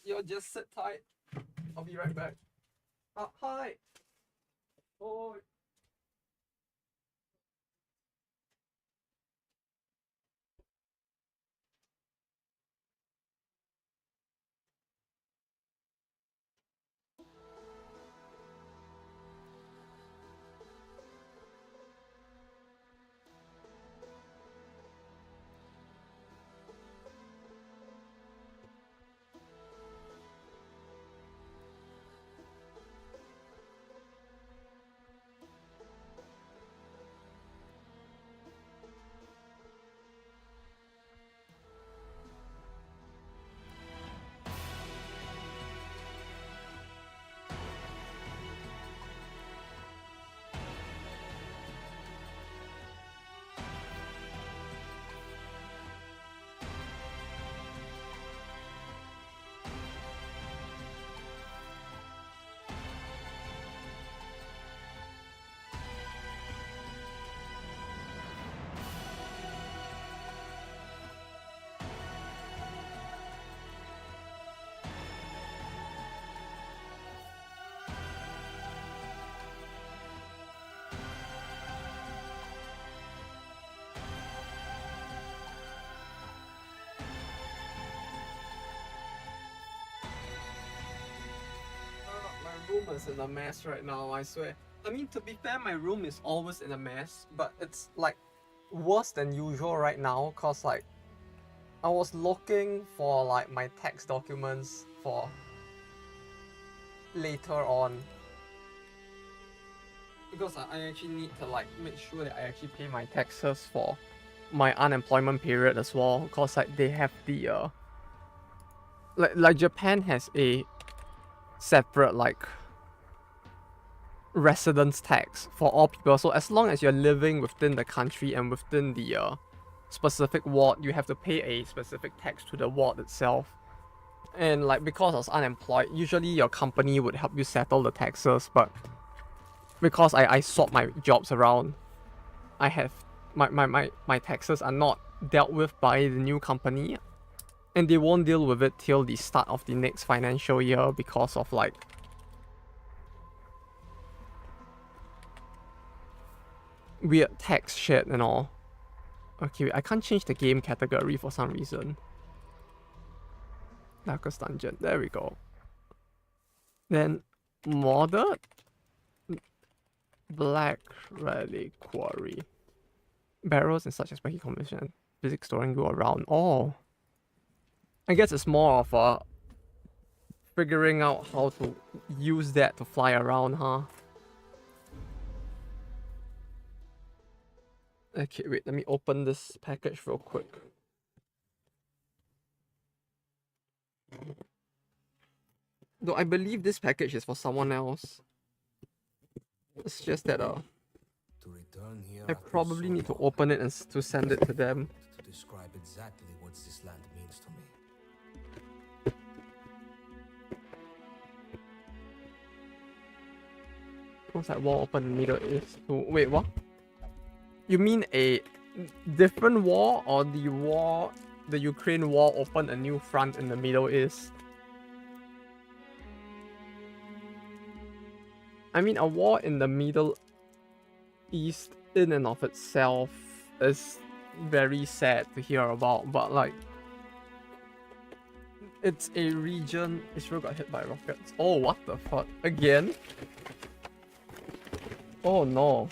You just sit tight. I'll be right back. Hi. Oh. My room is in a mess right now, I swear. I mean, to be fair, my room is always in a mess, but it's like worse than usual right now, cause like I was looking for like my tax documents for later on, because I actually need to like make sure that I actually pay my taxes for my unemployment period as well, cause like they have the like Japan has a separate like residence tax for all people. So as long as you're living within the country and within the specific ward, you have to pay a specific tax to the ward itself. And like because I was unemployed, usually your company would help you settle the taxes, but because I swap my jobs around, I have my taxes are not dealt with by the new company, and they won't deal with it till the start of the next financial year because of like weird tax shit and all. Okay, I can't change the game category for some reason. Darkest Dungeon, there we go. Then modded Black Reliquary. Barrels and such as spiky combination. Physics storing go around. Oh. I guess it's more of a figuring out how to use that to fly around, huh? Okay, wait, let me open this package real quick. Though I believe this package is for someone else. It's just that I probably need to open it and to send it to them. To describe exactly what this land means to me. What's that wall open in the Middle East? Wait, what? You mean a different war, or the Ukraine war opened a new front in the Middle East? I mean, a war in the Middle East in and of itself is very sad to hear about, but like, it's a region. Israel got hit by rockets. Oh, what the fuck? Again? Oh no.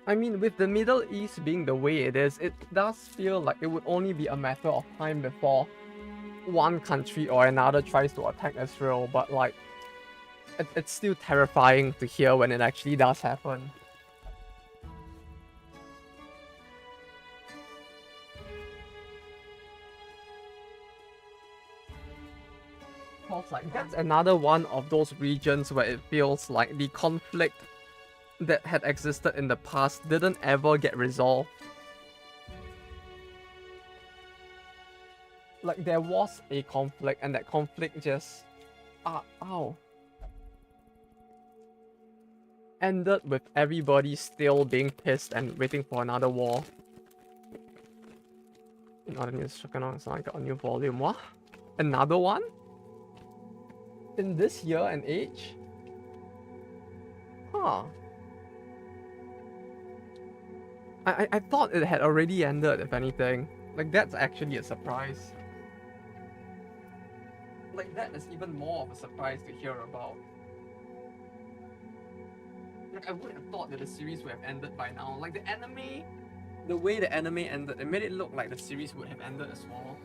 I mean, with the Middle East being the way it is, it does feel like it would only be a matter of time before one country or another tries to attack Israel, but like, it's still terrifying to hear when it actually does happen. Cause like, that's another one of those regions where it feels like the conflict that had existed in the past didn't ever get resolved. Like, there was a conflict, and that conflict just ow, ended with everybody still being pissed and waiting for another war. Not a new Shakugan, it's like a new volume. What? Another one? In this year and age? Huh. I thought it had already ended, if anything. Like, that's actually a surprise. Like, that is even more of a surprise to hear about. Like, I would have thought that the series would have ended by now. Like, the anime, the way the anime ended, it made it look like the series would have ended as well.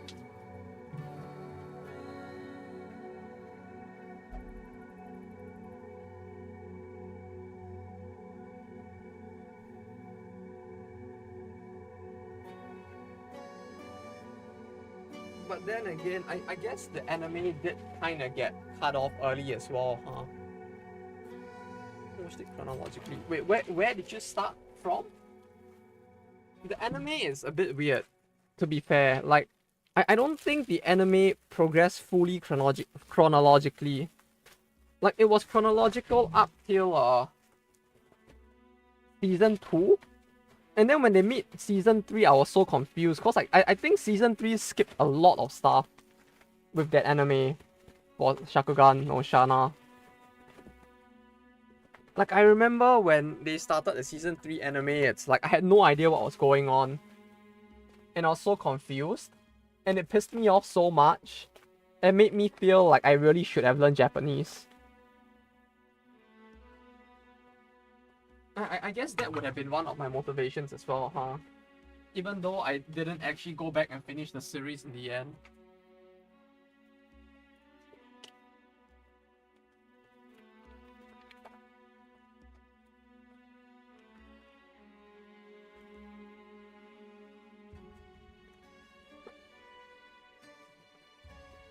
But then again, I guess the anime did kind of get cut off early as well, huh? Watched it chronologically. Wait, where did you start from? The anime is a bit weird, to be fair. Like, I don't think the anime progressed fully chronologically. Like, it was chronological up till season 2. And then when they meet season 3, I was so confused. Because like, I think season 3 skipped a lot of stuff with that anime for Shakugan no Shana. Like, I remember when they started the season 3 anime, it's like I had no idea what was going on. And I was so confused. And it pissed me off so much. It made me feel like I really should have learned Japanese. I guess that would have been one of my motivations as well, huh? Even though I didn't actually go back and finish the series in the end.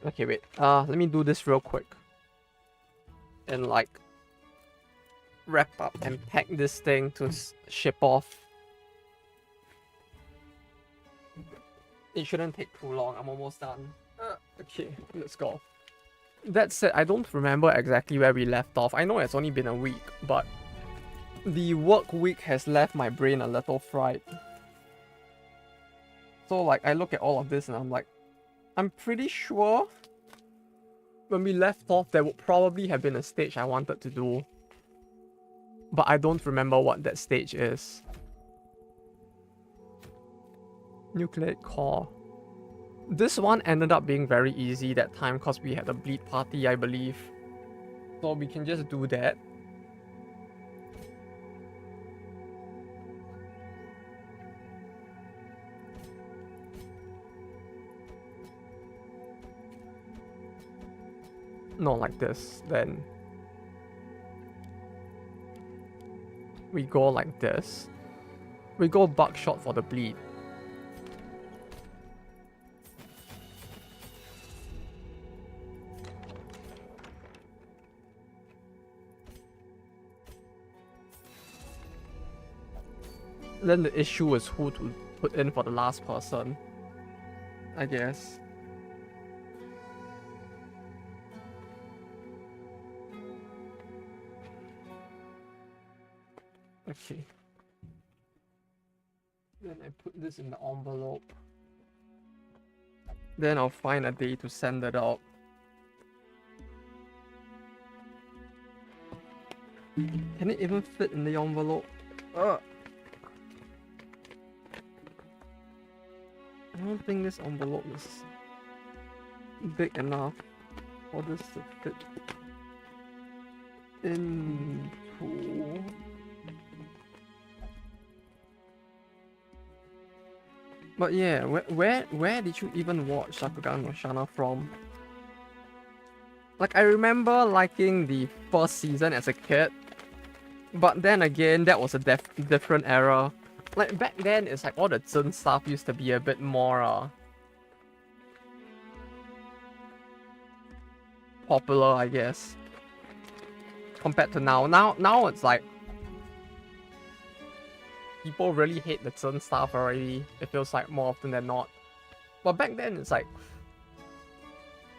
Okay, wait. Let me do this real quick. And like wrap up and pack this thing to ship off. It shouldn't take too long. I'm almost done. Okay, let's go. That said, I don't remember exactly where we left off. I know it's only been a week, but the work week has left my brain a little fried. So like, I look at all of this and I'm like, I'm pretty sure when we left off, there would probably have been a stage I wanted to do. But I don't remember what that stage is. Nucleic core. This one ended up being very easy that time because we had a bleed party, I believe. So we can just do that. No, like this, then we go like this. We go buckshot for the bleed. Then the issue is who to put in for the last person, I guess. Okay. Then I put this in the envelope. Then I'll find a day to send it out. Can it even fit in the envelope? I don't think this envelope is big enough for this to fit into. But yeah, where did you even watch Shakugan no Shana from? Like, I remember liking the first season as a kid, but then again, that was a different era. Like, back then, it's like all the Zhen stuff used to be a bit more popular, I guess, compared to now. Now it's like people really hate the Zhen stuff already. It feels like more often than not. But back then, it's like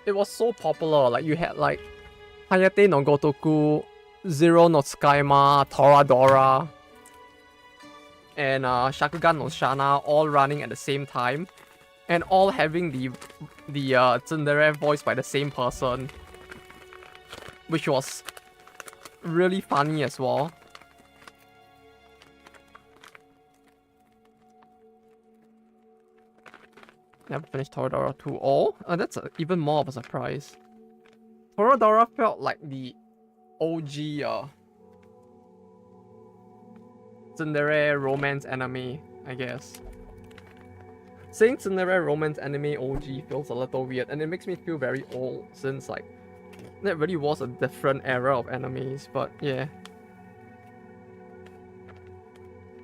it was so popular. Like, you had like Hayate no Gotoku, Zero no Tsukaima, Toradora, and Shakugan no Shana all running at the same time. And all having the tsundere voiced by the same person, which was really funny as well. Never finished Toradora 2. Oh, that's even more of a surprise. Toradora felt like the OG tsundere romance anime, I guess. Saying tsundere romance anime OG feels a little weird, and it makes me feel very old since like that really was a different era of animes, but yeah.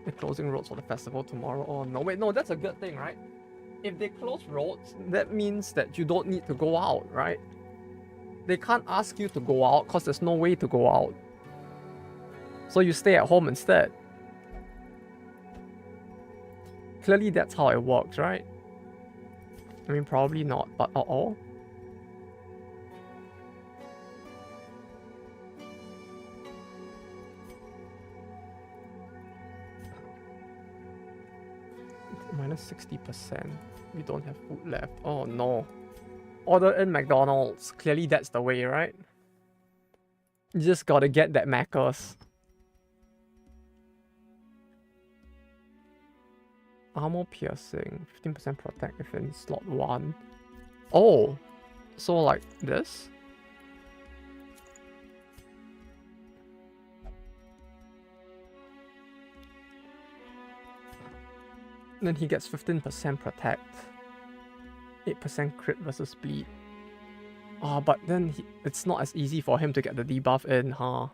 They're closing roads for the festival tomorrow. Oh no, wait, no, that's a good thing, right? If they close roads, that means that you don't need to go out, right? They can't ask you to go out because there's no way to go out. So you stay at home instead. Clearly that's how it works, right? I mean, probably not, but uh-oh. Minus 60%. We don't have food left. Oh no. Order in McDonald's. Clearly that's the way, right? You just gotta get that Macca's. Armor piercing. 15% protect if in slot 1. Oh. So like this? Then he gets 15% protect. 8% crit versus bleed. Ah, but then it's not as easy for him to get the debuff in, huh?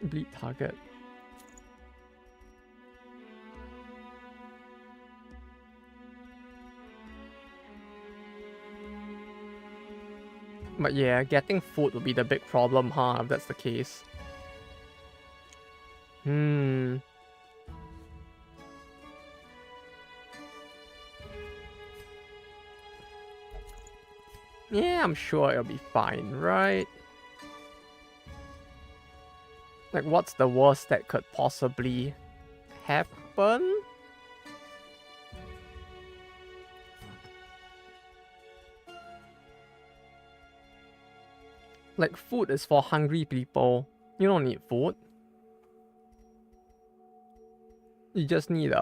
Bleed target. But yeah, getting food would be the big problem, huh, if that's the case. Yeah, I'm sure it'll be fine, right? Like, what's the worst that could possibly happen? Like, food is for hungry people. You don't need food. You just need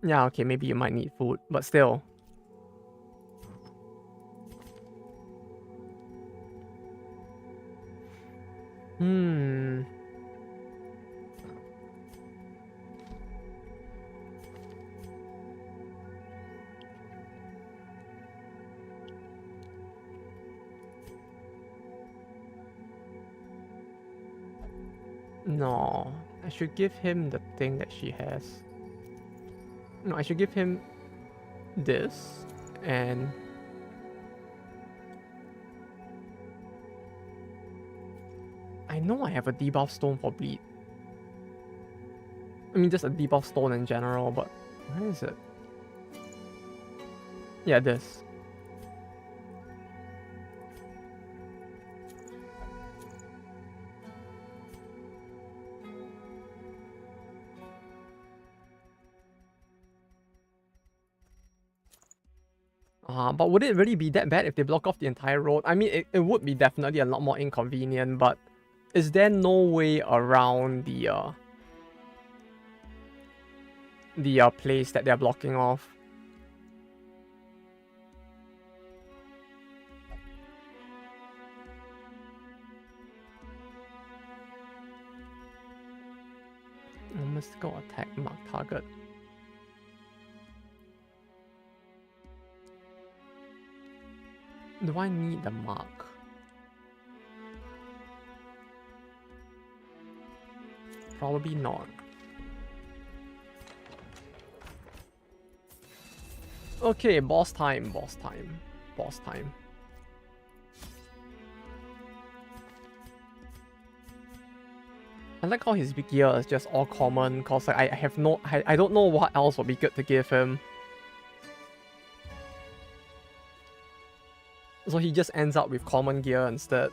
yeah, okay, maybe you might need food, but still. No, I should give him the thing that she has. No, I should give him this and I know I have a debuff stone for bleed. I mean, just a debuff stone in general, but where is it? Yeah, this. But would it really be that bad if they block off the entire road? I mean, it would be definitely a lot more inconvenient, but is there no way around the place that they're blocking off? Mystical attack mark target. Do I need the mark? Probably not. Okay, boss time, boss time, boss time. I like how his gear is just all common, cause like, I don't know what else would be good to give him. So he just ends up with common gear instead.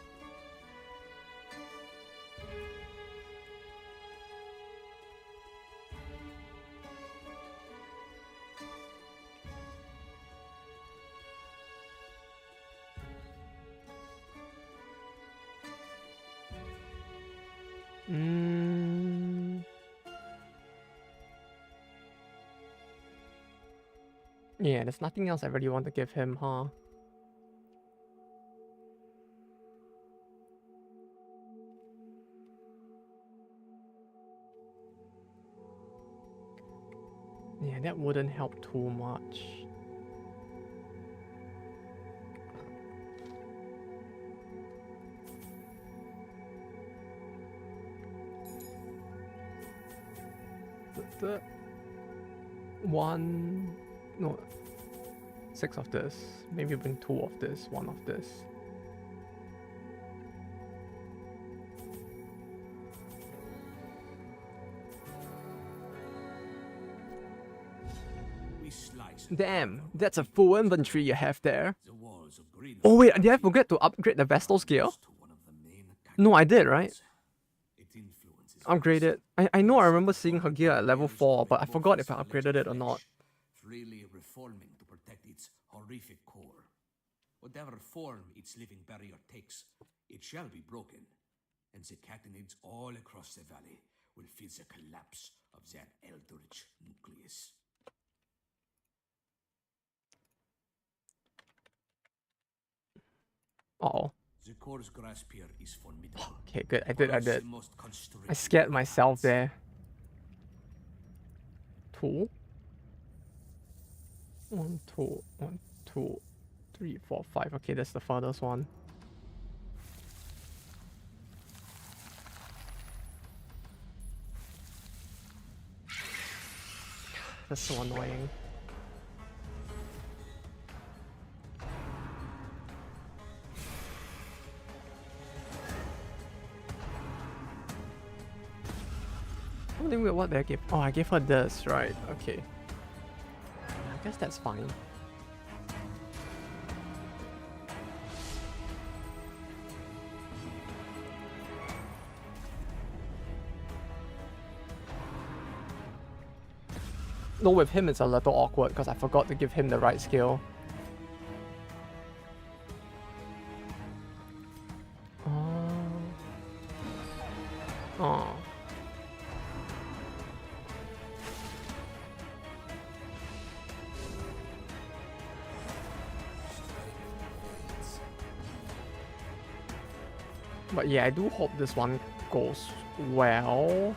Yeah, there's nothing else I really want to give him, huh? Yeah, that wouldn't help too much. The one, no, 6 of this. Maybe bring 2 of this, 1 of this. Damn, that's a full inventory you have there. Oh wait, did I forget to upgrade the Vestal's gear? No, I did, right? Upgrade it. I know I remember seeing her gear at level 4, but I forgot if I upgraded it or not. Freely reforming to protect its horrific core. Whatever form its living barrier takes, it shall be broken, and the catenids all across the valley will feel the collapse of that eldritch nucleus. Uh-oh. The core's grasp here is formidable. Okay, good. I did. I scared myself there. 2. 1, 2, 1, 2, 3, 4, 5. Okay, that's the furthest one. That's so annoying. Something weird, what did I give? Oh, I gave her this, right? Okay. I guess that's fine. No, with him it's a little awkward because I forgot to give him the right skill. Oh. But yeah, I do hope this one goes well.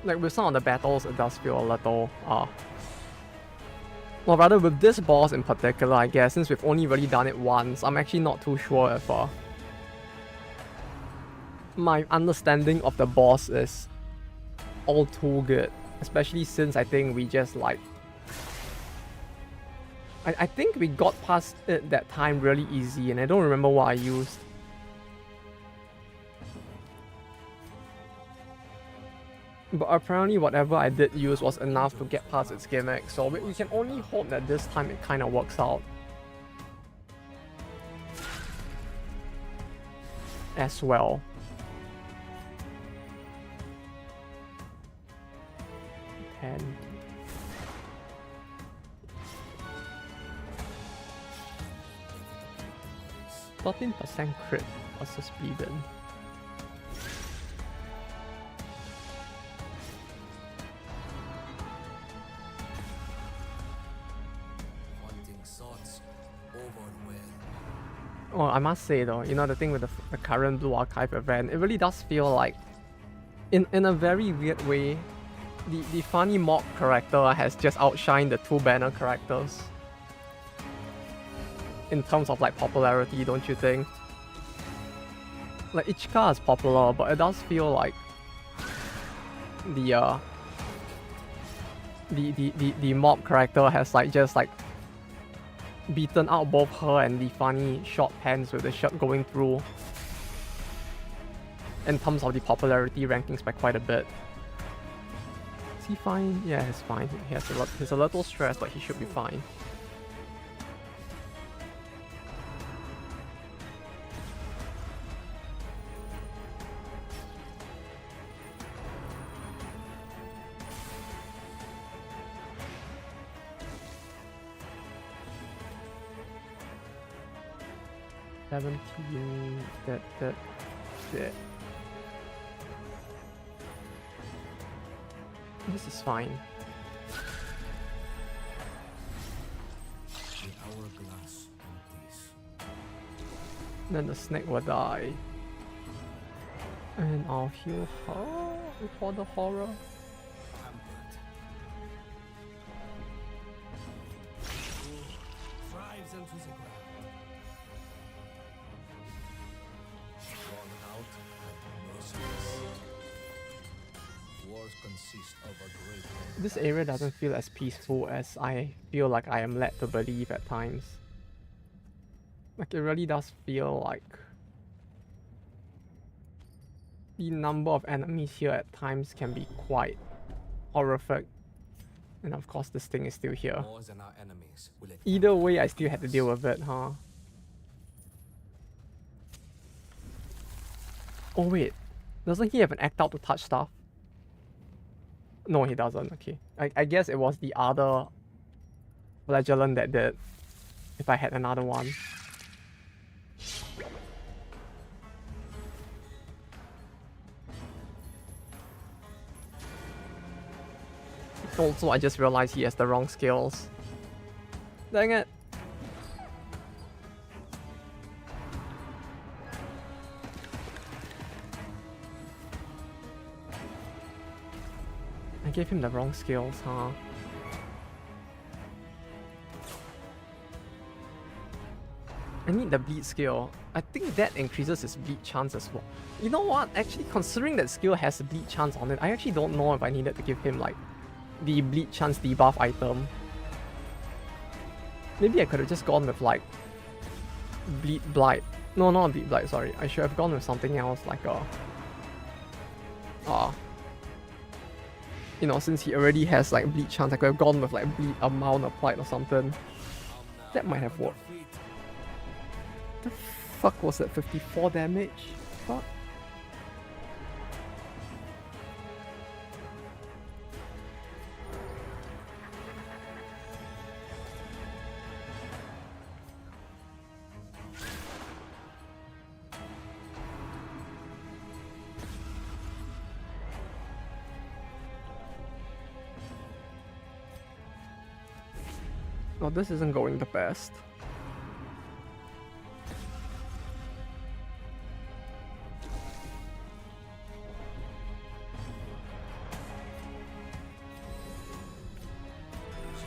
Like with some of the battles, it does feel a little, well, rather with this boss in particular, I guess, since we've only really done it once, I'm actually not too sure if my understanding of the boss is all too good. Especially since I think we just like... I think we got past it that time really easy, and I don't remember what I used. But apparently whatever I did use was enough to get past its gimmick, so we can only hope that this time it kind of works out as well. And 13% crit versus bleeding. Oh, I must say though, you know, the thing with the current Blue Archive event, it really does feel like, in a very weird way, the funny mob character has just outshined the 2 banner characters. In terms of like popularity, don't you think? Like Ichika is popular, but it does feel like the mob character has like just like beaten out both her and the funny short pants with the shirt going through in terms of the popularity rankings by quite a bit. Is he fine? Yeah, he's fine. He's a little stressed, but he should be fine. That. This is fine. The hourglass empties. Then the snake will die. And I'll heal her before the horror. Pampered. Thrives into the ground. Drawn out and merciless. Wars consist of a great number. This area doesn't feel as peaceful as I feel like I am led to believe at times. Like, it really does feel like the number of enemies here at times can be quite horrific. And of course this thing is still here. More than our enemies will it Either way, I still had to deal with it, huh? Oh wait, doesn't he have an act out to touch stuff? No, he doesn't. Okay. I guess it was the other flagellant that did. If I had another one. Also, I just realized he has the wrong skills. Dang it. I gave him the wrong skills, huh? I need the bleed skill. I think that increases his bleed chance as well. You know what? Actually, considering that skill has a bleed chance on it, I actually don't know if I needed to give him like the bleed chance debuff item. Maybe I could have just gone with like bleed blight. No, not bleed blight, sorry. I should have gone with something else like a you know, since he already has like bleed chance, I could have gone with like bleed amount applied or something. That might have worked. The fuck was that? 54 damage? Fuck. Oh, this isn't going the best. The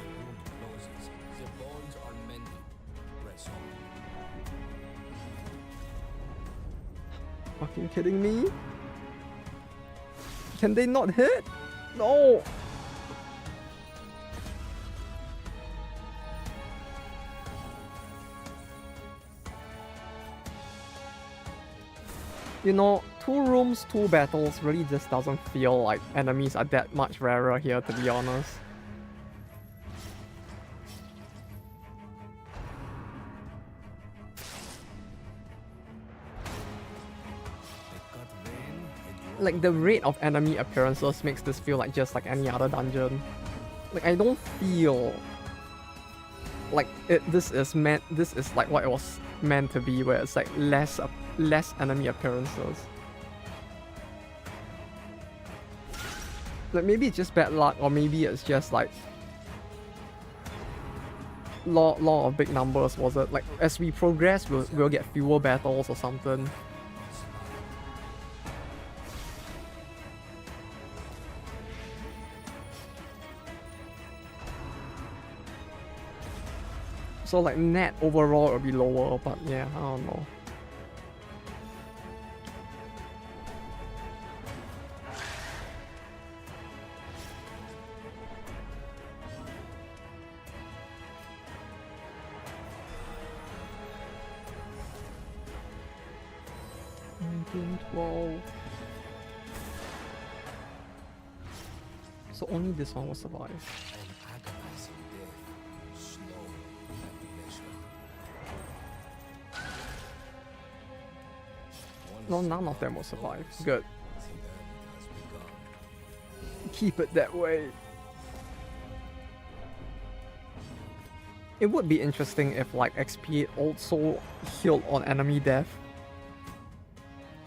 wound closes. The bones are mended. Press on. Fucking kidding me? Can they not hit? No! You know, 2 rooms, 2 battles really just doesn't feel like enemies are that much rarer here, to be honest. Like, the rate of enemy appearances makes this feel like just like any other dungeon. Like, I don't feel like this is like what it was meant to be, where it's like less enemy appearances. Like, maybe it's just bad luck, or maybe it's just like law of big numbers, was it? Like, as we progress, we'll get fewer battles or something. So like net overall will be lower, but yeah, I don't know. 13, 12. So only this one will survive. An agonizing death, slow and pleasure. No, none of them will survive. Good. The end has begun. Keep it that way. It would be interesting if like XP also healed on enemy death.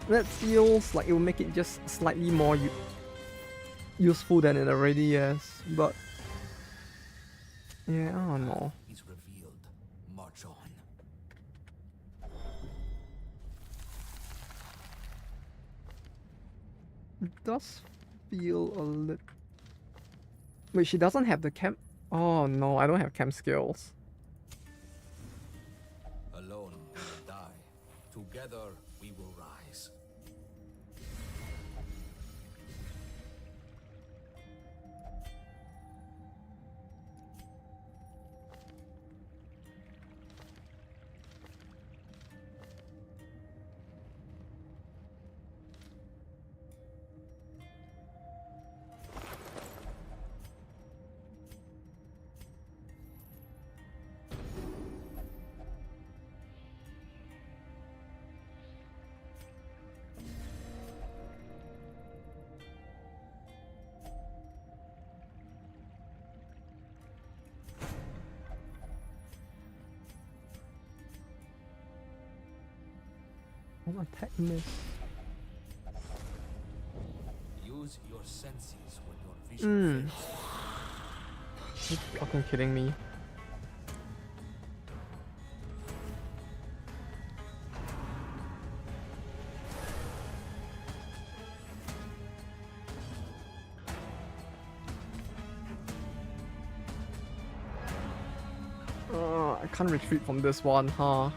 That feels like it will make it just slightly more useful than it already is, but yeah, I don't know. Is revealed. March on. It does feel a little. Wait, she doesn't have the chem. Oh no, I don't have chem skills. Alone we will die. Together we will rise. Oh, attack miss. Use your senses when your vision fails. You fucking kidding me? I can't retreat from this one, huh?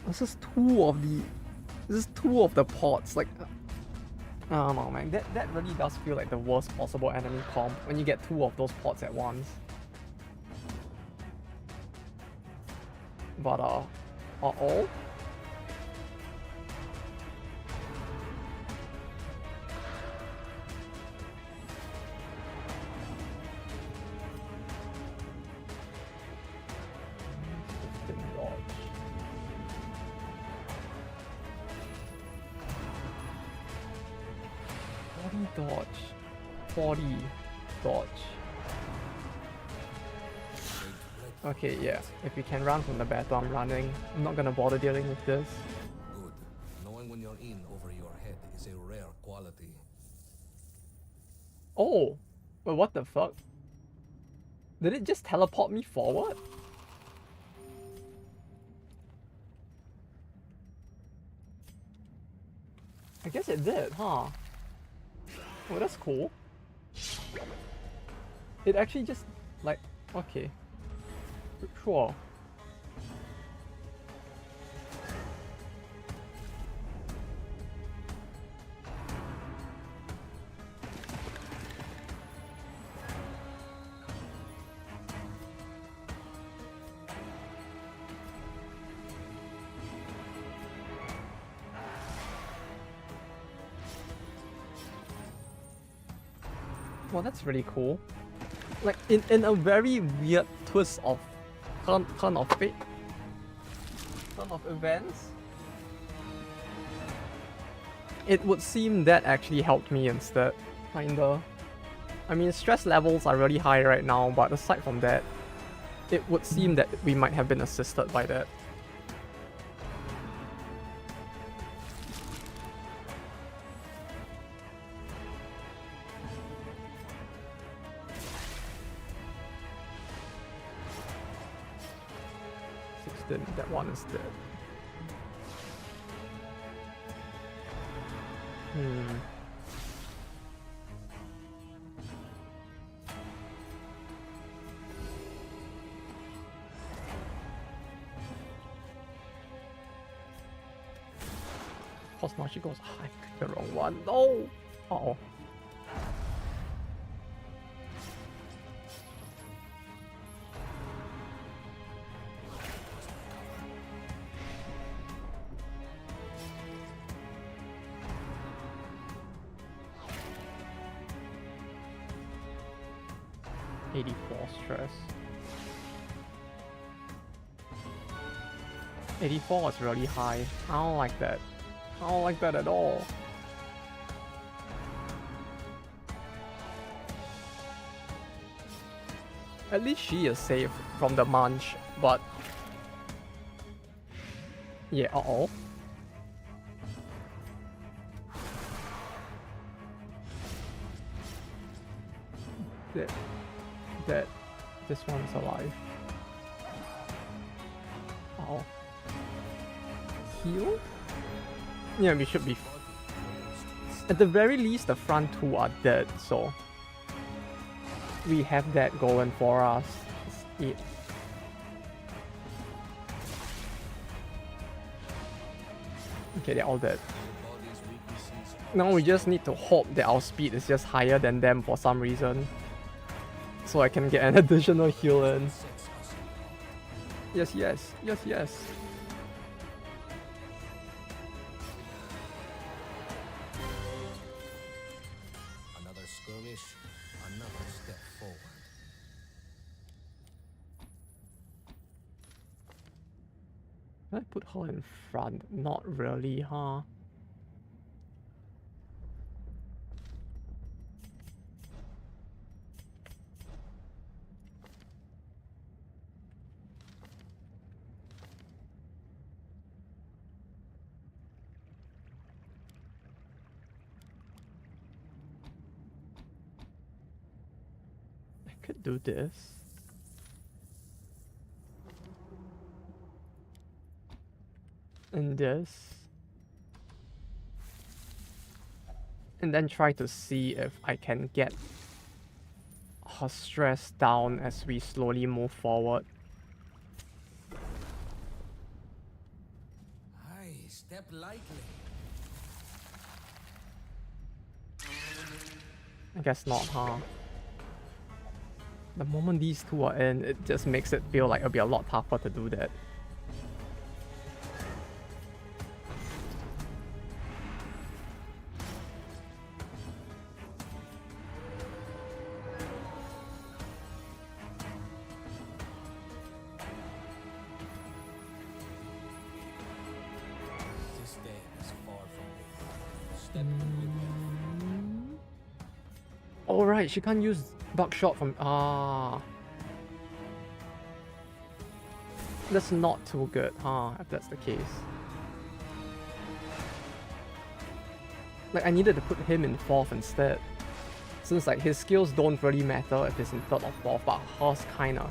This is two of the pots. Like, I don't know, man. That really does feel like the worst possible enemy comp when you get two of those pots at once. But uh-oh. Dodge. 40 dodge. Okay, yeah. If we can run from the battle, I'm running. I'm not gonna bother dealing with this. Good. Knowing when you're in over your head is a rare quality. Oh! Wait, what the fuck? Did it just teleport me forward? I guess it did, huh? Oh, that's cool. It actually just, like, okay. Sure. Well, that's really cool. Like, in a very weird twist of turn of fate, turn of events, it would seem that actually helped me instead, kinda. I mean, stress levels are really high right now, but aside from that, it would seem that we might have been assisted by that. That one is dead. Of course, now she goes, I picked the wrong one. No! Uh-oh. 84 stress. 84 was really high. I don't like that. I don't like that at all. At least she is safe from the munch, but... Yeah, uh-oh. That this one's alive. Oh. Heal? Yeah, we should be... At the very least, the front two are dead, so... We have that going for us. It's it. Okay, they're all dead. Now we just need to hope that our speed is just higher than them for some reason. So I can get an additional heal in. Yes, yes, yes, yes. Another skirmish, another step forward. Can I put her in front? Not really, huh? Could do this. And this. And then try to see if I can get her stress down as we slowly move forward. Aye, step lightly. I guess not, huh? The moment these two are in, it just makes it feel like it'll be a lot tougher to do that. This day is far from over. Step with me. Alright, she can't use buckshot from... That's not too good, huh? If that's the case. Like, I needed to put him in 4th instead. Since, like, his skills don't really matter if he's in 3rd or 4th, but hers kinda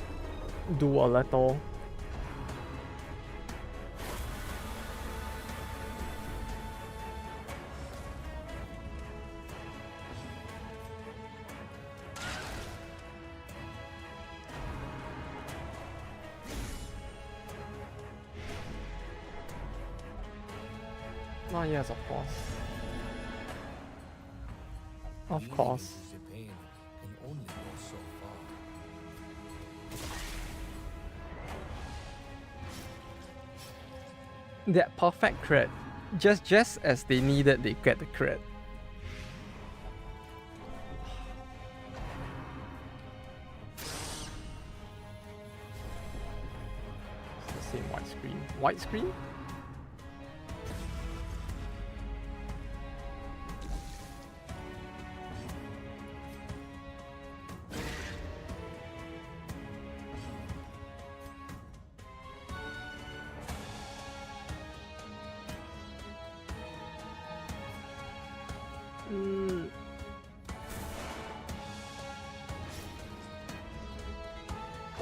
do a little. Oh yes, of course. Of course. The pain can only go so far. That perfect crit. Just as they needed, they get the crit. It's the same white screen. White screen?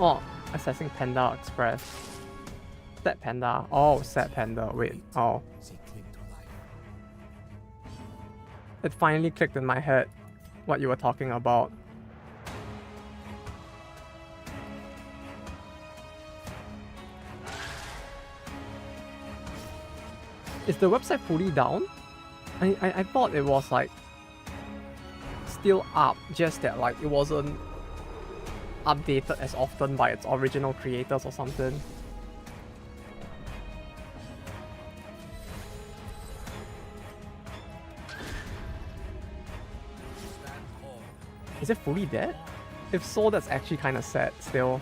Oh, assessing Panda Express. Set Panda. Oh, set Panda. Wait. Oh. It finally clicked in my head what you were talking about. Is the website fully down? I thought it was like still up, just that like it wasn't updated as often by its original creators or something. Is it fully dead? If so, that's actually kind of sad still.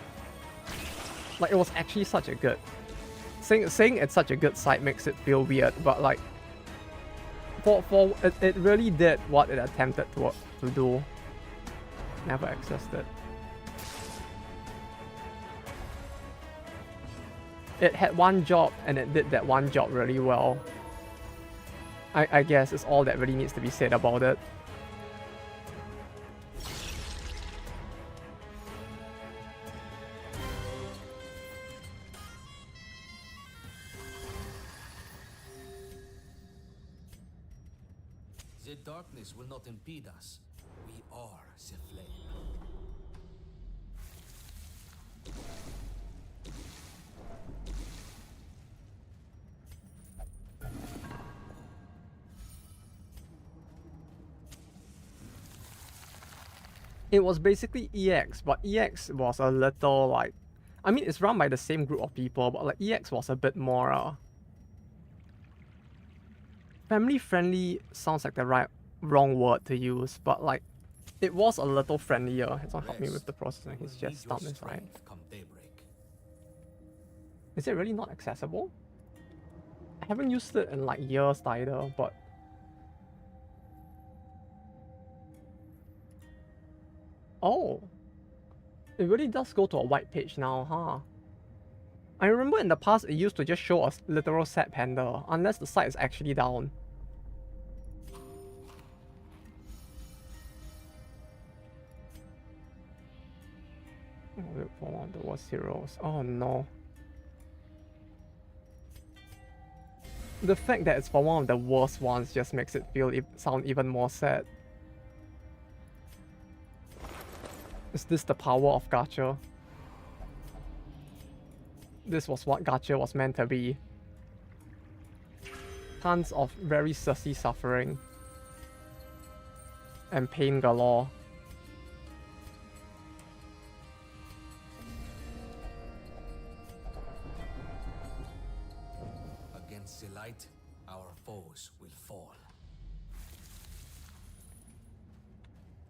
Like, it was actually such a good... Saying it's such a good site makes it feel weird, but like... It really did what it attempted to do. Never accessed it. It had one job, and it did that one job really well. I guess it's all that really needs to be said about it. The darkness will not impede us. We are the flame. It was basically EX, but EX was a little like... I mean, it's run by the same group of people, but like EX was a bit more... family-friendly sounds like the wrong word to use, but like... It was a little friendlier. It's not helping me with the processing, he's just stuck inside. Is it really not accessible? I haven't used it in like years either, but... Oh, it really does go to a white page now, huh? I remember in the past it used to just show a literal set panda, unless the site is actually down. Look for one of the worst heroes. Oh no. The fact that it's for one of the worst ones just makes it sound even more sad. Is this the power of gacha? This was what gacha was meant to be. Tons of very sussy suffering. And pain galore. Against the light, our foes will fall.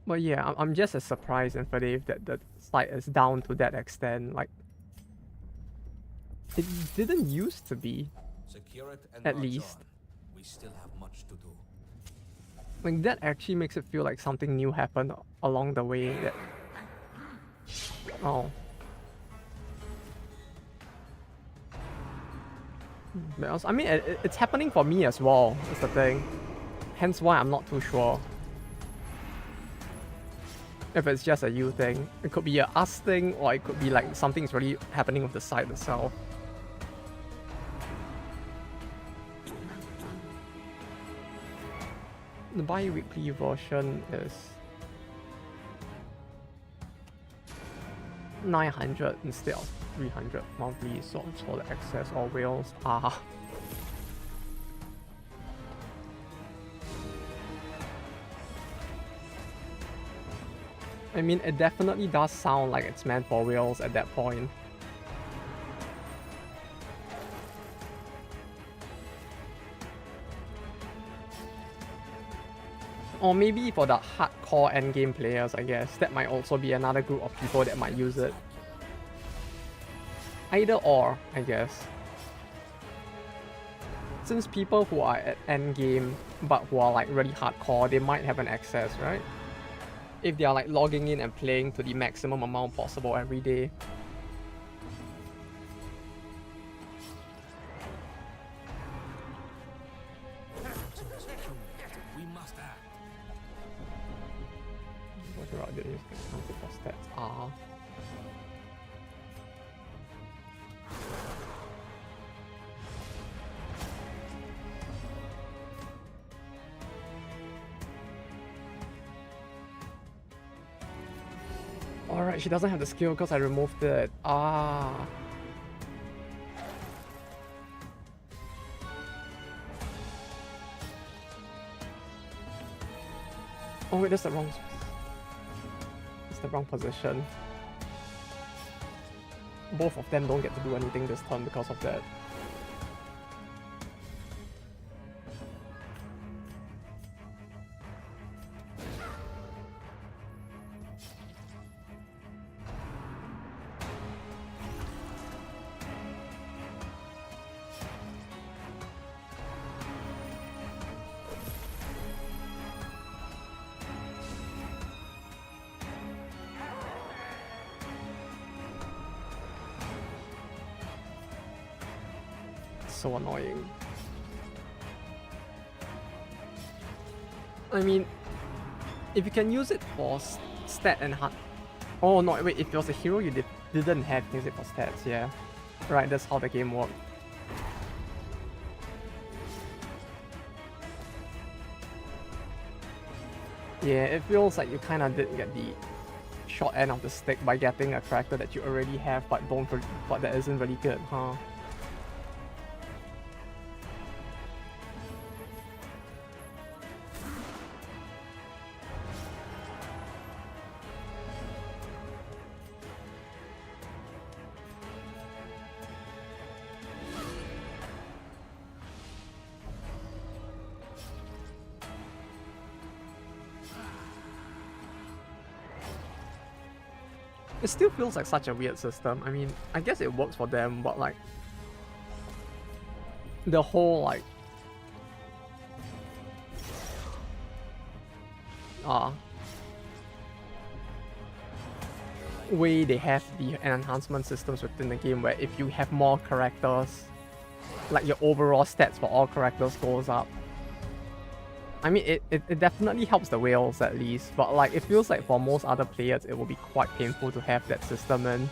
But yeah, I'm just as surprised and forgive that the site is down to that extent. Like, it didn't used to be. Secure it and at march least. on. We still have much to do. Like, that actually makes it feel like something new happened along the way. That... Oh. Because, I mean, it's happening for me as well, is the thing. Hence why I'm not too sure if it's just a you thing. It could be a us thing, or it could be like something's really happening with the site itself. The bi-weekly version is 900 instead of 300 monthly, so it's for the access or whales. Ah. I mean, it definitely does sound like it's meant for whales at that point. Or maybe for the hardcore endgame players, I guess. That might also be another group of people that might use it. Either or, I guess. Since people who are at endgame, but who are like really hardcore, they might have an access, right? If they are like logging in and playing to the maximum amount possible every day. We must act. What are the counted for stats? Ah. Alright, she doesn't have the skill because I removed it. Ah. Oh wait, that's the wrong... That's the wrong position. Both of them don't get to do anything this turn because of that. so annoying. I mean, if you can use it for stat and hunt. Oh no, wait, if it was a hero you didn't have to use it for stats, yeah. Right, that's how the game works. Yeah, it feels like you kind of did get the short end of the stick by getting a character that you already have but that isn't really good, huh? It still feels like such a weird system. I mean, I guess it works for them, but like the whole like way they have the enhancement systems within the game, where if you have more characters, like your overall stats for all characters goes up. I mean, it definitely helps the whales at least, but like it feels like for most other players it will be quite painful to have that system in.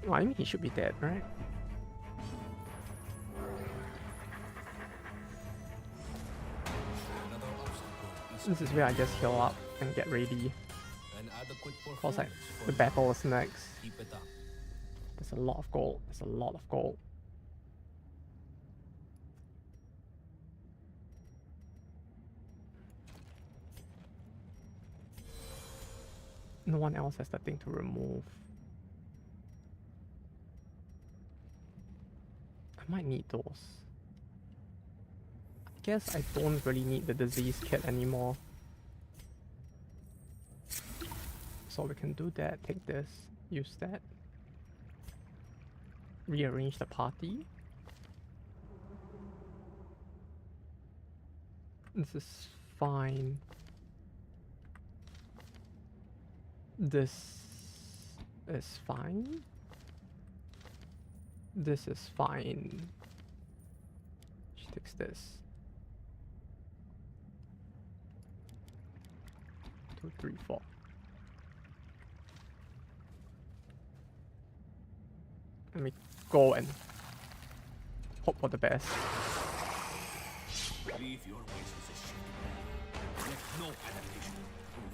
Oh, I mean, he should be dead, right? This is where I just heal up and get ready. Cause like the battle is next. There's a lot of gold. There's a lot of gold. No one else has that thing to remove. I might need those. I guess I don't really need the disease kit anymore. So we can do that, take this, use that. Rearrange the party. This is fine. This is fine. This is fine. She takes this. 2, 3, 4. Let me go and hope for the best. Leave your ways as a ship. Let no adaptation prove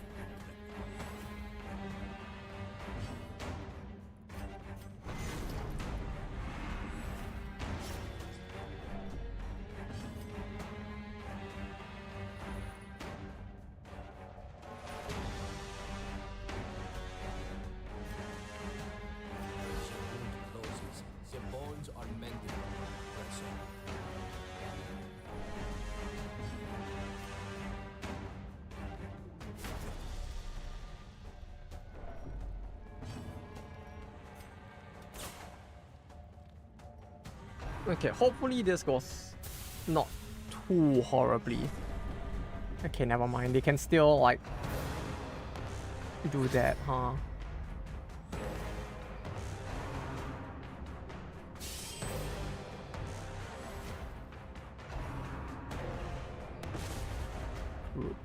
Okay, hopefully this goes not too horribly. Okay, never mind. They can still like do that, huh? Good.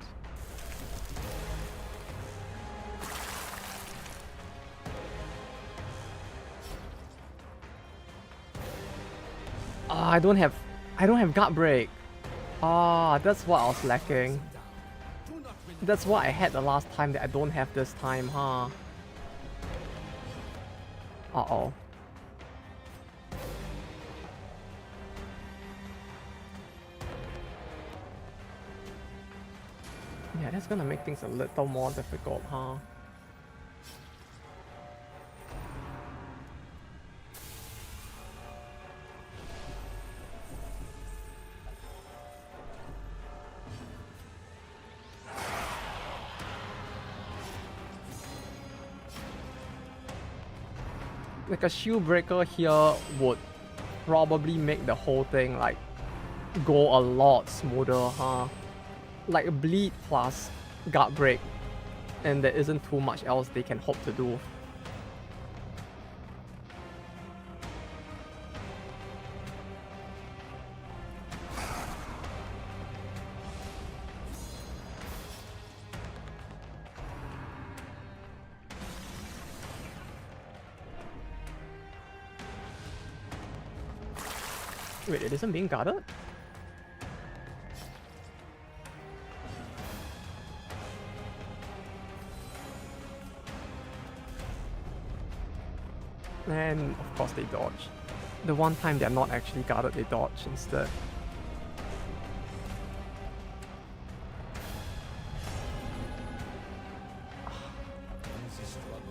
I don't have gut break. That's what I was lacking. That's what I had the last time that I don't have this time, huh? Uh-oh. Yeah, that's gonna make things a little more difficult, huh? Like a shield breaker here would probably make the whole thing like go a lot smoother, huh? Like bleed plus guard break, and there isn't too much else they can hope to do. Wait, it isn't being guarded? And of course they dodge. The one time they're not actually guarded, they dodge instead. As they struggle,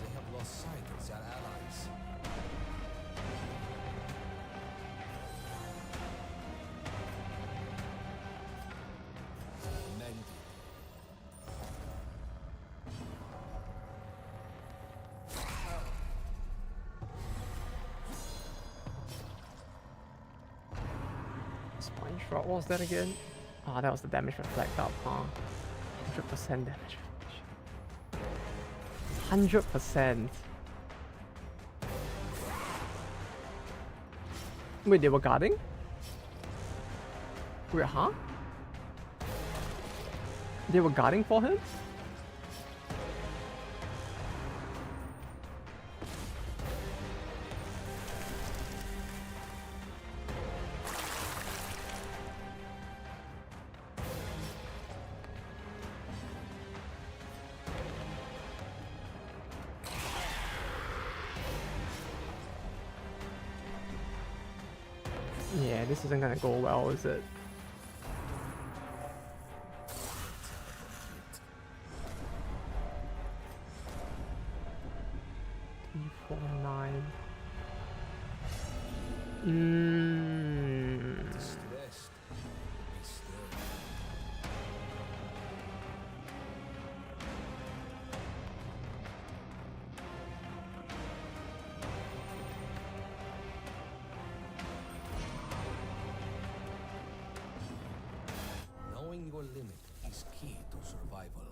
they have lost sight of their allies. Mended. Spine Shroud, what was that again? Ah, that was the damage reflect up, huh? 100% damage. 100%. Wait, they were guarding? Wait, huh? They were guarding for him? Yeah, this isn't gonna go well, is it? E49. Distressed. Be still. Knowing your limit is key to survival.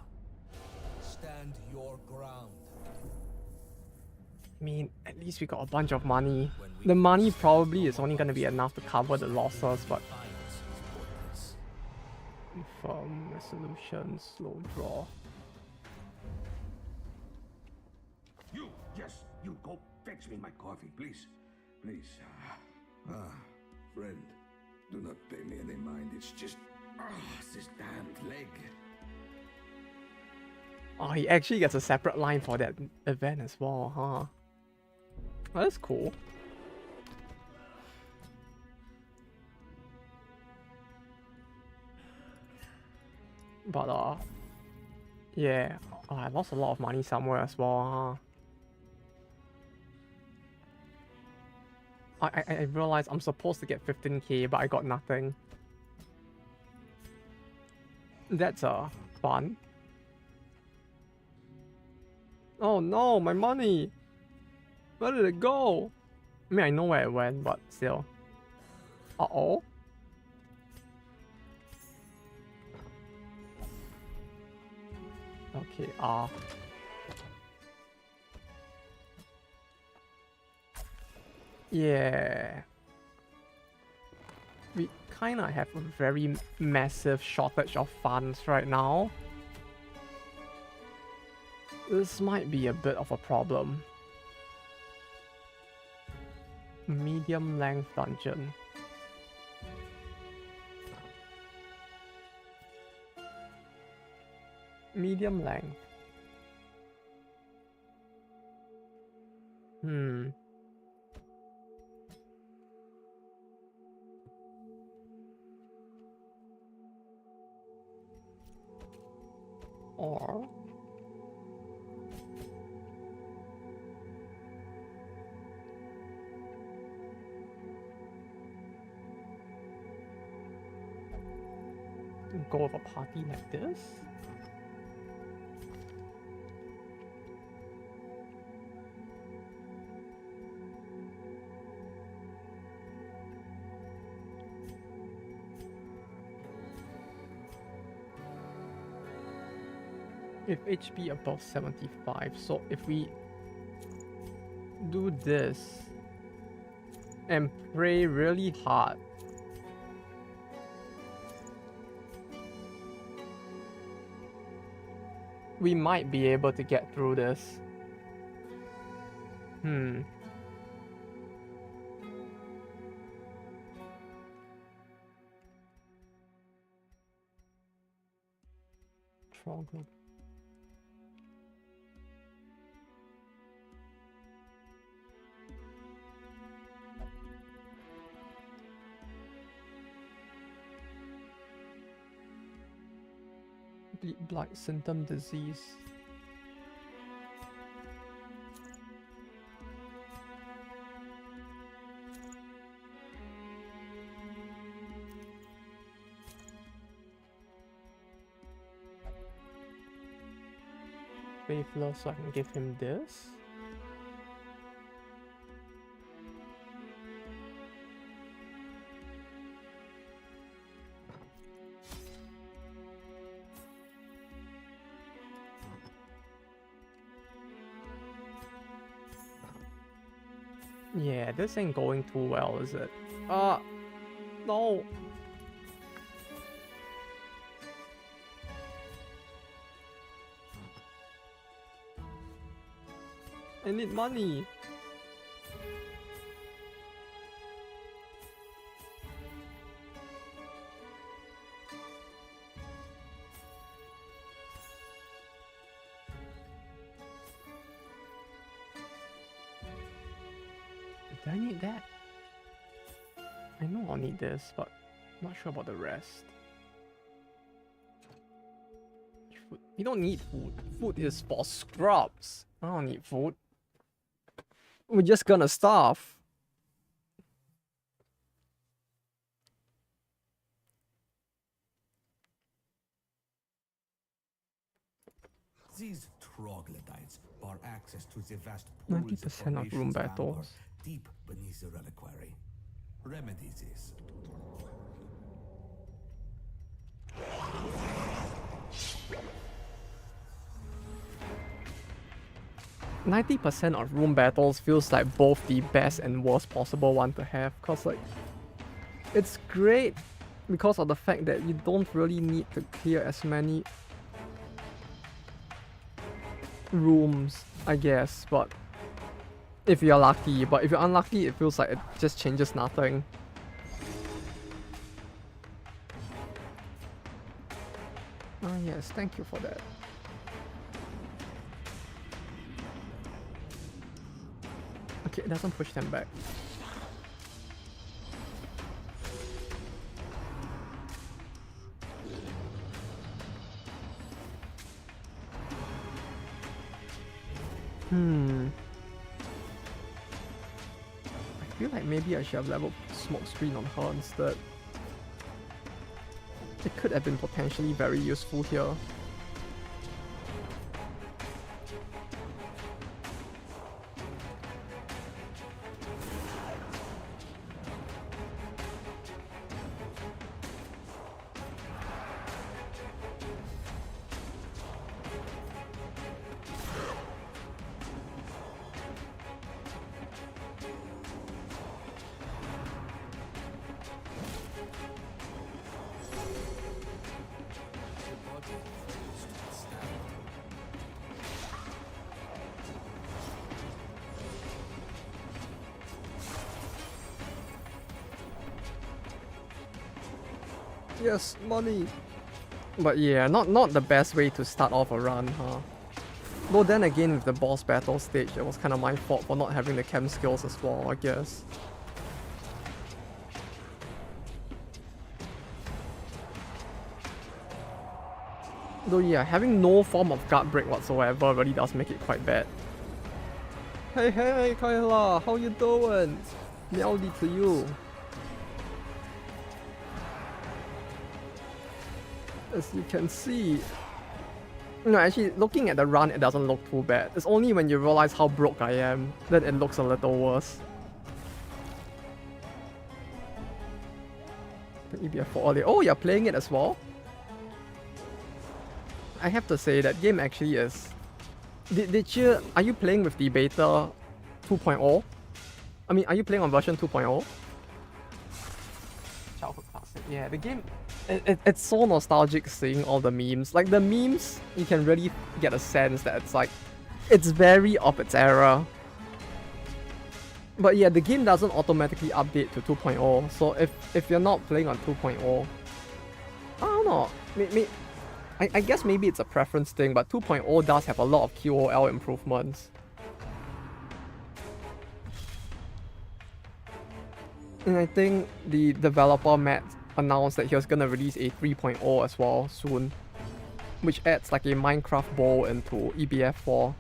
Stand your ground. I mean, at least we got a bunch of money. The money probably is only gonna be enough to cover the losses, but Defiance is worthless. from resolution, slow draw. You, yes, you go fetch me my coffee, please. Please. Friend, do not pay me any mind. It's just, this damned leg. Oh, he actually gets a separate line for that event as well, huh? Oh, that's cool. But yeah, I lost a lot of money somewhere as well, huh? I realized I'm supposed to get 15k, but I got nothing. That's fun. Oh no, my money! Where did it go? I mean, I know where it went, but still. Uh-oh. Okay, yeah. We kinda have a very massive shortage of funds right now. This might be a bit of a problem. Medium length dungeon. Medium length. Or go with a party like this. If HP above 75, so if we do this and pray really hard, we might be able to get through this. Troglodyte. Blight symptom disease. Faithless, so I can give him this. Yeah, this ain't going too well, is it? No. I need money. Do I need that? I know I'll need this, but I'm not sure about the rest. Food. You don't need food. Food is for scrubs. I don't need food. We're just gonna starve. These troglodytes bar access to the vast pools 90% of room battles. Deep beneath the reliquary. Remedy this. 90% of room battles feels like both the best and worst possible one to have, cause like it's great because of the fact that you don't really need to clear as many rooms, I guess, but if you're lucky. But if you're unlucky, it feels like it just changes nothing. Oh yes, thank you for that. Okay, it doesn't push them back. I feel like maybe I should have leveled smoke screen on her instead. It could have been potentially very useful here. Yes, money. But yeah, not the best way to start off a run, huh? Though then again, with the boss battle stage, it was kind of my fault for not having the chem skills as well, I guess. Though yeah, having no form of guard break whatsoever really does make it quite bad. Hey, Kyla, how you doing? Meowdy to you. As you can see, no, actually, looking at the run, it doesn't look too bad. It's only when you realize how broke I am that it looks a little worse. Maybe a 4 early. Oh, you're playing it as well? I have to say that game actually is. Are you playing with the beta 2.0? I mean, are you playing on version 2.0? Childhood classic. Yeah, the game. It's so nostalgic seeing all the memes. Like the memes, you can really get a sense that it's like, it's very of its era. But yeah, the game doesn't automatically update to 2.0. So if you're not playing on 2.0, I don't know. I guess maybe it's a preference thing, but 2.0 does have a lot of QOL improvements. And I think the developer Matt announced that he was gonna release a 3.0 as well soon, which adds like a Minecraft bowl into EBF4.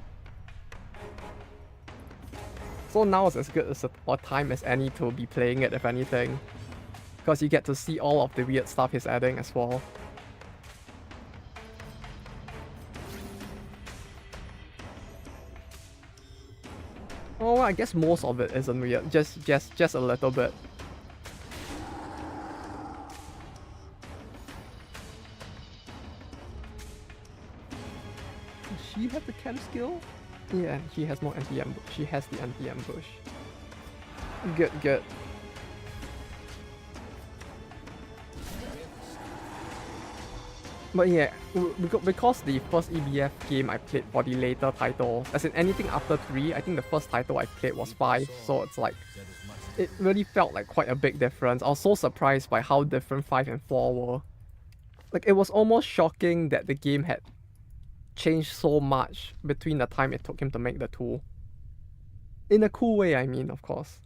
So now it's as good as a time as any to be playing it, if anything, because you get to see all of the weird stuff he's adding as well. Oh, well, I guess most of it isn't weird, just a little bit. Does she have the chem skill? Yeah, she has no anti-ambush. She has the anti-ambush. Good, good. But yeah, because the first EBF game I played for the later title, as in anything after 3, I think the first title I played was 5, so it's like, it really felt like quite a big difference. I was so surprised by how different 5 and 4 were. Like, it was almost shocking that the game had changed so much between the time it took him to make the 2. In a cool way, I mean, of course.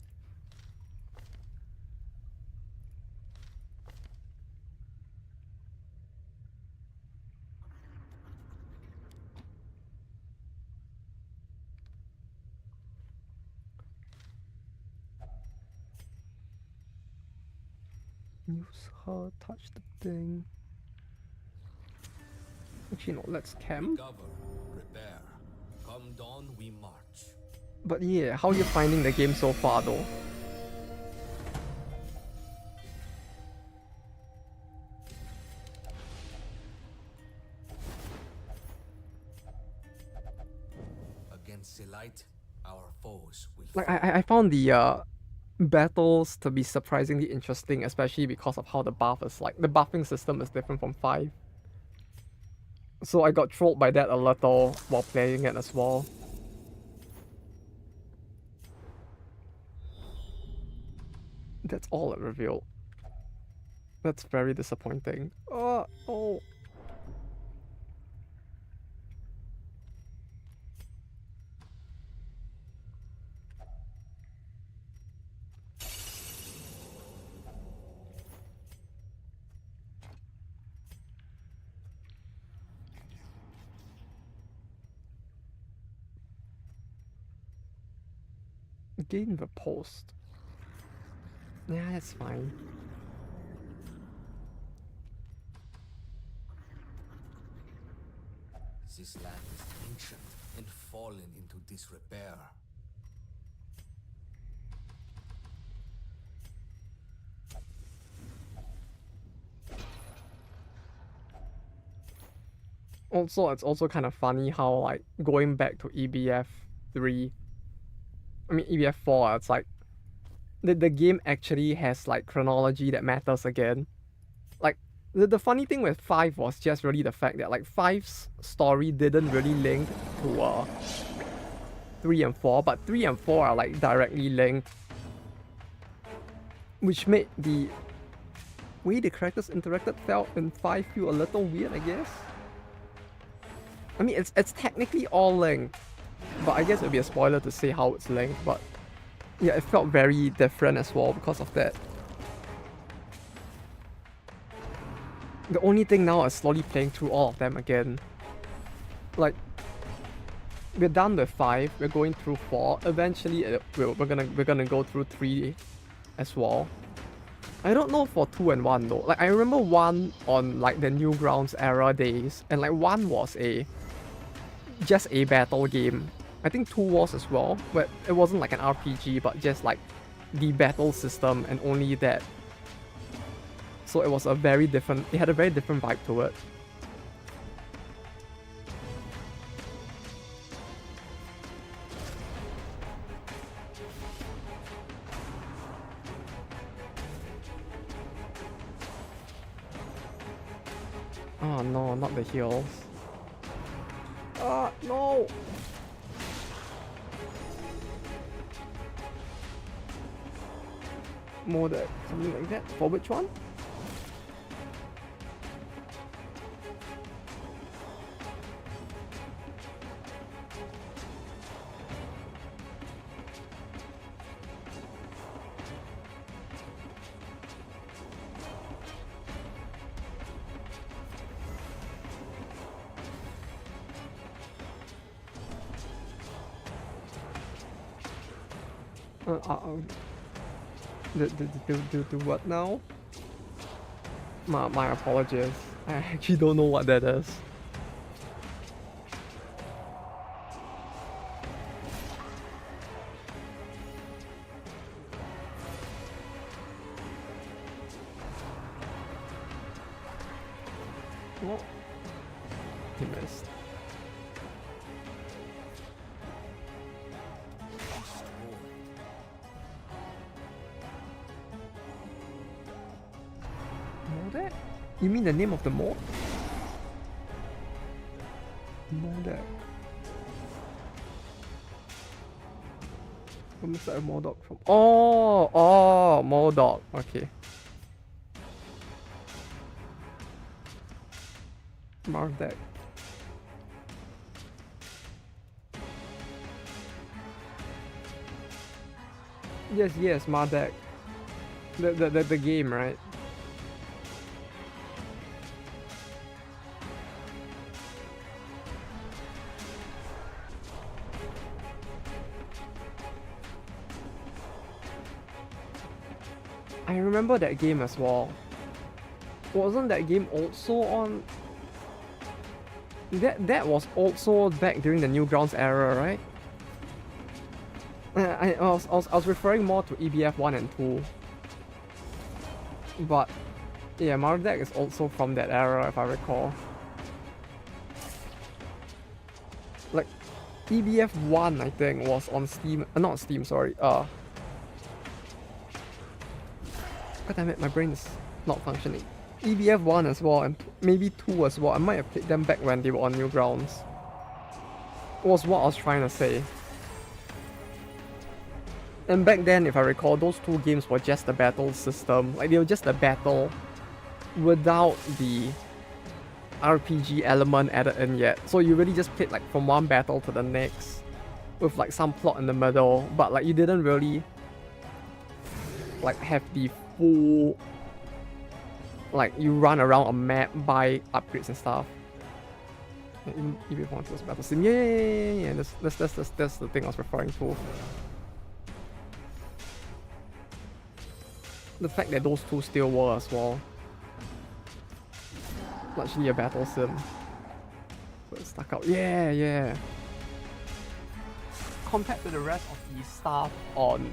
Use her, touch the thing. Actually, no, let's camp. Recover, prepare. Come dawn, we march. But yeah, how are you finding the game so far though? Against the light, our foes will Like fall. I found the battles to be surprisingly interesting, especially because of how the buff is like. The buffing system is different from 5. So I got trolled by that a little while playing it as well. That's all it revealed. That's very disappointing. Oh. Gain the post. Yeah, that's fine. This land is ancient and fallen into disrepair. Also, it's also kind of funny how, like, going back to EBF 3, I mean EBF 4, it's like the game actually has like chronology that matters again. Like the funny thing with 5 was just really the fact that like 5's story didn't really link to 3 and 4, but 3 and 4 are like directly linked, which made the way the characters interacted felt in 5 feel a little weird, I guess. I mean, it's technically all linked, but I guess it would be a spoiler to say how it's linked, but yeah, it felt very different as well because of that. The only thing now is slowly playing through all of them again. Like, we're done with 5, we're going through 4, eventually we're gonna go through 3 as well. I don't know for 2 and 1 though. Like, I remember 1 on like the Newgrounds era days, and like 1 was just a battle game. I think 2 was as well, but it wasn't like an RPG, but just like the battle system and only that. So it was it had a very different vibe to it. Oh no, not the heals. Ah, no! Modek, something like that. For which one? Do what now? My apologies. I actually don't know what that is. Oh, he missed. Modek? You mean the name of the mod? Modek. What looks like a Modok from? Oh, Modok. Okay. Mardek. Yes, Mardek. The game, right? I remember that game as well. Wasn't that game also on? That was also back during the Newgrounds era, right? I was referring more to EBF 1 and 2. But yeah, Mardek is also from that era, if I recall. Like EBF 1, I think, was on Steam. Not Steam, sorry. God damn it, my brain is not functioning. EBF 1 as well, and maybe 2 as well. I might have played them back when they were on Newgrounds. Was what I was trying to say. And back then, if I recall, those two games were just a battle system. Like, they were just a battle without the RPG element added in yet. So you really just played like from one battle to the next with like some plot in the middle, but like you didn't really like have the full, like you run around a map, buy upgrades and stuff. And even if was battle sim, yeah. That's the thing I was referring to. The fact that those two still were as well. Largely a battle sim. So it stuck out. Yeah. Compared to the rest of the stuff on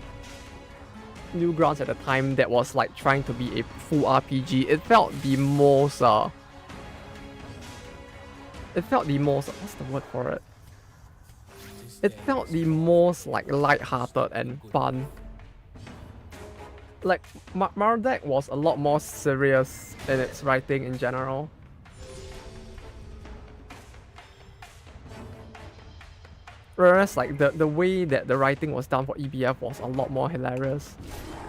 Newgrounds at the time that was like trying to be a full RPG, it felt the most what's the word for it? It felt the most like light-hearted and fun. Like Mardek was a lot more serious in its writing in general. Whereas like the way that the writing was done for EBF was a lot more hilarious.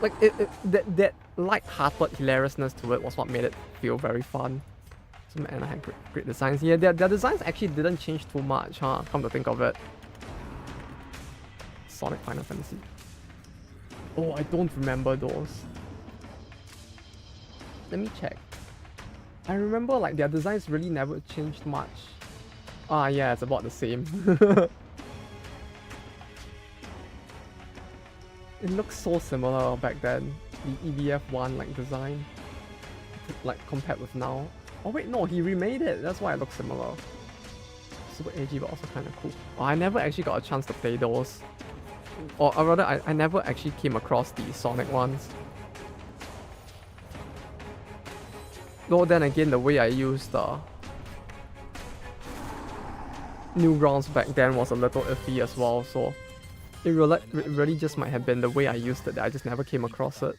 Like that light-hearted hilariousness to it was what made it feel very fun. So man, I had great designs. Yeah, their designs actually didn't change too much, huh? Come to think of it. Sonic Final Fantasy. Oh, I don't remember those. Let me check. I remember like their designs really never changed much. Ah, yeah, it's about the same. It looks so similar back then. The EBF 1 like design, like compared with now. Oh wait, no, he remade it. That's why it looks similar. Super edgy, but also kind of cool. Oh, I never actually got a chance to play those. Or rather, I never actually came across the Sonic ones. Though then again, the way I used Newgrounds back then was a little iffy as well, so it really just might have been the way I used it that I just never came across it.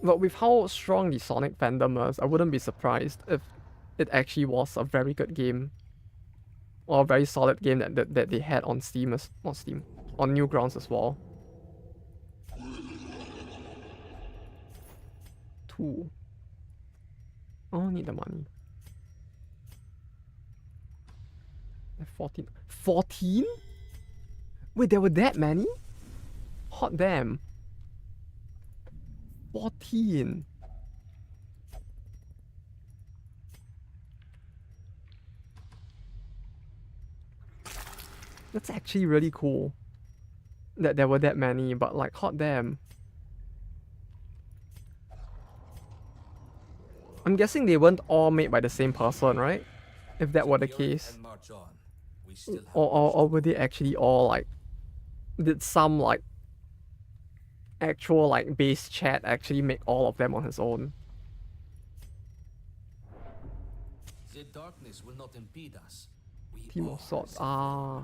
But with how strong the Sonic fandom is, I wouldn't be surprised if it actually was a very good game. Or a very solid game that they had on Steam not Steam. On Newgrounds as well. 2. Oh, need the money. 14. 14? Wait, there were that many? Hot damn. 14. That's actually really cool that there were that many, but like, hot damn. I'm guessing they weren't all made by the same person, right? If that were the case. Or were they actually all like, did some like actual like base chat actually make all of them on his own? The darkness will not impede us. Team of Swords. Ah.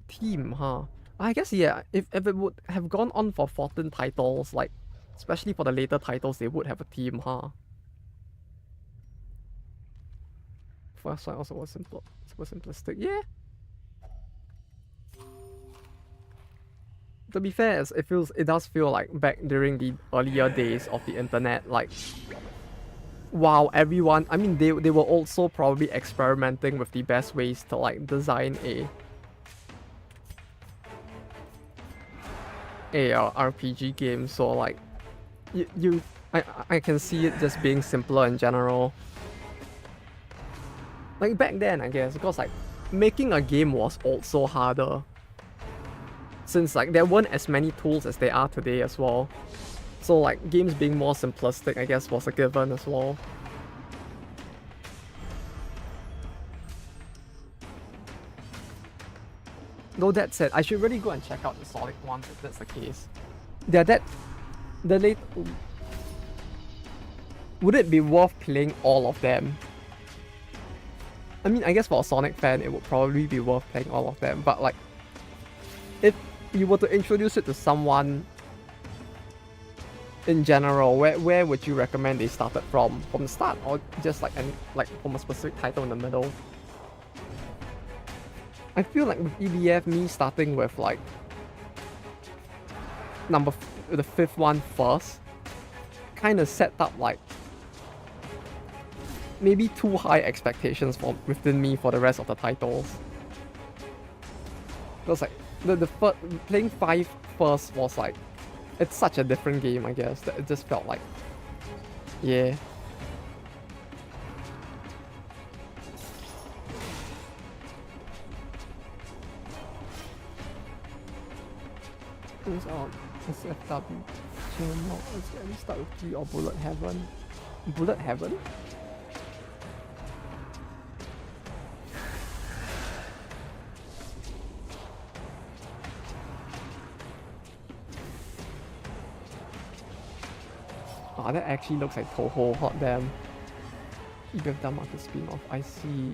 Team, huh? I guess, yeah, if it would have gone on for 14 titles, like, especially for the later titles, they would have a team, huh? First one also was simple, super simplistic, yeah. To be fair, it does feel like back during the earlier days of the internet, like, wow, everyone, I mean, they were also probably experimenting with the best ways to like design a RPG game, so like I can see it just being simpler in general. Like back then, I guess, because like making a game was also harder, since like there weren't as many tools as there are today as well. So like games being more simplistic, I guess, was a given as well. Though that said, I should really go and check out the Sonic ones if that's the case. Would it be worth playing all of them? I mean, I guess for a Sonic fan, it would probably be worth playing all of them. But like, if you were to introduce it to someone in general, where would you recommend they started from? From the start, or just like from a specific title in the middle? I feel like with EDF, me starting with like the 5th one first, kind of set up like maybe too high expectations within me for the rest of the titles. Because like playing 5 first was like, it's such a different game, I guess, that it just felt like, yeah. Turns out SFW channel is getting start with G or Bullet Heaven. Bullet Heaven? Ah, that actually looks like Toho, hot damn. EBF done market spin-off, I see.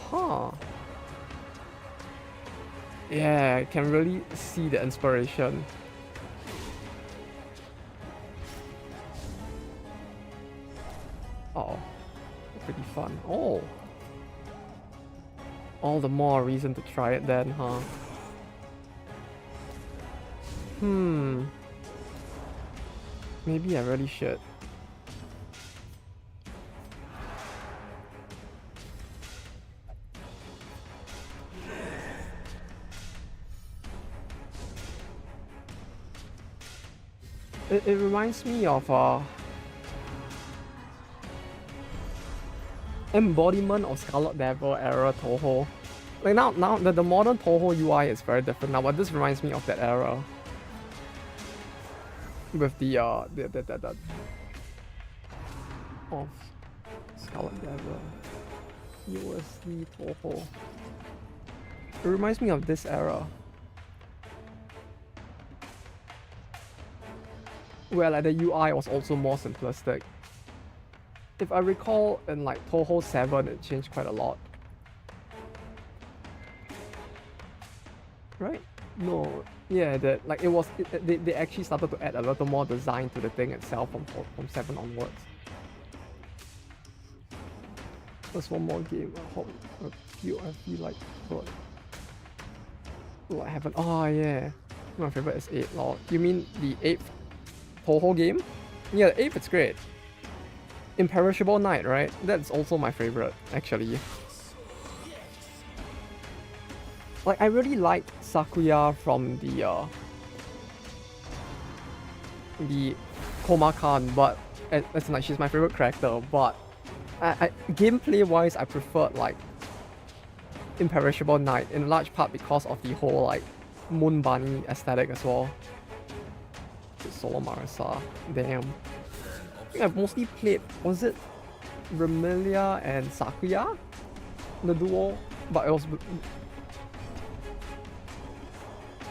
Huh. Yeah, I can really see the inspiration. Oh, pretty fun. Oh, all the more reason to try it then, huh? Maybe I really should. It reminds me of embodiment of Scarlet Devil era Toho. Like now the modern Toho UI is very different now, but this reminds me of that era. With the of Scarlet Devil, USD Toho. It reminds me of this era, where like the UI was also more simplistic. If I recall, in like Toho 7, it changed quite a lot. Right? No, Yeah, that like it was. They actually started to add a little more design to the thing itself from 7 onwards. There's one more game. I feel like, but I haven't. Oh yeah, my favorite is 8. Lol. You mean the 8th Toho game? Yeah, the 8th is great. Imperishable Night, right? That's also my favorite, actually. Like, I really liked Sakuya from the Komakan, but it's like she's my favorite character. But gameplay-wise, I preferred like Imperishable Night in large part because of the whole like Moon Bunny aesthetic as well. Solo Marisa, damn. I think I've mostly played, was it Remilia and Sakuya? The duo? But it was...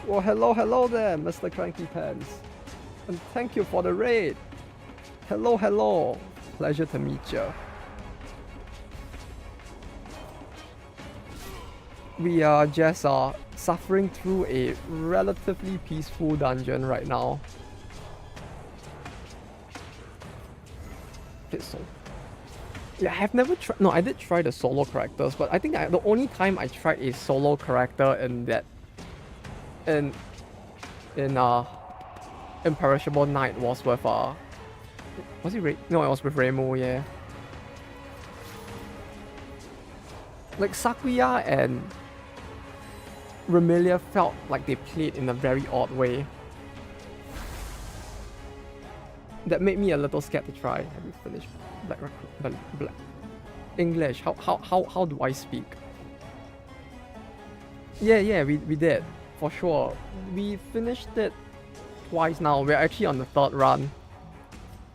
Well, hello there, Mr. Cranky Pants. And thank you for the raid. Hello. Pleasure to meet you. We are just suffering through a relatively peaceful dungeon right now. Yeah, I have never tried. No, I did try the solo characters, but I think the only time I tried a solo character in that, in Imperishable Night was with was it No, it was with Remo. Yeah. Like Sakuya and Remilia felt like they played in a very odd way. That made me a little scared to try. Have you finished Black English? How do I speak? Yeah, we did. For sure. We finished it twice now. We're actually on the 3rd run.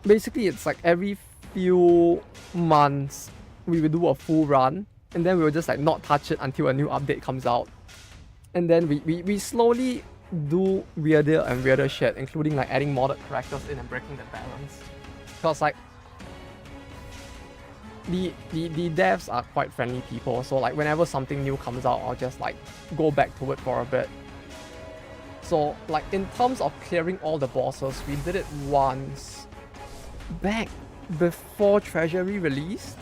Basically, it's like every few months we will do a full run, and then we will just like not touch it until a new update comes out. And then we slowly do weirder and weirder shit, including like adding modded characters in and breaking the balance. Because like the devs are quite friendly people, so like whenever something new comes out, I'll just like go back to it for a bit. So like in terms of clearing all the bosses, we did it once back before Treasury released.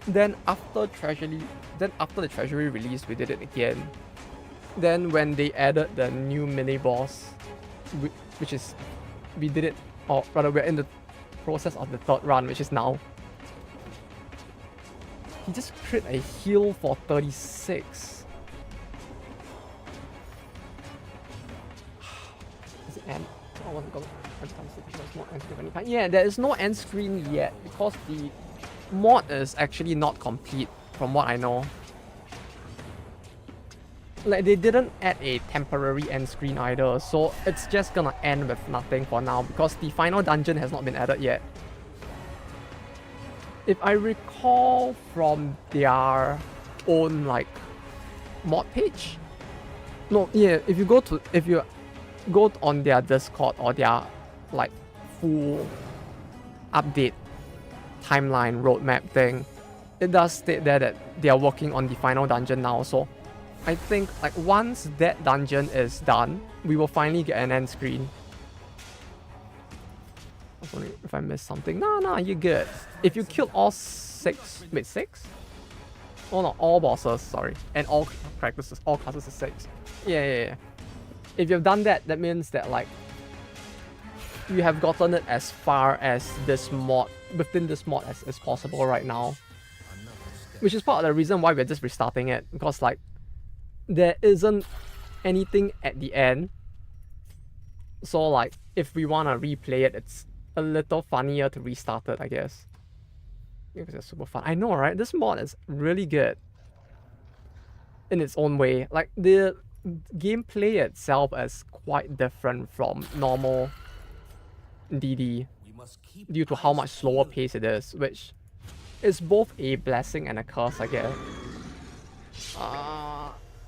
Then after the Treasury released, we did it again. Then when they added the new mini boss, which is, we did it, or rather we're in the process of the 3rd run, which is now. He just crit a heal for 36. Is it end? I want to go. There's no end screen anytime. Yeah, there is no end screen yet because the mod is actually not complete from what I know. Like, they didn't add a temporary end screen either, so it's just gonna end with nothing for now because the final dungeon has not been added yet. If I recall from their own like mod page, no, yeah, if you go on their Discord or their like full update timeline roadmap thing, it does state there that they are working on the final dungeon now. So I think like once that dungeon is done, we will finally get an end screen. I was wondering if I missed something. Nah, you're good. If you killed all 6, wait, 6? Oh no, all bosses, sorry. And all characters, all classes is 6. Yeah. If you've done that, that means that like you have gotten it as far as this mod, within this mod as possible right now. Which is part of the reason why we're just restarting it, because like there isn't anything at the end. So like if we wanna replay it, it's a little funnier to restart it, I guess. Because it's super fun. I know, right? This mod is really good in its own way. Like the gameplay itself is quite different from normal DD due to how much slower pace it is, which is both a blessing and a curse, I guess.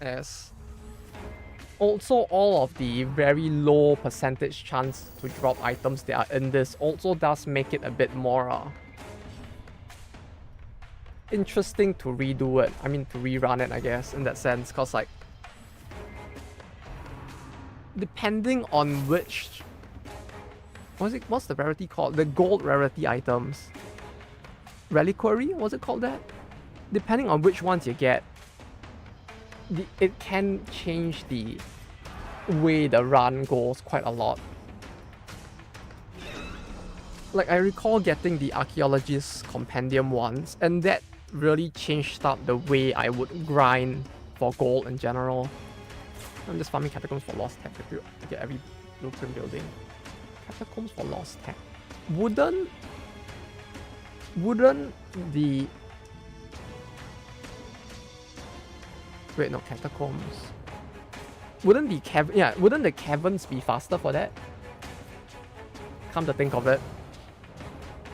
Yes. Also, all of the very low percentage chance to drop items that are in this also does make it a bit more interesting to redo it. I mean, to rerun it, I guess, in that sense, because like depending on which... What's the rarity called? The gold rarity items. Reliquary? Was it called that? Depending on which ones you get, it can change the way the run goes quite a lot. Like, I recall getting the Archaeologist Compendium once, and that really changed up the way I would grind for gold in general. I'm just farming Catacombs for Lost Tech to get every blueprint building. Catacombs for Lost Tech. Wouldn't the... Wait, no, Catacombs. Wouldn't the caverns be faster for that? Come to think of it.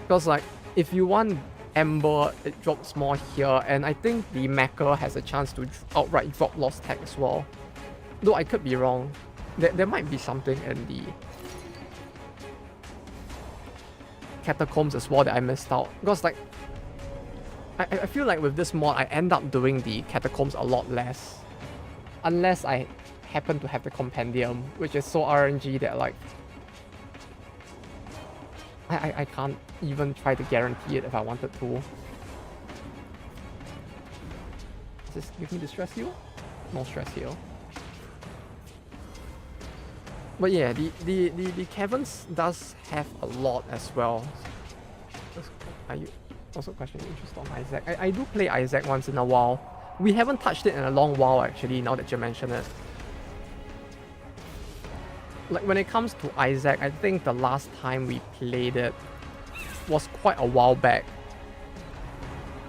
Because like, if you want Ember, it drops more here, and I think the Mecha has a chance to outright drop Lost Tech as well. Though I could be wrong. There might be something in the Catacombs as well that I missed out. Because like, I feel like with this mod, I end up doing the Catacombs a lot less. Unless I happen to have the Compendium, which is so RNG that like, I can't even try to guarantee it if I wanted to. Does this give me the stress heal? No stress heal. But yeah, the caverns does have a lot as well. Are you also questioning interest on Isaac? I do play Isaac once in a while. We haven't touched it in a long while actually, now that you mention it. Like when it comes to Isaac, I think the last time we played it was quite a while back.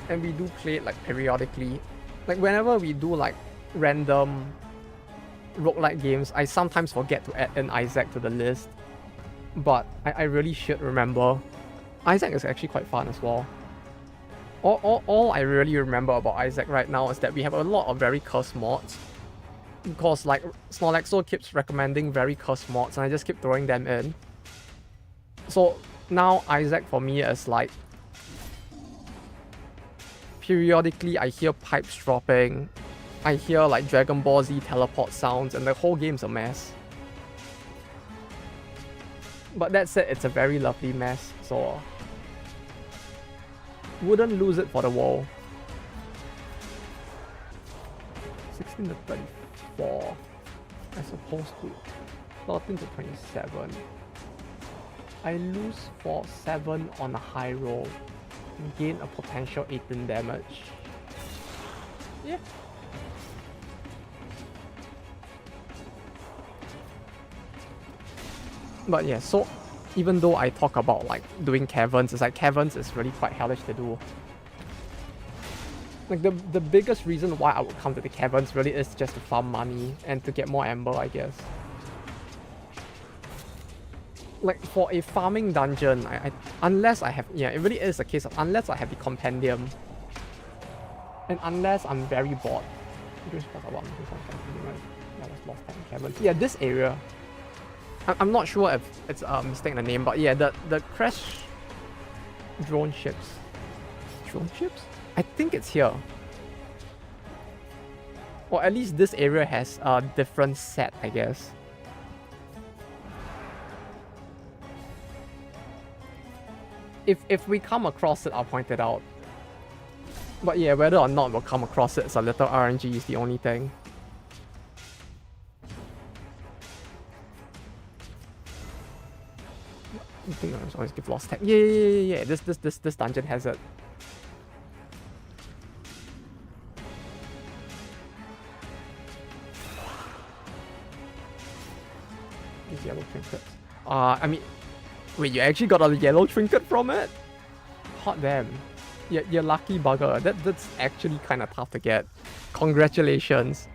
And we do play it like periodically. Like whenever we do like random roguelike games, I sometimes forget to add in Isaac to the list. But I really should remember. Isaac is actually quite fun as well. All I really remember about Isaac right now is that we have a lot of very cursed mods. Because like Snorlaxo keeps recommending very cursed mods and I just keep throwing them in. So now Isaac for me is like, periodically I hear pipes dropping, I hear like Dragon Ball Z teleport sounds, and the whole game's a mess. But that said, it's a very lovely mess, so wouldn't lose it for the WoW. 16 to 34 as opposed to 13 to 27. I lose for 7 on a high roll and gain a potential 18 damage. Yeah. But yeah, so even though I talk about like doing caverns, it's like caverns is really quite hellish to do. Like the biggest reason why I would come to the caverns really is just to farm money and to get more Ember, I guess. Like for a farming dungeon, unless I have, yeah, it really is a case of unless I have the compendium and unless I'm very bored. Yeah, this area. I'm not sure if it's a mistake in the name, but yeah, the crash drone ships. Drone ships? I think it's here. Or at least this area has a different set, I guess. If we come across it, I'll point it out. But yeah, whether or not we'll come across it, it's a little RNG is the only thing. I think I always give lost tech. Yeah. This dungeon has it. These yellow trinkets. I mean, wait, you actually got a yellow trinket from it? Hot damn. Yeah, you're lucky bugger. That's actually kind of tough to get. Congratulations.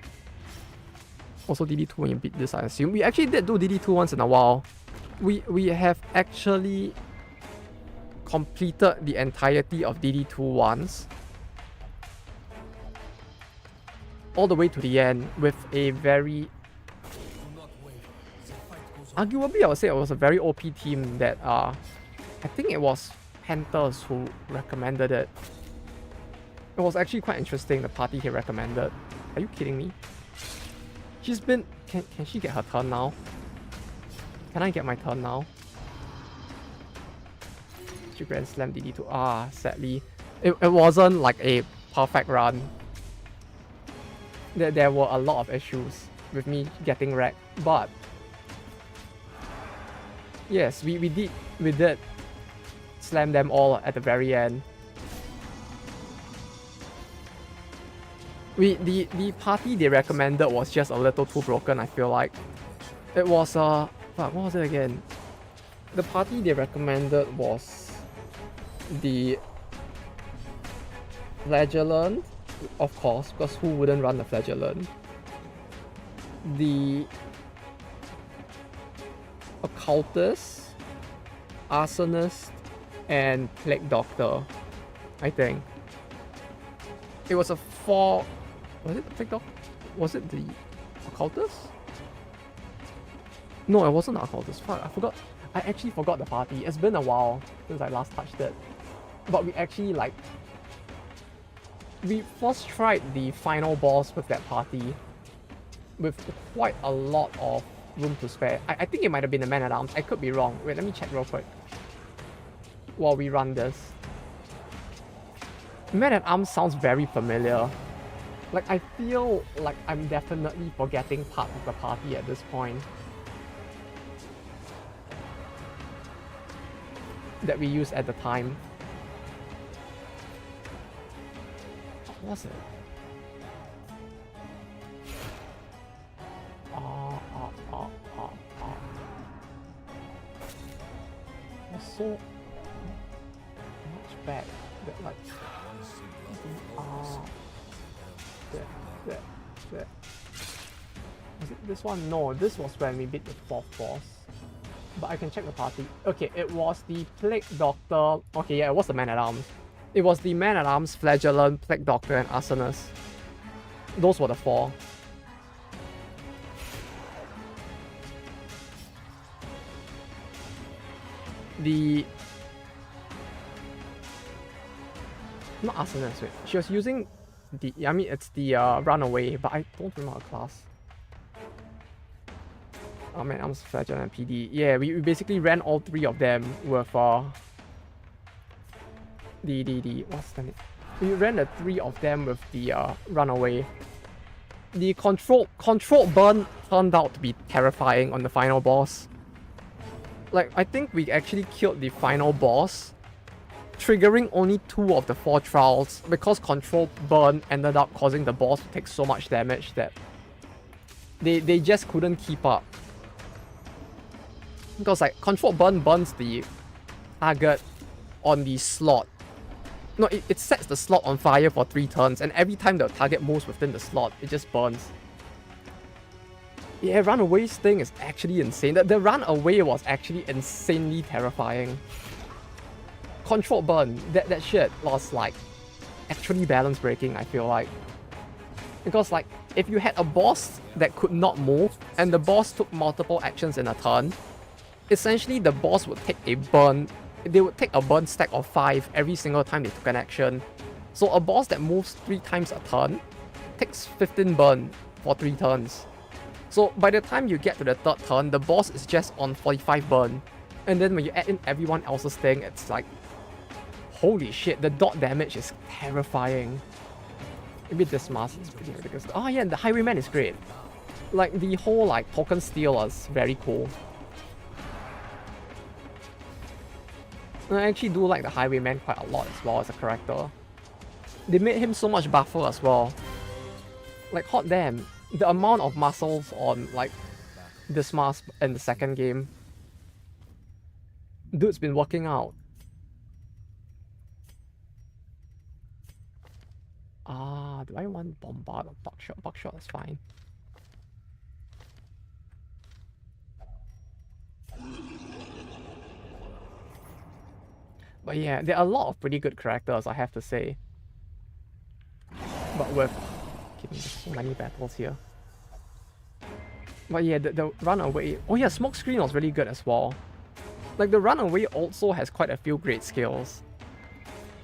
Also DD2 when you beat this, I assume. We actually did do DD2 once in a while. We have actually completed the entirety of DD2 once. All the way to the end with a very... Arguably, I would say it was a very OP team that, I think it was Panthers who recommended it. It was actually quite interesting, the party he recommended. Are you kidding me? She's been... Can she get her turn now? Can I get my turn now? She Grand Slam DD2. Ah, sadly. It wasn't like a perfect run. There were a lot of issues with me getting wrecked. But... yes, we did slam them all at the very end. The party they recommended was just a little too broken, I feel like. It was fuck, what was it again? The party they recommended was the Flagellant, of course, because who wouldn't run the Flagellant? The Occultist, Arsonist, and Plague Doctor, I think. It was a 4... Was it the Plague Doctor? Was it the Occultist? No, it wasn't the Occultist. Fuck, I forgot. I actually forgot the party. It's been a while since I last touched it. But we actually, like... we first tried the final boss with that party with quite a lot of room to spare. I think it might have been the Man-at-Arms. I could be wrong. Wait, let me check real quick while we run this. Man-at-Arms sounds very familiar. Like, I feel like I'm definitely forgetting part of the party at this point that we used at the time. What was it? It was so much bad that, like, was it this one? No, this was when we beat the 4th boss. But I can check the party. Okay, it was the Plague Doctor. Okay, yeah, it was the Man-at-Arms. It was the Man-at-Arms, Flagellant, Plague Doctor, and Arsonist. Those were the 4. The... not Arsonist, wait. She was using the... I mean, it's the Runaway, but I don't remember her class. Oh man, I'm Flagellant and PD. Yeah, we basically ran all 3 of them with what's the name? We ran the 3 of them with the Runaway. The control burn turned out to be terrifying on the final boss. Like, I think we actually killed the final boss, triggering only 2 of the 4 trials because control burn ended up causing the boss to take so much damage that they just couldn't keep up. Because, like, control burn burns the target on the slot. No, it sets the slot on fire for 3 turns, and every time the target moves within the slot, it just burns. Yeah, Runaway's thing is actually insane. The Runaway was actually insanely terrifying. Control burn, that shit was, like, actually balance breaking, I feel like. Because, like, if you had a boss that could not move, and the boss took multiple actions in a turn, essentially the boss would take a burn. They would take a burn stack of 5 every single time they took an action. So a boss that moves 3 times a turn takes 15 burn for 3 turns. So by the time you get to the 3rd turn, the boss is just on 45 burn. And then when you add in everyone else's thing, it's like, holy shit, the dot damage is terrifying. Maybe this mask is pretty ridiculous. Oh yeah, the Highwayman is great. Like, the whole, like, token steal is very cool. I actually do like the Highwayman quite a lot as well as a character. They made him so much buffer as well. Like, hot damn, the amount of muscles on, like, this mask in the 2nd game. Dude's been working out. Do I want Bombard or Buckshot? Buckshot is fine. But yeah, there are a lot of pretty good characters, I have to say. But with... there's so many battles here. But yeah, the Runaway... oh yeah, Smokescreen was really good as well. Like, the Runaway also has quite a few great skills.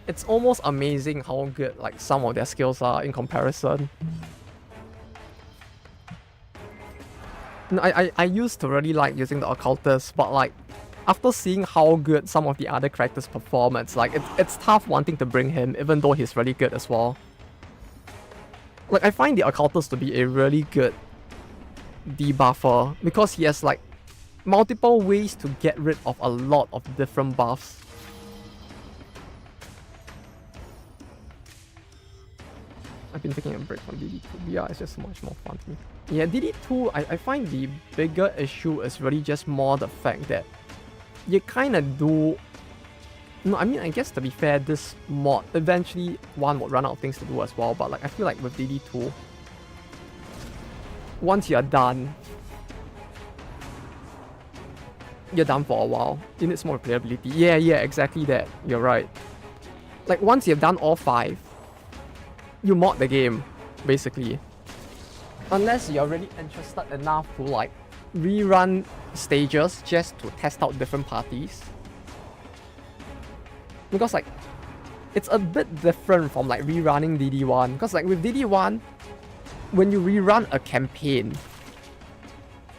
It's almost amazing how good, like, some of their skills are in comparison. No, I used to really like using the occultist, but like after seeing how good some of the other characters perform, it's like it's tough wanting to bring him, even though he's really good as well. Like I find the occultist to be a really good debuffer because he has like multiple ways to get rid of a lot of different buffs. I've been taking a break from DD2. Yeah, it's just so much more fun to me. Yeah, DD2, I find the bigger issue is really just more the fact that you kind of do... No, I mean, I guess to be fair, this mod, eventually one would run out of things to do as well, but like I feel like with DD2, once you're done for a while. You need some more replayability. Yeah, exactly that. You're right. Like once you've done all 5, you mod the game, basically. Unless you're really interested enough to like rerun stages just to test out different parties. Because like, it's a bit different from like rerunning DD1. Because like with DD1, when you rerun a campaign,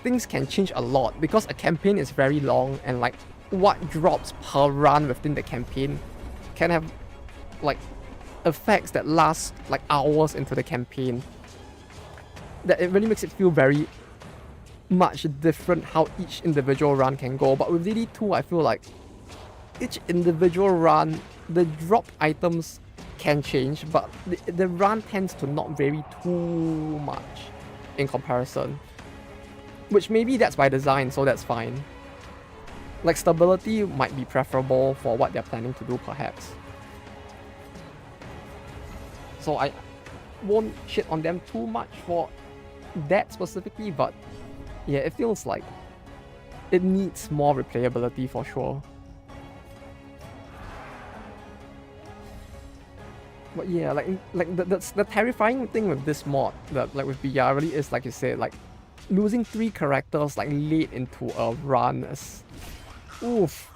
things can change a lot because a campaign is very long and like what drops per run within the campaign can have like effects that last like hours into the campaign. That it really makes it feel very much different how each individual run can go. But with DD2, I feel like each individual run, the drop items can change, but the run tends to not vary too much in comparison. Which maybe that's by design, so that's fine. Like stability might be preferable for what they're planning to do perhaps. So I won't shit on them too much for that specifically, but yeah, it feels like it needs more replayability for sure. But yeah, like the terrifying thing with this mod, that like with BR really is, like you said, like losing 3 characters like late into a run is, oof,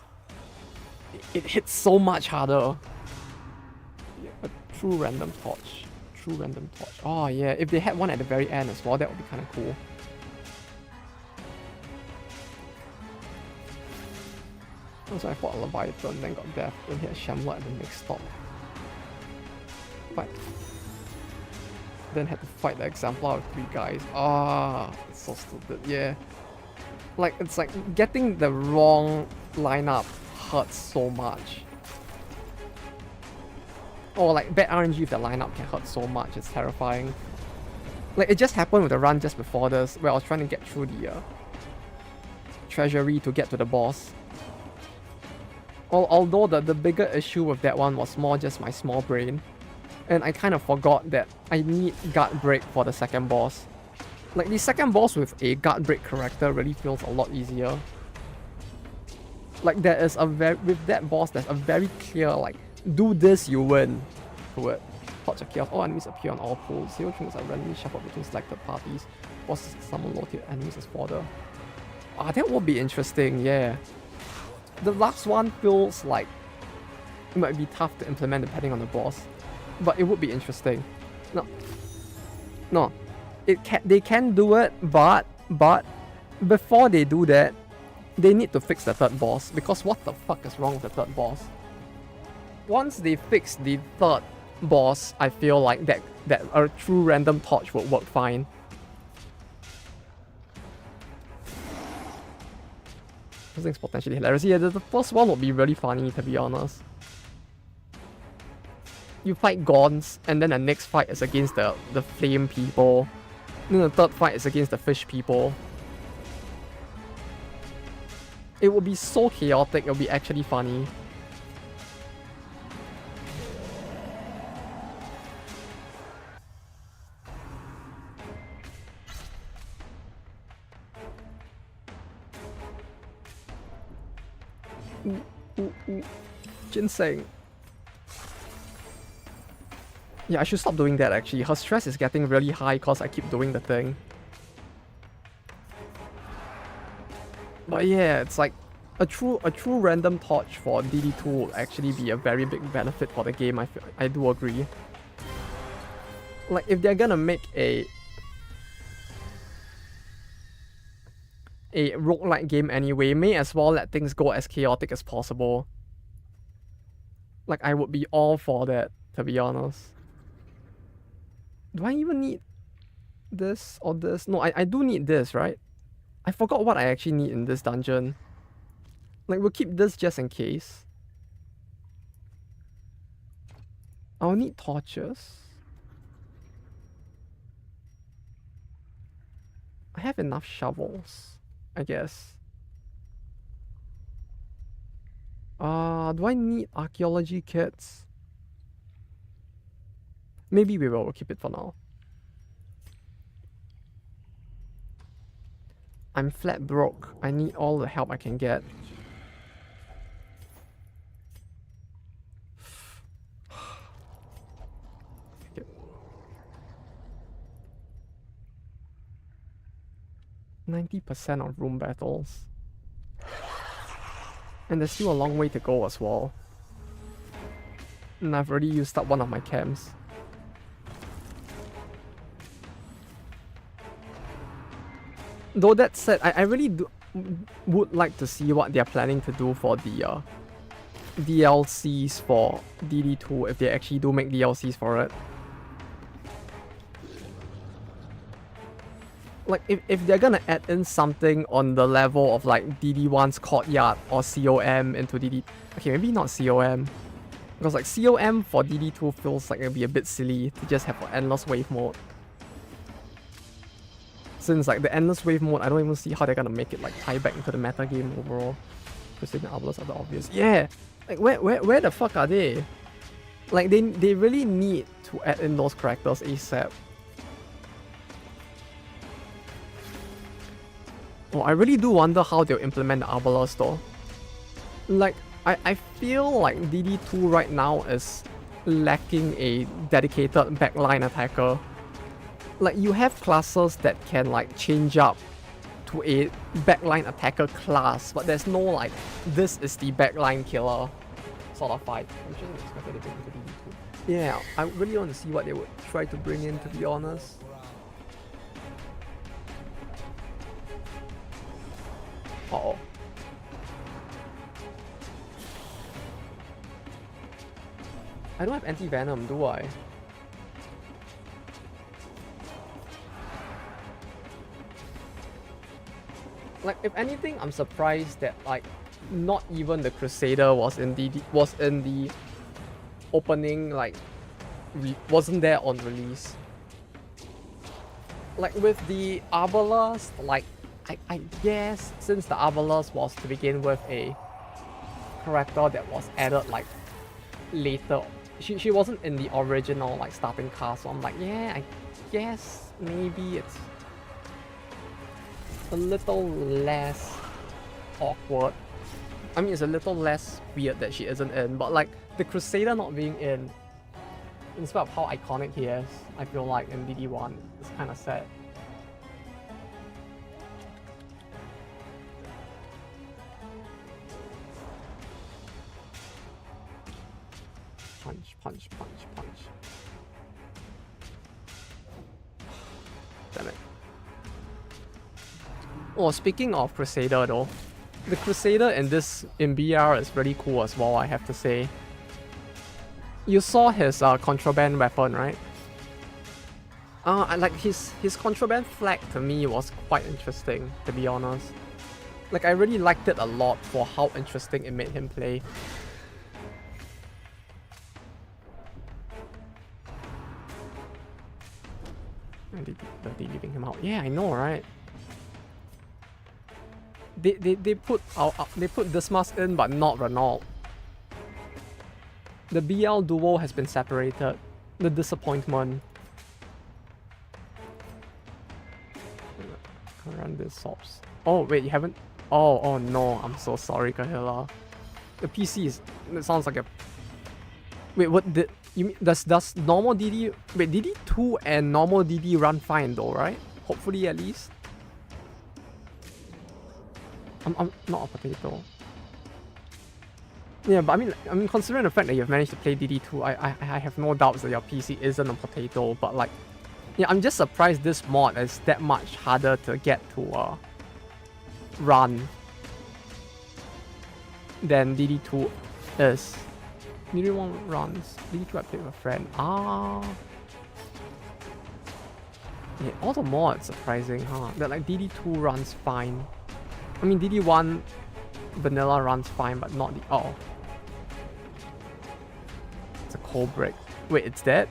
it hits so much harder. Yeah, a true random torch. Oh yeah, if they had one at the very end as well, that would be kind of cool. Also, I fought a Leviathan, then got death, then he had Shamla at the next stop. But then had to fight the exemplar with 3 guys. Ah, it's so stupid. Yeah, like it's like getting the wrong lineup hurts so much. Or like bad RNG if the lineup can hurt so much. It's terrifying. Like it just happened with the run just before this, where I was trying to get through the treasury to get to the boss. Although the bigger issue with that one was more just my small brain. And I kind of forgot that I need guard break for the second boss. Like the second boss with a guard break character really feels a lot easier. Like there is a with that boss there's a very clear like, do this you win to it. Torch of Chaos, all enemies appear on all pools. 0 trinkets are randomly shuffled between selected parties. Bosses summon low tier enemies as fodder. Ah, that would be interesting, yeah. The last one feels like it might be tough to implement depending on the boss. But it would be interesting. No. They can do it, but before they do that, they need to fix the third boss, because what the fuck is wrong with the third boss? Once they fix the third boss, I feel like that a true random torch would work fine. This thing's potentially hilarious. Yeah, the first one would be really funny, to be honest. You fight Gauns, and then the next fight is against the flame people. Then the third fight is against the fish people. It would be so chaotic, it would be actually funny. Ooh. Ginseng. Yeah, I should stop doing that actually. Her stress is getting really high because I keep doing the thing. But yeah, it's like a true random torch for DD2 will actually be a very big benefit for the game. I do agree. Like if they're gonna make a a roguelike game anyway, may as well let things go as chaotic as possible. Like, I would be all for that, to be honest. Do I even need this or this? No, I do need this, right? I forgot what I actually need in this dungeon. Like, we'll keep this just in case. I'll need torches. I have enough shovels, I guess. Do I need archaeology kits? Maybe we will. We'll keep it for now. I'm flat broke. I need all the help I can get. Okay. 90% of room battles. And there's still a long way to go as well. And I've already used up one of my camps. Though that said, I really would like to see what they're planning to do for the DLCs for DD2, if they actually do make DLCs for it. Like, if they're gonna add in something on the level of like DD1's Courtyard or COM into DD... Okay, maybe not COM. Because like COM for DD2 feels like it'd be a bit silly to just have an endless wave mode. Since like the endless wave mode, I don't even see how they're gonna make it like tie back into the meta game overall. Precision Arbalists are the obvious. Yeah! Like where the fuck are they? Like they really need to add in those characters ASAP. Oh, I really do wonder how they'll implement the Arbalest though. Like, I feel like DD2 right now is lacking a dedicated backline attacker. Like, you have classes that can like change up to a backline attacker class, but there's no like, this is the backline killer sort of fight. I'm just expecting to bring into DD2. Yeah, I really want to see what they would try to bring in, to be honest. Uh-oh. I don't have anti-venom, do I? Like, if anything, I'm surprised that like not even the Crusader was in the opening, like wasn't there on release. Like with the Arbalest, like I guess since the Arbalest was to begin with a character that was added like later, she wasn't in the original like starting cast, so I'm like, yeah, I guess maybe it's a little less awkward. I mean, it's a little less weird that she isn't in, but like the Crusader not being in spite of how iconic he is, I feel like in DD1, it's kind of sad. Punch, punch, punch, punch. Damn it. Oh, speaking of Crusader though, the Crusader in BR is really cool as well, I have to say. You saw his contraband weapon, right? Like his contraband flag to me was quite interesting, to be honest. Like, I really liked it a lot for how interesting it made him play. They're leaving him out. Yeah, I know, right? They put Dismas in, but not Renault. The BL duo has been separated. The disappointment. Run this sops. Oh wait, you haven't. Oh no, I'm so sorry, Kahila. The PC is. It sounds like a. Wait, what did you mean? Does normal DD? Wait, DD2 and normal DD run fine though, right? Hopefully at least. I'm not a potato. Yeah, but I mean, considering the fact that you've managed to play DD2, I have no doubts that your PC isn't a potato. But like, yeah, I'm just surprised this mod is that much harder to get to run than DD2 is. DD1 runs. DD2 I played with a friend. Ah. Yeah, all the more it's surprising, huh? That like DD2 runs fine. I mean DD1 vanilla runs fine, but not the it's a cold break. Wait, it's dead?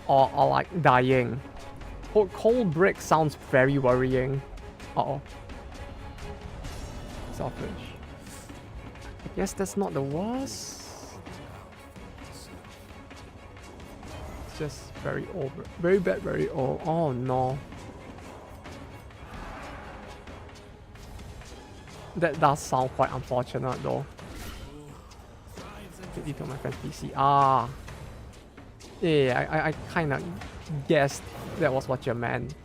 Or like dying. Cold break sounds very worrying. Selfish. I guess that's not the worst. It's just very old. Very bad, very old. Oh no. That does sound quite unfortunate though. To my friend's PC. Ah. Yeah, I kind of guessed that was what you meant.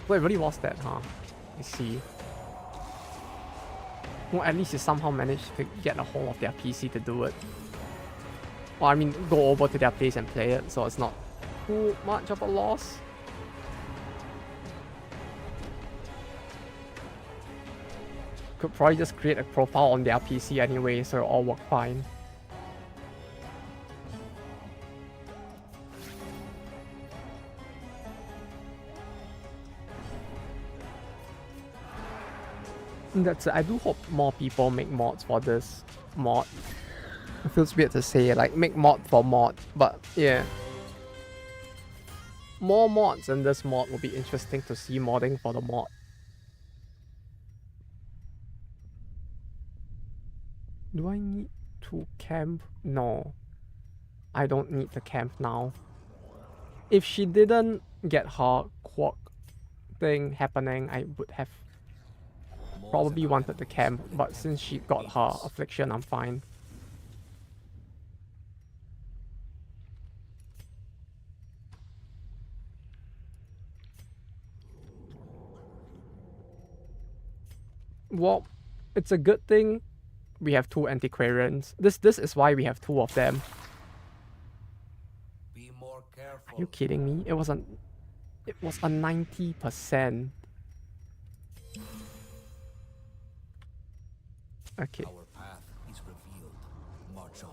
But it really was that, huh? I see. Well, at least you somehow managed to get a hold of their PC to do it. Well, I mean, go over to their place and play it, so it's not too much of a loss. Could probably just create a profile on their PC anyway, so it'll all work fine. That's it. I do hope more people make mods for this mod. It feels weird to say, like, make mod for mod, but yeah. More mods in this mod will be interesting to see modding for the mod. Do I need to camp? No. I don't need to camp now. If she didn't get her quirk thing happening, I would have probably wanted to camp, but since she got her affliction, I'm fine. Well, it's a good thing we have two antiquarians. This is why we have two of them. Be more careful. Are you kidding me? It was a 90%. Okay. Our path is revealed. March on.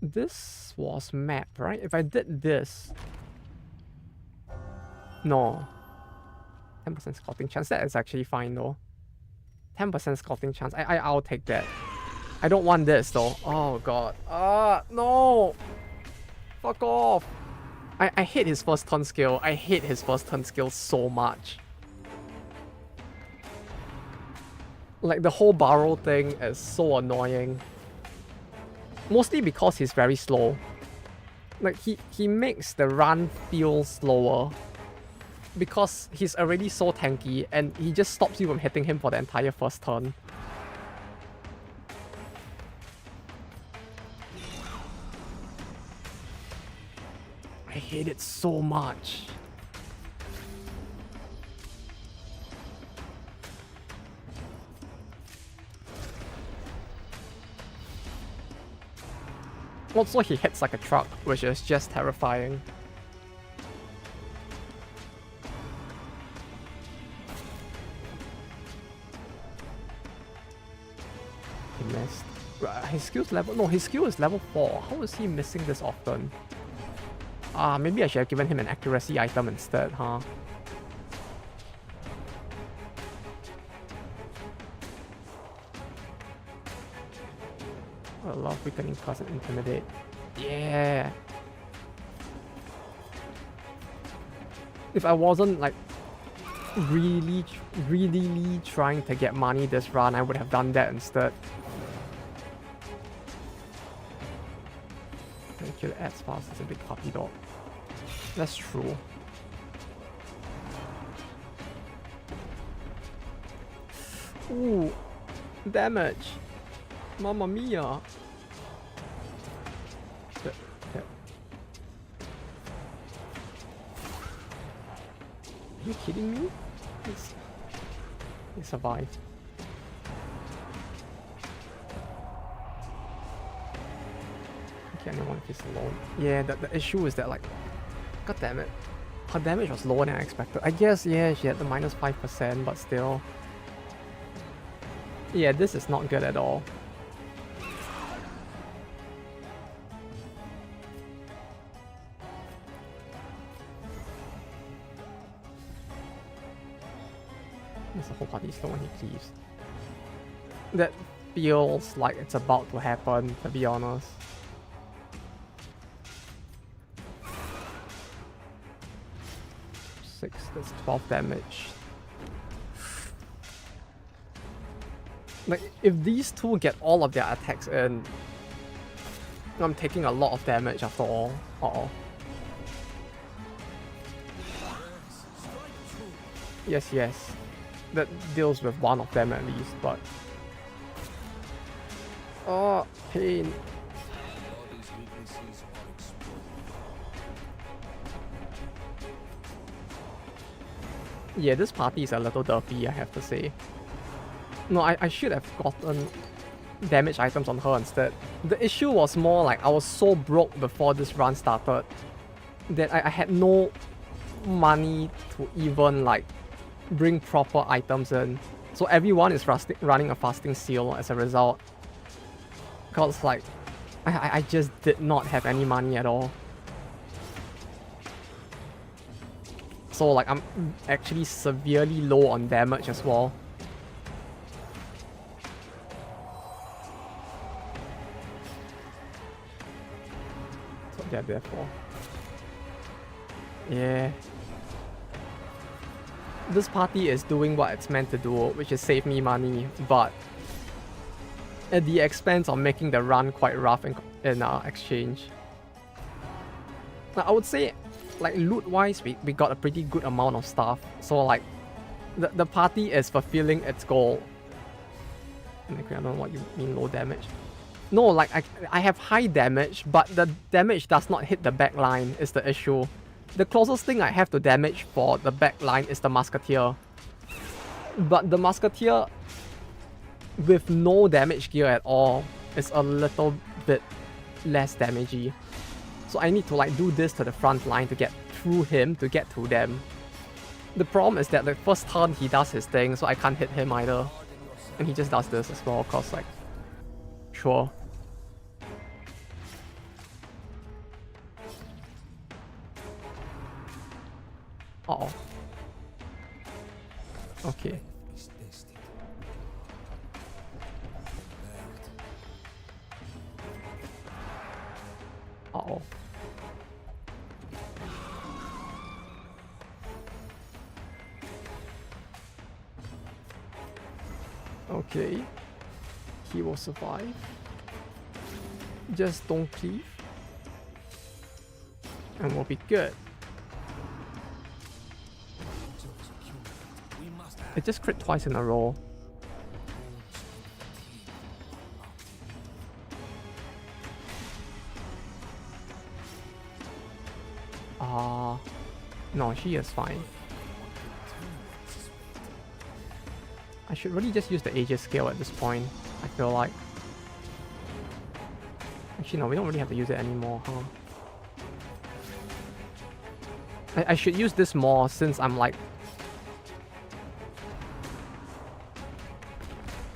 This was map, right? If I did this... No. 10% scouting chance. That is actually fine though. 10% scouting chance. I'll take that. I don't want this though. Oh god. No! Fuck off! I hate his first turn skill. I hate his first turn skill so much. Like, the whole barrel thing is so annoying. Mostly because he's very slow. Like, he makes the run feel slower. Because he's already so tanky, and he just stops you from hitting him for the entire first turn. I hate it so much. Also, he hits like a truck, which is just terrifying. He missed. His skill's level... No, his skill is level 4. How is he missing this often? Maybe I should have given him an accuracy item instead, huh? I love weakening class and intimidate. Yeah! If I wasn't like really trying to get money this run, I would have done that instead. Thank you, adds fast as a big puppy dog. That's true. Ooh, damage. Mamma mia. Are you kidding me? He survived. Okay, anyone if he's alone. Yeah, the issue is that, like, god damn it. Her damage was lower than I expected. I guess, yeah, she had the minus 5%, but still. Yeah, this is not good at all. There's a whole party slow when he cleaves. That feels like it's about to happen, to be honest. That's 12 damage. Like, if these two get all of their attacks in, I'm taking a lot of damage after all. Uh-oh. Yes, yes. That deals with one of them at least, but... Oh, pain. Yeah, this party is a little derpy, I have to say. No, I should have gotten damage items on her instead. The issue was more like I was so broke before this run started that I had no money to even like bring proper items in. So everyone is running a fasting seal as a result. Because like, I just did not have any money at all. So like I'm actually severely low on damage as well. So yeah, therefore. Yeah. This party is doing what it's meant to do, which is save me money, but at the expense of making the run quite rough in exchange. Now, I would say, like, loot-wise, we got a pretty good amount of stuff. So, like, the party is fulfilling its goal. I don't know what you mean low damage. No, like, I have high damage, but the damage does not hit the back line is the issue. The closest thing I have to damage for the back line is the Musketeer. But the Musketeer, with no damage gear at all, is a little bit less damagey. So I need to like do this to the front line to get through him to get to them. The problem is that the first turn he does his thing, so I can't hit him either. And he just does this as well, cause like, sure. Uh-oh. Okay. Uh-oh. Okay. He will survive. Just don't cleave. And we'll be good. It just crit twice in a row. No, she is fine. I should really just use the Aegis scale at this point, I feel like. Actually, no, we don't really have to use it anymore, huh? I should use this more since I'm like...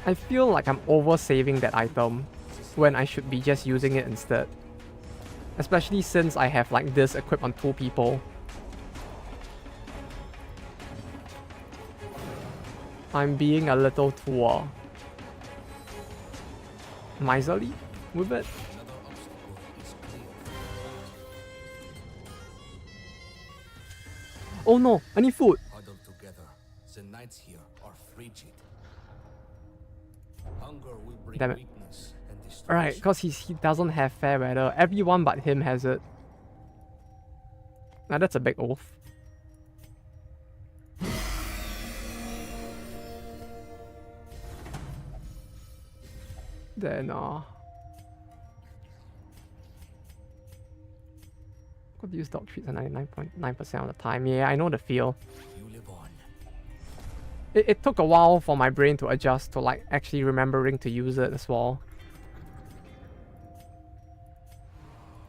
I feel like I'm over-saving that item when I should be just using it instead. Especially since I have like this equipped on 2 people. I'm being a little too miserly with it. Oh no, I need food. Huddled together, the nights here are frigid. Hunger will bring Damn it. weakness and destruction. Alright, because he doesn't have fair weather. Everyone but him has it. Now that's a big oath. Then got to use dog treats 99.9% of the time. Yeah, I know the feel. You live on. It took a while for my brain to adjust to like actually remembering to use it as well.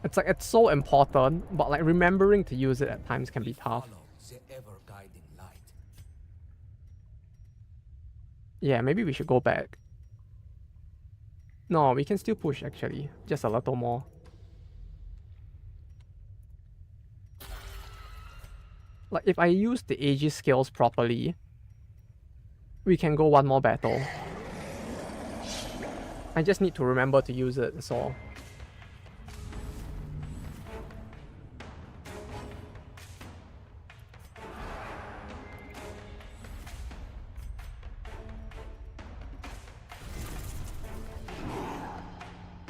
It's like, it's so important, but like remembering to use it at times can be tough. Follow the ever-guiding light. Yeah, maybe we should go back. No, we can still push actually, just a little more. Like if I use the Aegis skills properly, we can go one more battle. I just need to remember to use it, that's all.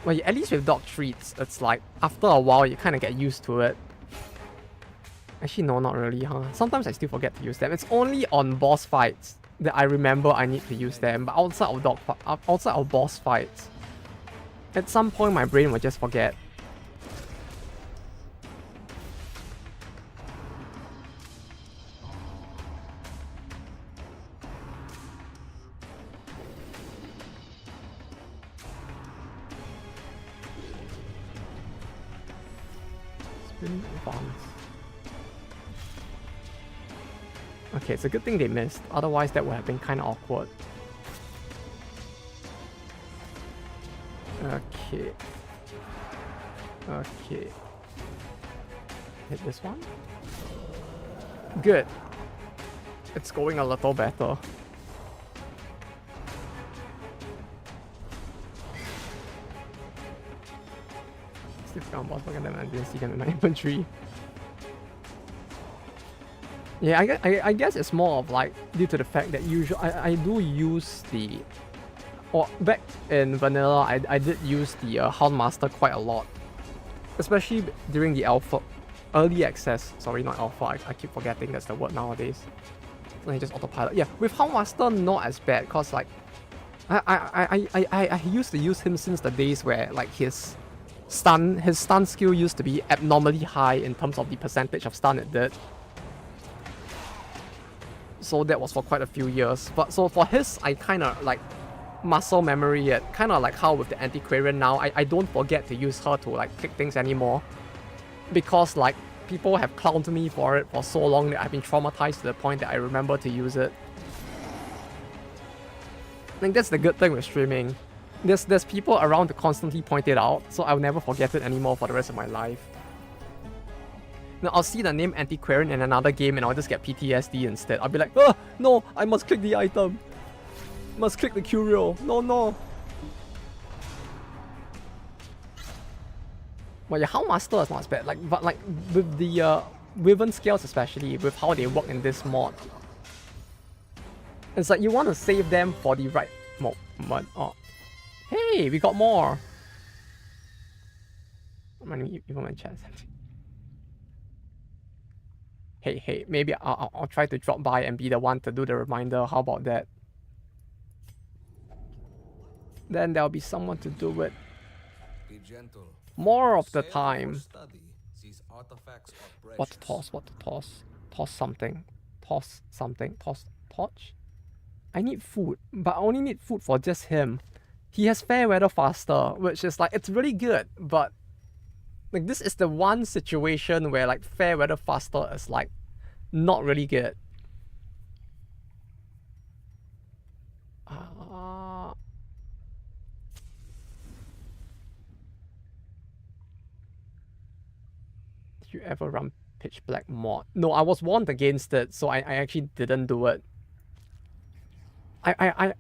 Well, at least with dog treats, it's like, after a while, you kind of get used to it. Actually, no, not really, huh? Sometimes I still forget to use them. It's only on boss fights that I remember I need to use them, but outside of boss fights, at some point my brain will just forget. Spin advance. Okay, it's a good thing they missed, otherwise that would have been kind of awkward. Okay. Okay. Hit this one. Good. It's going a little better. Still found boss look at them and didn't see them in my inventory. Yeah, I guess it's more of like due to the fact that usually I do use the, or back in vanilla I did use the Houndmaster quite a lot, especially during the alpha, early access. Sorry, not alpha. I keep forgetting that's the word nowadays. Let me just autopilot. Yeah, with Houndmaster not as bad, cause like I used to use him since the days where like his stun skill used to be abnormally high in terms of the percentage of stun it did. So that was for quite a few years. But so for his, I kind of like muscle memory it. Kind of like how with the Antiquarian now, I don't forget to use her to like click things anymore. Because like people have clowned me for it for so long that I've been traumatized to the point that I remember to use it. I think that's the good thing with streaming. There's people around to constantly point it out, so I'll never forget it anymore for the rest of my life. Now, I'll see the name Antiquarian in another game and I'll just get PTSD instead. I'll be like, oh, no, I must click the item. Must click the curio. No, no. Well, yeah, Houndmaster is not as bad. Like, but like with the Wyvern scales especially, with how they work in this mod, it's like you want to save them for the right moment. Oh, hey, we got more. I'm gonna even my chest. Hey, maybe I'll try to drop by and be the one to do the reminder. How about that? Then there'll be someone to do it. Be gentle. More of the time. These artifacts are What to toss? What to toss? Toss something. Toss something. Toss torch? I need food, but I only need food for just him. He has fair weather faster, which is like, it's really good, but like this is the one situation where like fair weather faster is like not really good. Did you ever run Pitch Black mod? No, I was warned against it, so I actually didn't do it. I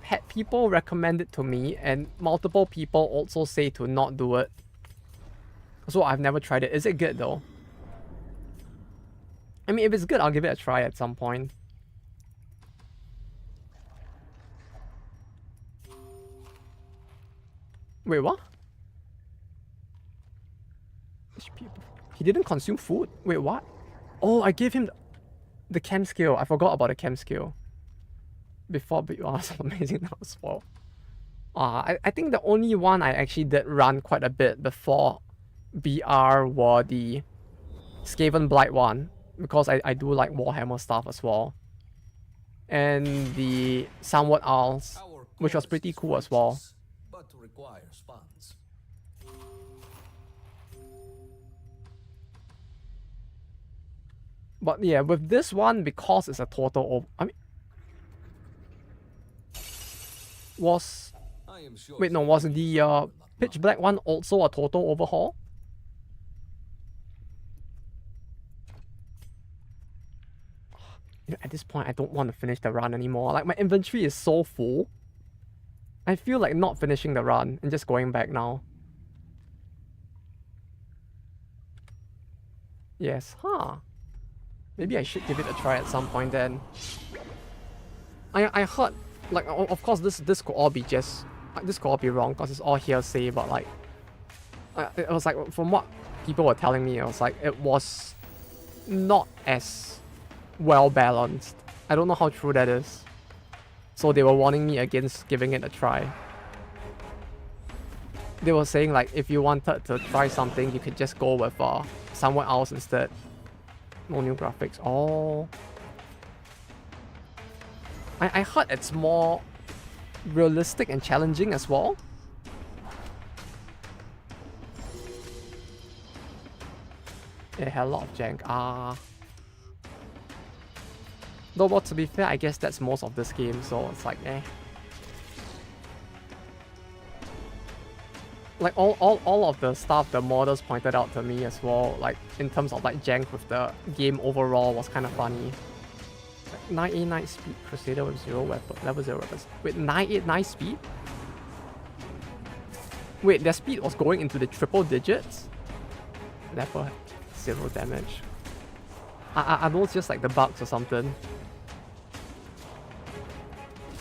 had people recommend it to me, and multiple people also say to not do it. So I've never tried it. Is it good though? I mean, if it's good, I'll give it a try at some point. Wait, what? He didn't consume food? Wait, what? Oh, I gave him the chem skill. I forgot about the chem skill. Before Big was amazing now as well. I think the only one I actually did run quite a bit before BR were the Skaven Blight one, because I do like Warhammer stuff as well. And the Sunward Owls, which was pretty cool as well. But requires funds. But yeah, with this one, because it's a total I mean, was... I am sure Wait, no, was the Pitch Black one also a total overhaul? You know, at this point, I don't want to finish the run anymore. Like, my inventory is so full. I feel like not finishing the run and just going back now. Yes, huh. Maybe I should give it a try at some point then. I heard, like, of course this could all be just... this could all be wrong because it's all hearsay, but like... it was like, from what people were telling me, it was like, it was not as well balanced. I don't know how true that is. So they were warning me against giving it a try. They were saying like, if you wanted to try something, you could just go with somewhere else instead. No new graphics. Oh. I heard it's more realistic and challenging as well. It had a lot of jank. Though, but to be fair, I guess that's most of this game, so it's like, eh. Like, all of the stuff the modders pointed out to me as well, like, in terms of, like, jank with the game overall was kind of funny. Like, 989 speed Crusader with 0 weapon, level 0 weapons. Wait, 989 speed? Wait, their speed was going into the triple digits? Level 0 damage. Are those just, like, the bugs or something?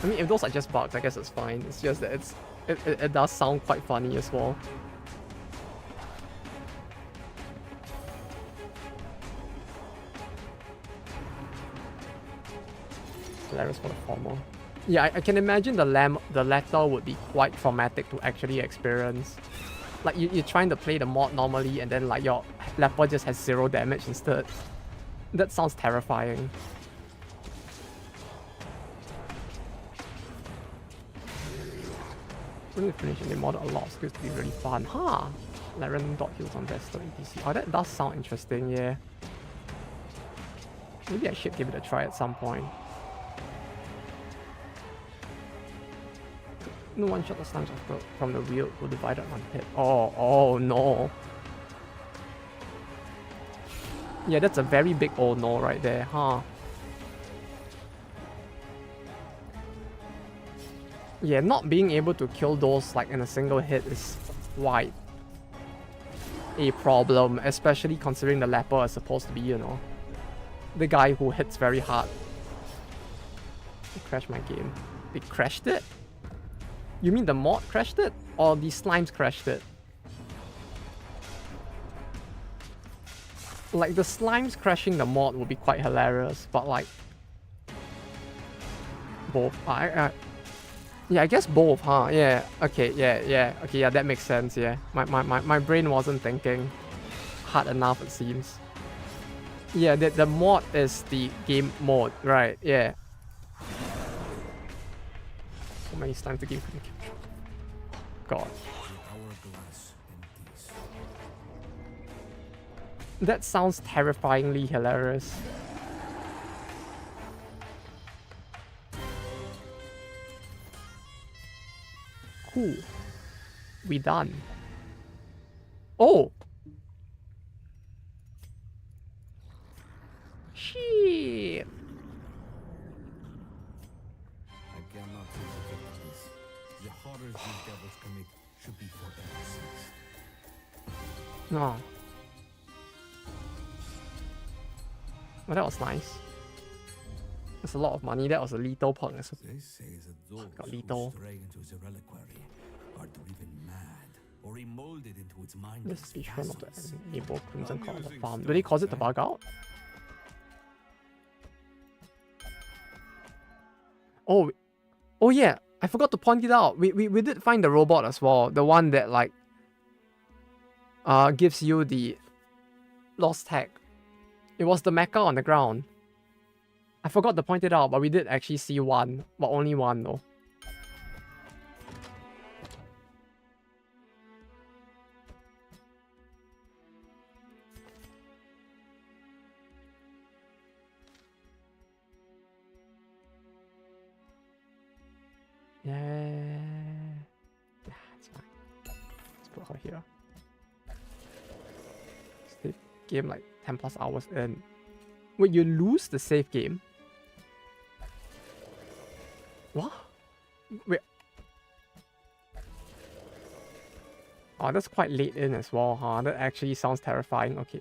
I mean, if those are just bugs, I guess it's fine. It's just that it does sound quite funny as well. Hilarious for the former. Yeah, I can imagine the latter would be quite traumatic to actually experience. Like, you're trying to play the mod normally and then like your leopard just has 0 damage instead. That sounds terrifying. When we finish and they modded a lot of skills to be really fun. Huh? Like random dot heals on desktop ETC. Oh, that does sound interesting, yeah. Maybe I should give it a try at some point. No one shot the slimes from the wheel who divided on hit. Oh no. Yeah, that's a very big oh no right there, huh? Yeah, not being able to kill those like in a single hit is quite a problem, especially considering the leper is supposed to be, you know, the guy who hits very hard. They crashed my game. They crashed it? You mean the mod crashed it? Or the slimes crashed it? Like, the slimes crashing the mod would be quite hilarious, but like... both. Yeah, I guess both, huh? Yeah, okay, yeah. Okay, yeah, that makes sense, yeah. My brain wasn't thinking hard enough, it seems. Yeah, the mod is the game mode, right, yeah. So many times the game couldn't capture. God. That sounds terrifyingly hilarious. Cool. We done. Oh! Shit! I cannot forget this. The horrors these devils commit should be forever ceased. No. Well, that was nice. That's a lot of money. That was a lethal perk. They say that those lethal. who stray into the reliquary are driven mad or remolded into its mind. Let's be sure not to enable Crimson Cloud on the farm. Do they cause it to bug out? Oh yeah, I forgot to point it out. We did find the robot as well. The one that like gives you the lost tag. It was the mecha on the ground. I forgot to point it out, but we did actually see one, but only one though. Yeah. Yeah, it's fine. Let's put her here. Save game like 10 plus hours in. Wait, you lose the save game? What? Wait. Oh, that's quite late in as well, huh? That actually sounds terrifying. Okay.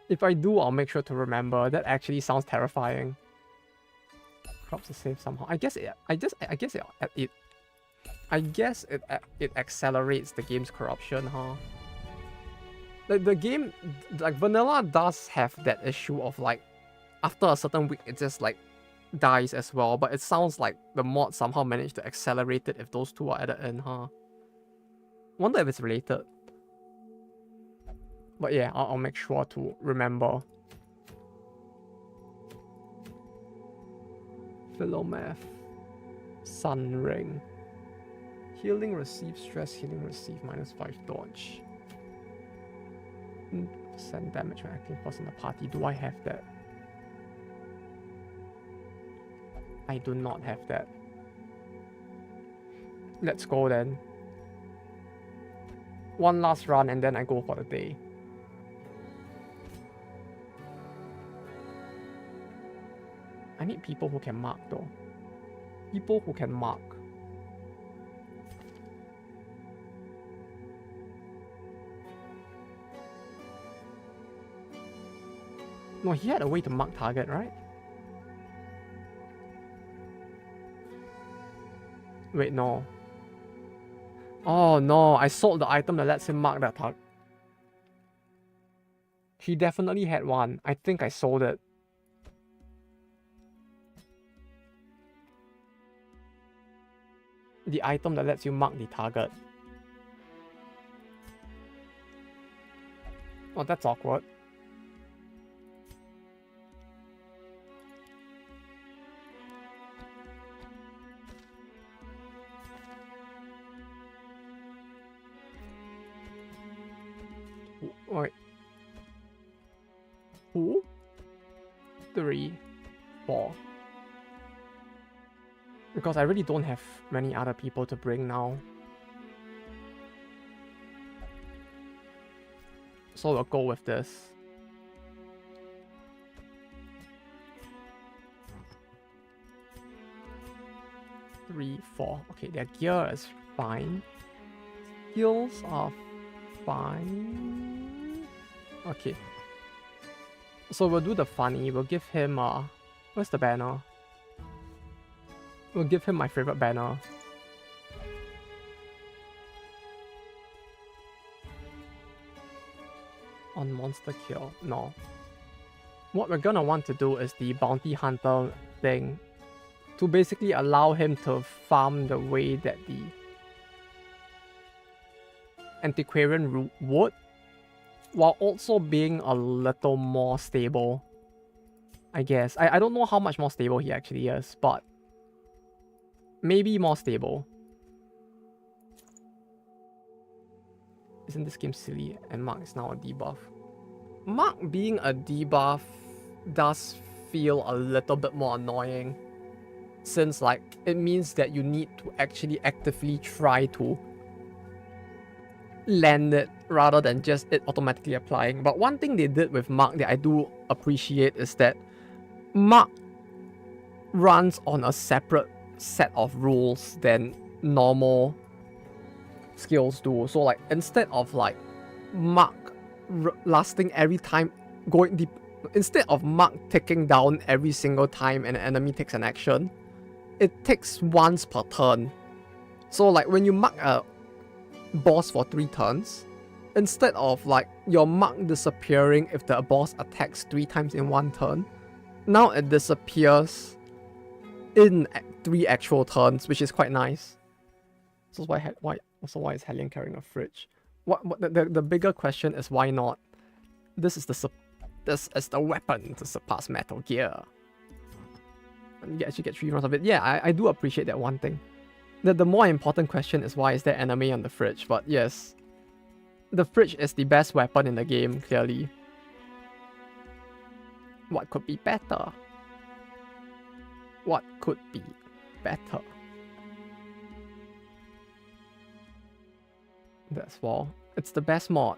If I do, I'll make sure to remember. That actually sounds terrifying. Corrupts the save somehow. I guess it accelerates the game's corruption, huh? Like the game, like vanilla does have that issue of like, after a certain week, it just like dies as well. But it sounds like the mod somehow managed to accelerate it if those two are at the end, huh? Wonder if it's related. But yeah, I'll make sure to remember. Philomath. Sun Ring. Healing receive stress, healing receive -5 dodge. 10% damage when acting force in the party. Do I have that? I do not have that. Let's go then. One last run and then I go for the day. I need people who can mark though. People who can mark. No, he had a way to mark target, right? Wait, no. Oh no, I sold the item that lets him mark that target. He definitely had one. I think I sold it. The item that lets you mark the target. Oh, that's awkward. Wait. 2, 3, 4. Because I really don't have many other people to bring now. So we'll go with this. Three, 4. Okay, their gear is fine. Skills are fine. Okay. So we'll do the funny. We'll give him where's the banner? We'll give him my favorite banner. On monster kill. No. What we're gonna want to do is the bounty hunter thing. To basically allow him to farm the way that the antiquarian would, while also being a little more stable, I guess. I don't know how much more stable he actually is, but maybe more stable. Isn't this game silly? And Mark is now a debuff. Mark being a debuff does feel a little bit more annoying, since like it means that you need to actually actively try to land it rather than just it automatically applying. But one thing they did with Mark that I do appreciate is that Mark runs on a separate set of rules than normal skills do. So like instead of like Mark lasting every time going deep, instead of Mark ticking down every single time an enemy takes an action, it takes once per turn. So like when you mark a boss for 3 turns, instead of like your mark disappearing if the boss attacks 3 times in 1 turn, now it disappears in 3 actual turns, which is quite nice. So why is Hellion carrying a fridge? The bigger question is why not? This is the weapon to surpass Metal Gear. And you actually get 3 rounds of it. Yeah, I do appreciate that one thing. The more important question is why is there anime on the fridge? But yes, the fridge is the best weapon in the game, clearly. What could be better? What could be better? That's well. It's the best mod.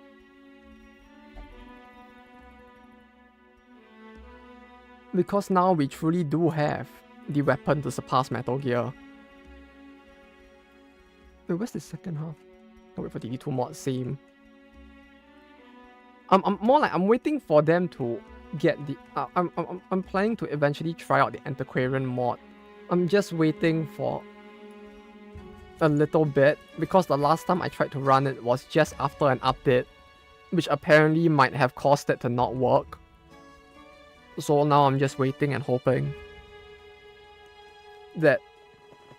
Because now we truly do have the weapon to surpass Metal Gear. Wait, where's the second half? Oh, wait for DD2 mod, same. I'm more like I'm waiting for them to get the. I'm planning to eventually try out the Antiquarian mod. I'm just waiting for a little bit because the last time I tried to run it was just after an update, which apparently might have caused it to not work. So now I'm just waiting and hoping that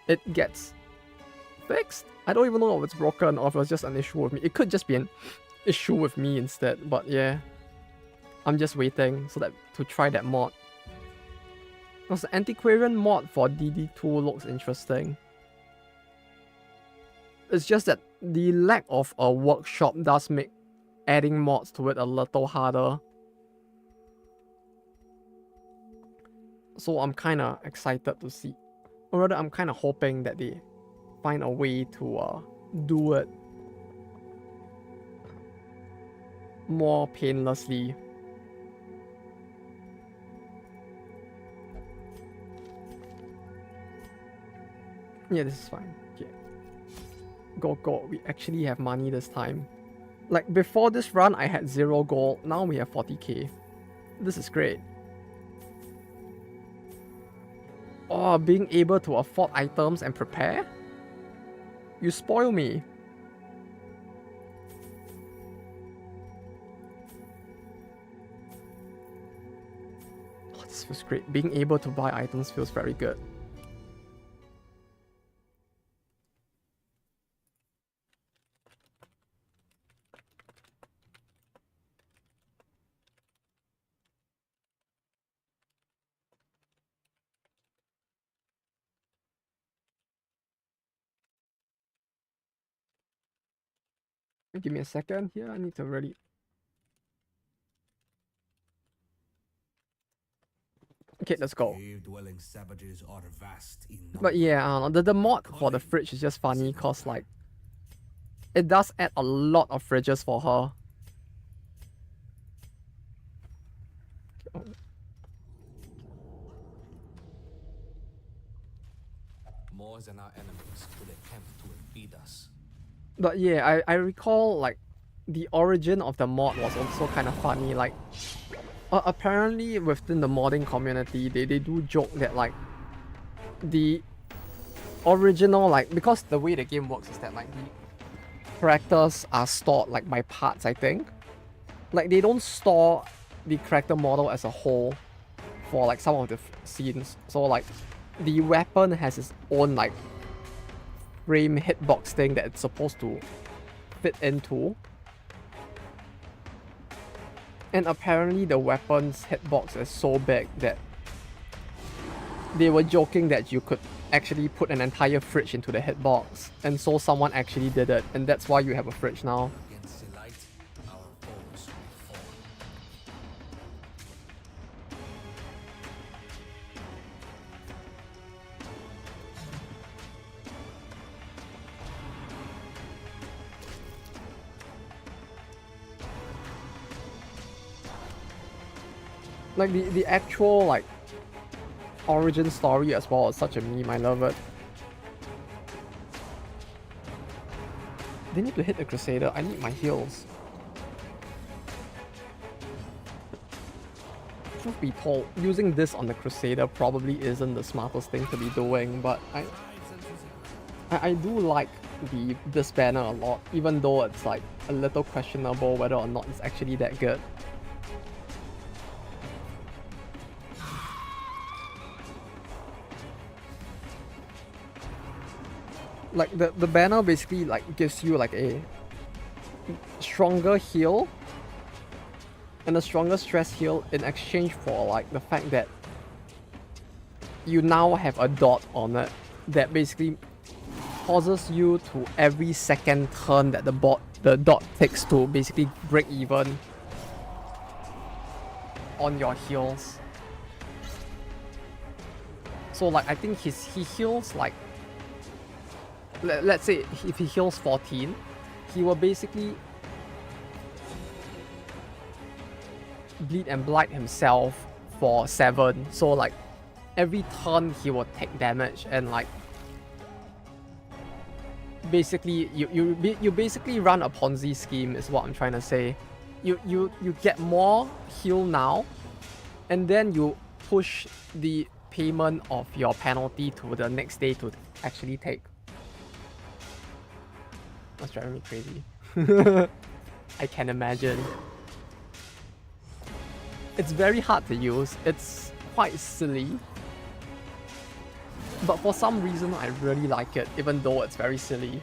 it gets fixed. I don't even know if it's broken or if it was just an issue with me. It could just be an issue with me instead, but yeah. I'm just waiting so that to try that mod. Because the Antiquarian mod for DD2 looks interesting. It's just that the lack of a workshop does make adding mods to it a little harder. So I'm kinda excited to see. Or rather, I'm kinda hoping that they find a way to do it more painlessly. Yeah, this is fine. Okay. Go. We actually have money this time. Like, before this run, I had 0 gold. Now we have 40k. This is great. Oh, being able to afford items and prepare? You spoil me. Oh, this feels great. Being able to buy items feels very good. Give me a second here. I need to really. Okay, let's go. Cave-dwelling savages are vast in But yeah, the mod for the fridge is just funny cause like it does add a lot of fridges for her. more than our enemies will attempt to impede us. But yeah, I recall like the origin of the mod was also kind of funny. Like apparently within the modding community, they do joke that like the original, like, because the way the game works is that like the characters are stored like by parts, I think. Like they don't store the character model as a whole for like some of the scenes. So like the weapon has its own like frame hitbox thing that it's supposed to fit into. And apparently the weapon's hitbox is so big that they were joking that you could actually put an entire fridge into the hitbox. And so someone actually did it, and that's why you have a fridge now. Against the light, our foes will fall. Like the actual like origin story as well is such a meme. I love it. They need to hit the Crusader. I need my heals. Truth be told, using this on the Crusader probably isn't the smartest thing to be doing, but I do like this banner a lot, even though it's like a little questionable whether or not it's actually that good. Like the banner basically like gives you like a stronger heal and a stronger stress heal in exchange for like the fact that you now have a dot on it that basically causes you to every second turn that the dot takes to basically break even on your heals. So like I think he heals like, let's say if he heals 14, he will basically bleed and blight himself for 7. So like every turn he will take damage, and like basically you basically run a Ponzi scheme is what I'm trying to say. You get more heal now, and then you push the payment of your penalty to the next day to actually take. That's driving me crazy. I can imagine. It's very hard to use. It's quite silly. But for some reason, I really like it, even though it's very silly.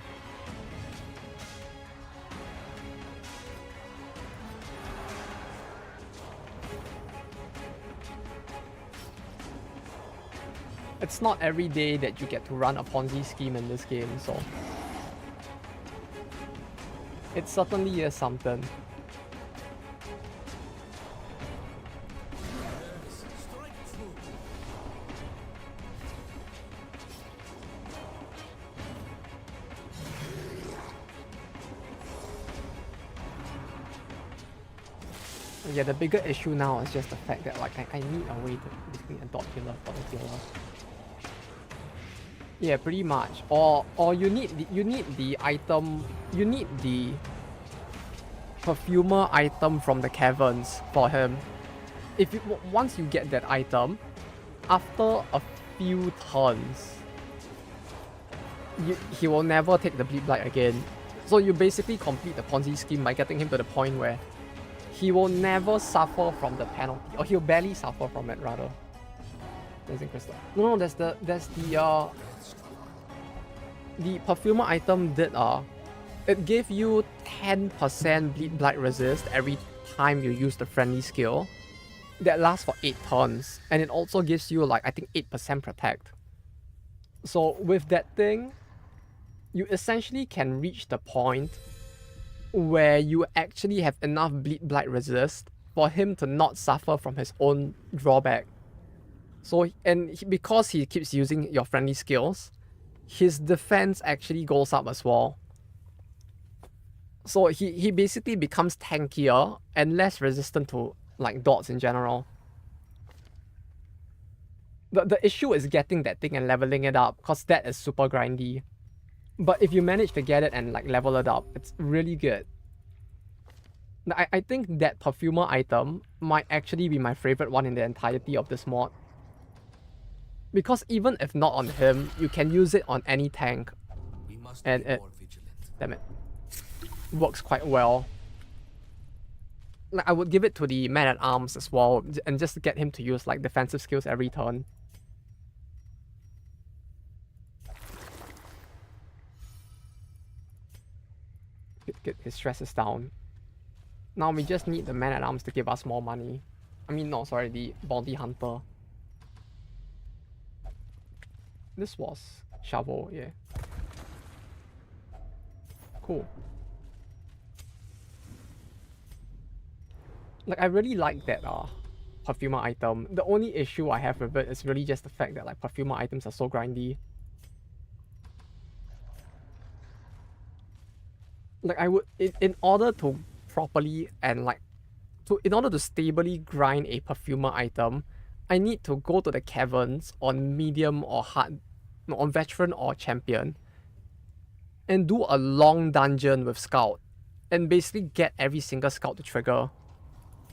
It's not every day that you get to run a Ponzi scheme in this game, so it certainly is something. Yeah, the bigger issue now is just the fact that like I need a way to basically a dot killer for the killer. Yeah, pretty much. Or you need the item, you need the perfumer item from the caverns for him. If you once you get that item, after a few turns, he will never take the bleed blight again. So you basically complete the Ponzi scheme by getting him to the point where he will never suffer from the penalty, or he'll barely suffer from it rather. Crystal. No, there's the perfumer item did it gave you 10% bleed blight resist every time you use the friendly skill. That lasts for 8 turns, and it also gives you like I think 8% protect. So with that thing, you essentially can reach the point where you actually have enough bleed blight resist for him to not suffer from his own drawback. So because he keeps using your friendly skills, his defense actually goes up as well. So he basically becomes tankier and less resistant to like dots in general. The issue is getting that thing and leveling it up, because that is super grindy. But if you manage to get it and like level it up, it's really good. I think that perfumer item might actually be my favorite one in the entirety of this mod. Because even if not on him, you can use it on any tank. And it, damn it, works quite well. Like, I would give it to the man-at-arms as well, and just get him to use like defensive skills every turn. Get his stresses down. Now we just need the man-at-arms to give us more money. I mean, no, sorry, the bounty hunter. This was shovel, yeah. Cool. Like, I really like that perfumer item. The only issue I have with it is really just the fact that like perfumer items are so grindy. Like I would, in order to properly and like, in order to stably grind a perfumer item, I need to go to the caverns on medium or hard, no, on veteran or champion, and do a long dungeon with scout, and basically get every single scout to trigger.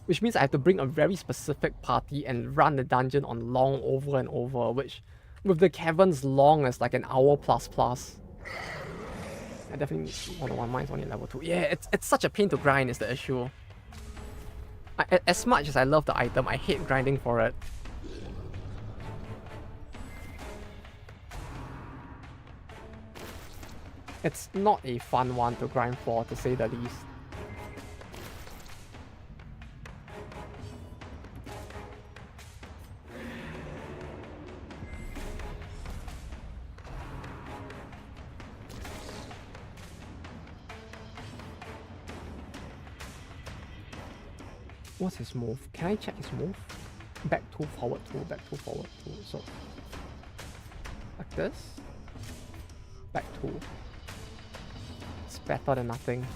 Which means I have to bring a very specific party and run the dungeon on long over and over, which with the caverns long is like an hour plus. I definitely want one. Mine's only level 2. Yeah, it's such a pain to grind is the issue. As much as I love the item, I hate grinding for it. It's not a fun one to grind for, to say the least. What's his move? Can I check his move? Back 2, forward 2, back 2, forward 2. So, like this. Back 2. better than nothing.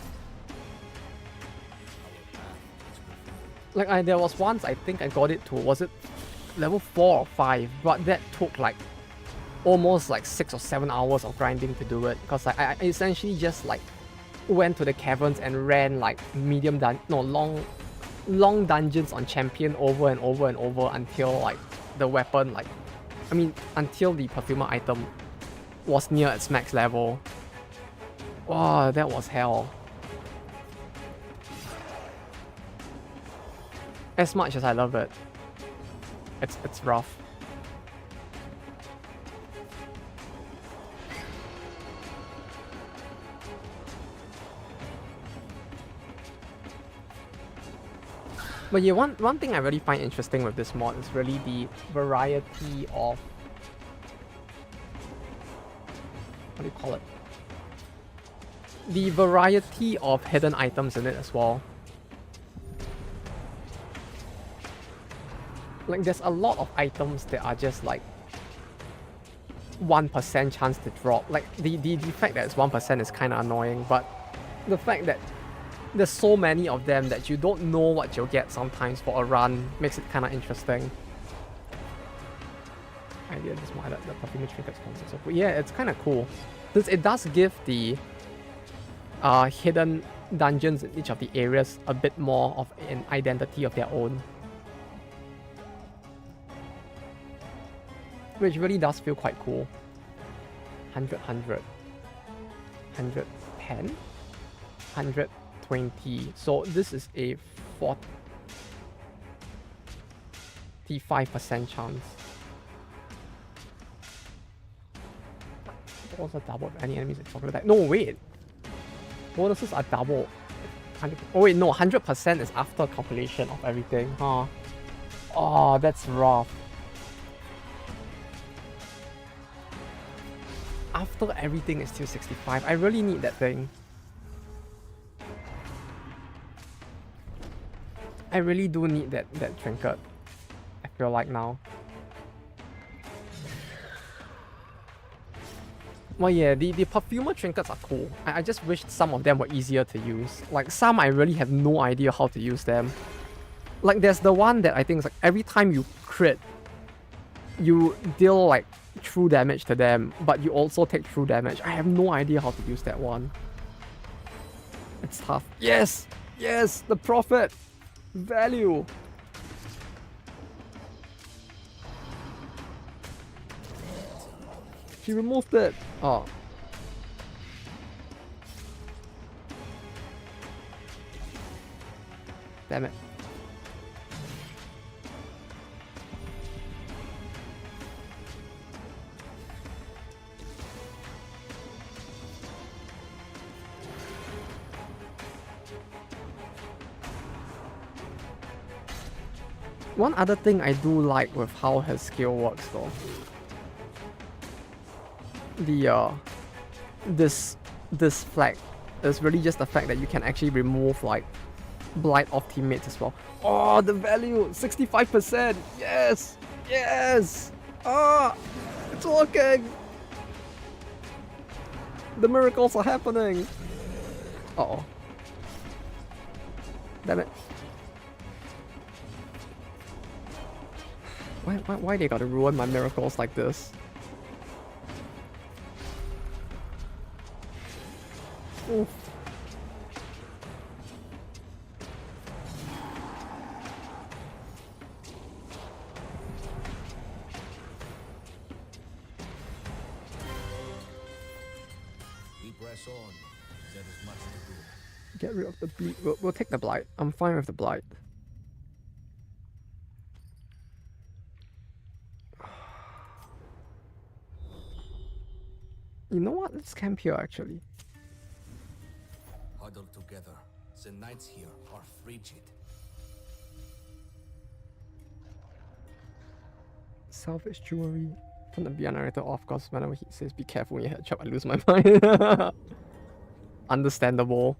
Like there was once I think I got it to, was it level 4 or 5, but that took like almost like 6 or 7 hours of grinding to do it, because I essentially just like went to the caverns and ran like long dungeons on champion over and over and over until like the weapon, like until the perfumer item was near its max level. Wow, that was hell. As much as I love it, it's rough. But yeah, one thing I really find interesting with this mod is really the variety of, what do you call it? The variety of hidden items in it as well. Like there's a lot of items that are just like 1% chance to drop. Like the fact that it's 1% is kind of annoying, but the fact that there's so many of them that you don't know what you'll get sometimes for a run makes it kind of interesting. Idea just why that the perfume trinkets concept. But yeah, it's kind of cool. It does give the hidden dungeons in each of the areas a bit more of an identity of their own, which really does feel quite cool. 100, 100, 110, 120. So this is a 45% chance. Also double if any enemies are chocolate attack. No, wait. Bonuses are double. Oh wait, no, 100% is after calculation of everything, huh? Oh, that's rough. After everything is still 65. I really need that thing. I really do need that trinket. I feel like now. Well, yeah, the perfumer trinkets are cool. I just wish some of them were easier to use. Like, some I really have no idea how to use them. Like, there's the one that I think is like, every time you crit, you deal, like, true damage to them, but you also take true damage. I have no idea how to use that one. It's tough. Yes! Yes! The Prophet! Value! She removed it. Oh. Damn it. One other thing I do like with how his skill works though, this flag is really just the fact that you can actually remove like blight off teammates as well. Oh, the value 65%. Yes, yes. Ah, it's working. The miracles are happening. Uh-oh. Damn it. Why they gotta ruin my miracles like this? Oof. We press on. There is much to do. Get rid of the bleed. We'll take the blight. I'm fine with the blight. You know what? Let's camp here actually. Huddle together. The nights here are frigid. Salvage jewelry. Turn the BR narrator off because whenever he says be careful when you head chop, I lose my mind. Understandable.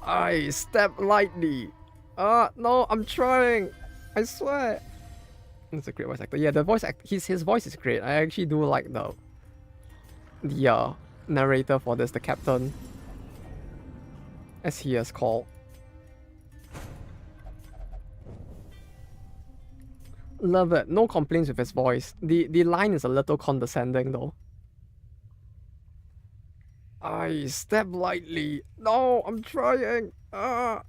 I step lightly. No, I'm trying. I swear. It's a great voice actor. Yeah, the voice act. His voice is great. I actually do like the narrator for this, the captain, as he is called. Love it. No complaints with his voice. The line is a little condescending though. I step lightly. No, I'm trying. Ah.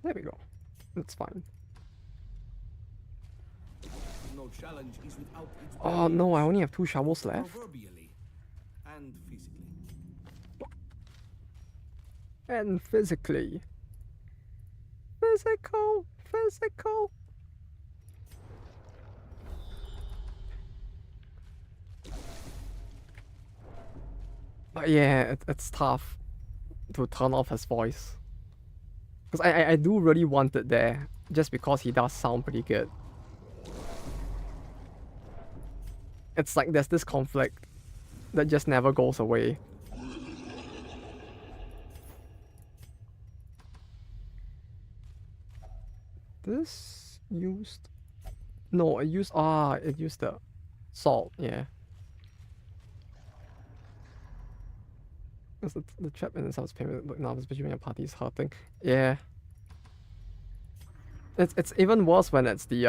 There we go. That's fine. No challenge is without its Oh no, I only have 2 shovels left. proverbially and physically. And physically. Physical. But yeah, it's tough to turn off his voice. Because I do really want it there, just because he does sound pretty good. It's like there's this conflict that just never goes away. This used... No, it used the salt, yeah. Because the trap in itself is payment, but now especially when your party is hurting. Yeah. It's even worse when it's the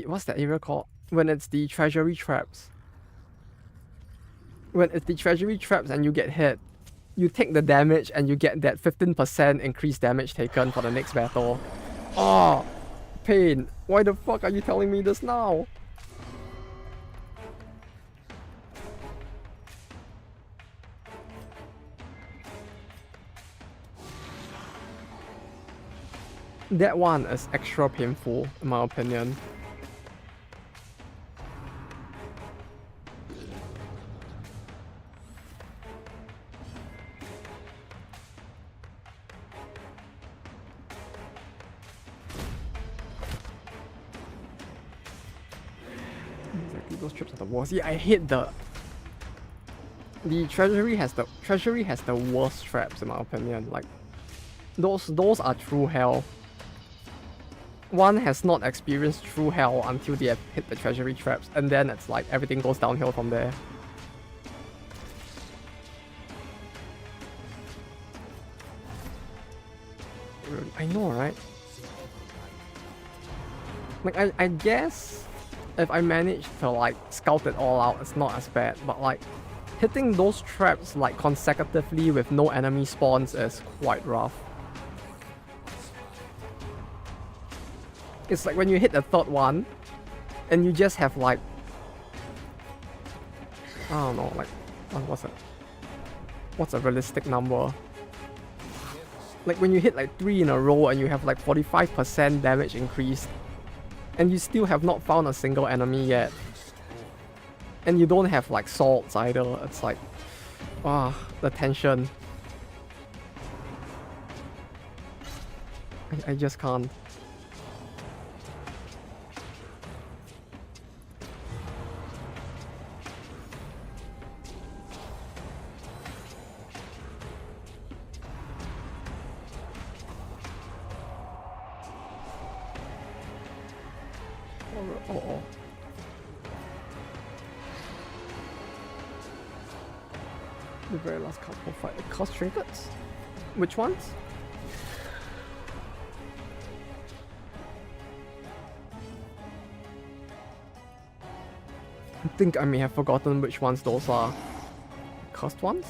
what's that area called? When it's the treasury traps. When it's the treasury traps and you get hit, you take the damage and you get that 15% increased damage taken for the next battle. Oh, pain. Why the fuck are you telling me this now? That one is extra painful, in my opinion. Exactly, those trips are the worst. Yeah, I hate the treasury has the worst traps, in my opinion. Like those are true hell. One has not experienced true hell until they have hit the treasury traps, and then it's like everything goes downhill from there. I know, right? Like I guess if I manage to like scout it all out, it's not as bad, but like hitting those traps like consecutively with no enemy spawns is quite rough. It's like when you hit the 3rd one, and you just have like, I don't know, like, what's a realistic number? Like when you hit like 3 in a row and you have like 45% damage increased, and you still have not found a single enemy yet, and you don't have like salts either, it's like, the tension. I just can't. Oh. The very last couple fight. It cost trinkets? Which ones? I think I may have forgotten which ones those are. Cost ones?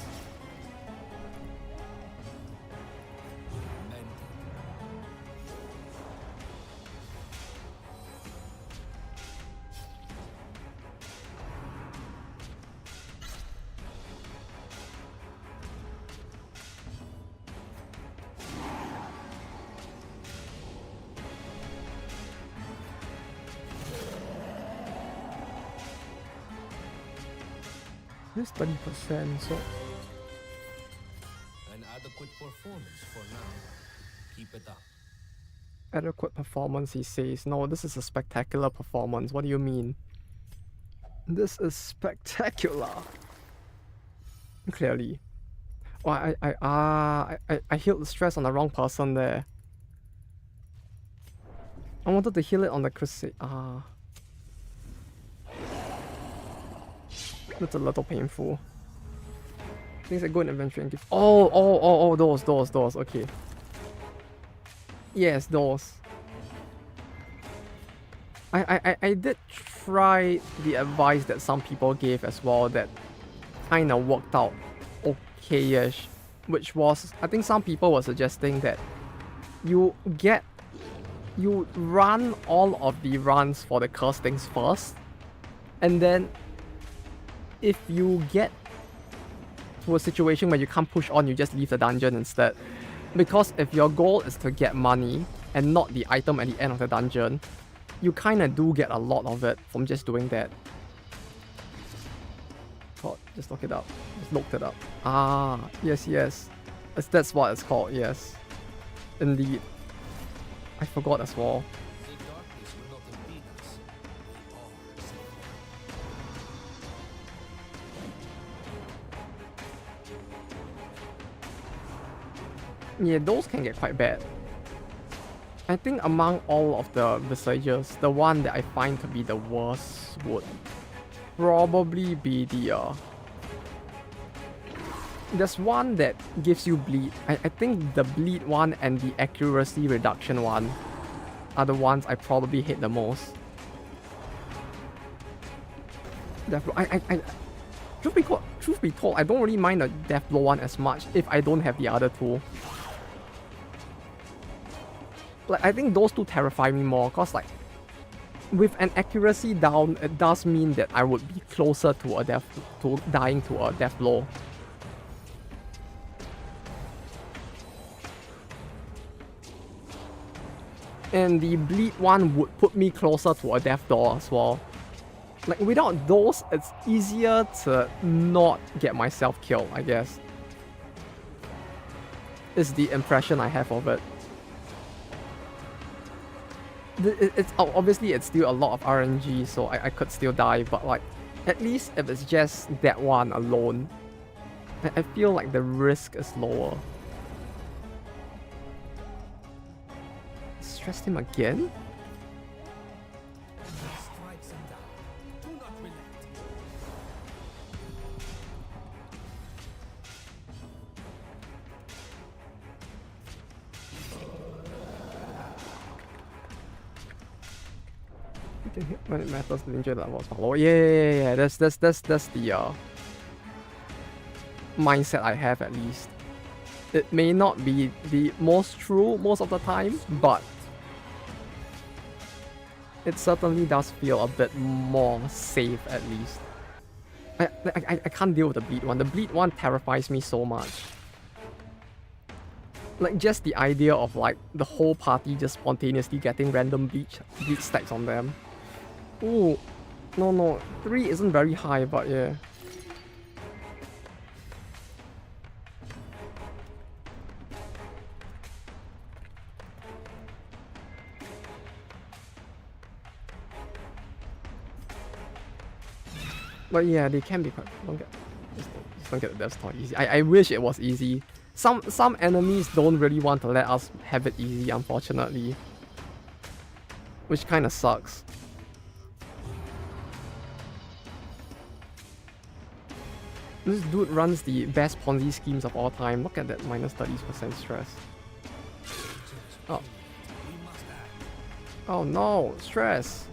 This 30%, so An adequate performance for now. Keep it up. adequate performance, he says. No, this is a spectacular performance. What do you mean? This is spectacular. Clearly. Oh, I healed the stress on the wrong person there. I wanted to heal it on the crusade. That's a little painful. Things that go in inventory and give. Oh, those. Okay. Yes, those. I did try the advice that some people gave as well that kind of worked out okay-ish, which was, I think some people were suggesting that you run all of the runs for the curse things first, and then if you get to a situation where you can't push on, you just leave the dungeon instead. Because if your goal is to get money and not the item at the end of the dungeon, you kind of do get a lot of it from just doing that. God, just look it up. Just looked it up. Yes. That's what it's called, yes. Indeed. I forgot as well. The darkness will not impede us. We are safe. Yeah, those can get quite bad. I think among all of the visages, the one that I find to be the worst would probably be the there's one that gives you bleed. I think the bleed one and the accuracy reduction one are the ones I probably hate the most. Truth be told, I don't really mind the death blow one as much if I don't have the other two. Like, I think those two terrify me more, cause like with an accuracy down, it does mean that I would be closer to dying to a death blow. And the bleed one would put me closer to a death door as well. Like, without those, it's easier to not get myself killed, I guess. Is the impression I have of it. It's obviously it's still a lot of RNG, so I could still die, but like, at least if it's just that one alone, I feel like the risk is lower. Stressed him again? Strike them down. Do not relent. You can hit when it matters, the danger level is follow. Yeah. That's the mindset I have, at least. It may not be the most true most of the time, but it certainly does feel a bit more safe, at least. I can't deal with the bleed one. The bleed one terrifies me so much. Like, just the idea of like the whole party just spontaneously getting random bleed stacks on them. Ooh, no, 3 isn't very high, but yeah. But yeah, they can be quite. Just don't get the death star easy. I wish it was easy. Some enemies don't really want to let us have it easy, unfortunately. Which kind of sucks. This dude runs the best Ponzi schemes of all time. Look at that minus 30% stress. Oh. Oh no, stress.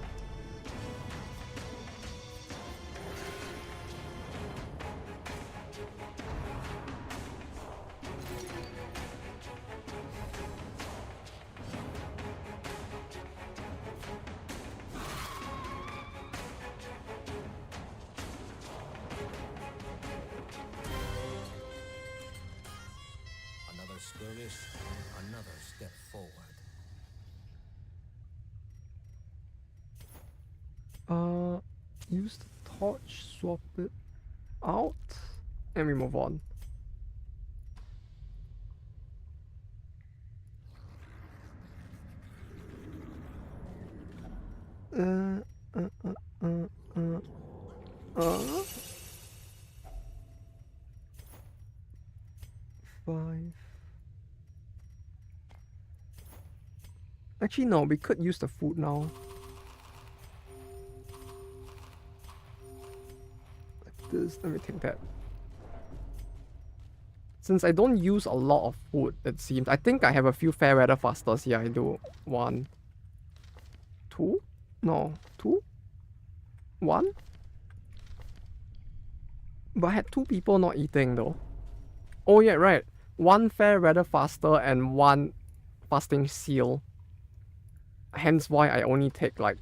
Another skirmish, another step forward. Use the torch, swap it out, and we move on. 5. Actually, no, we could use the food now. Like this, let me take that. Since I don't use a lot of food, it seems. I think I have a few fair weather fasters here. I do. 1, 2? No, 2? 1? But I had 2 people not eating though. Oh yeah, right. 1 fair weather faster and 1 fasting seal. Hence why I only take like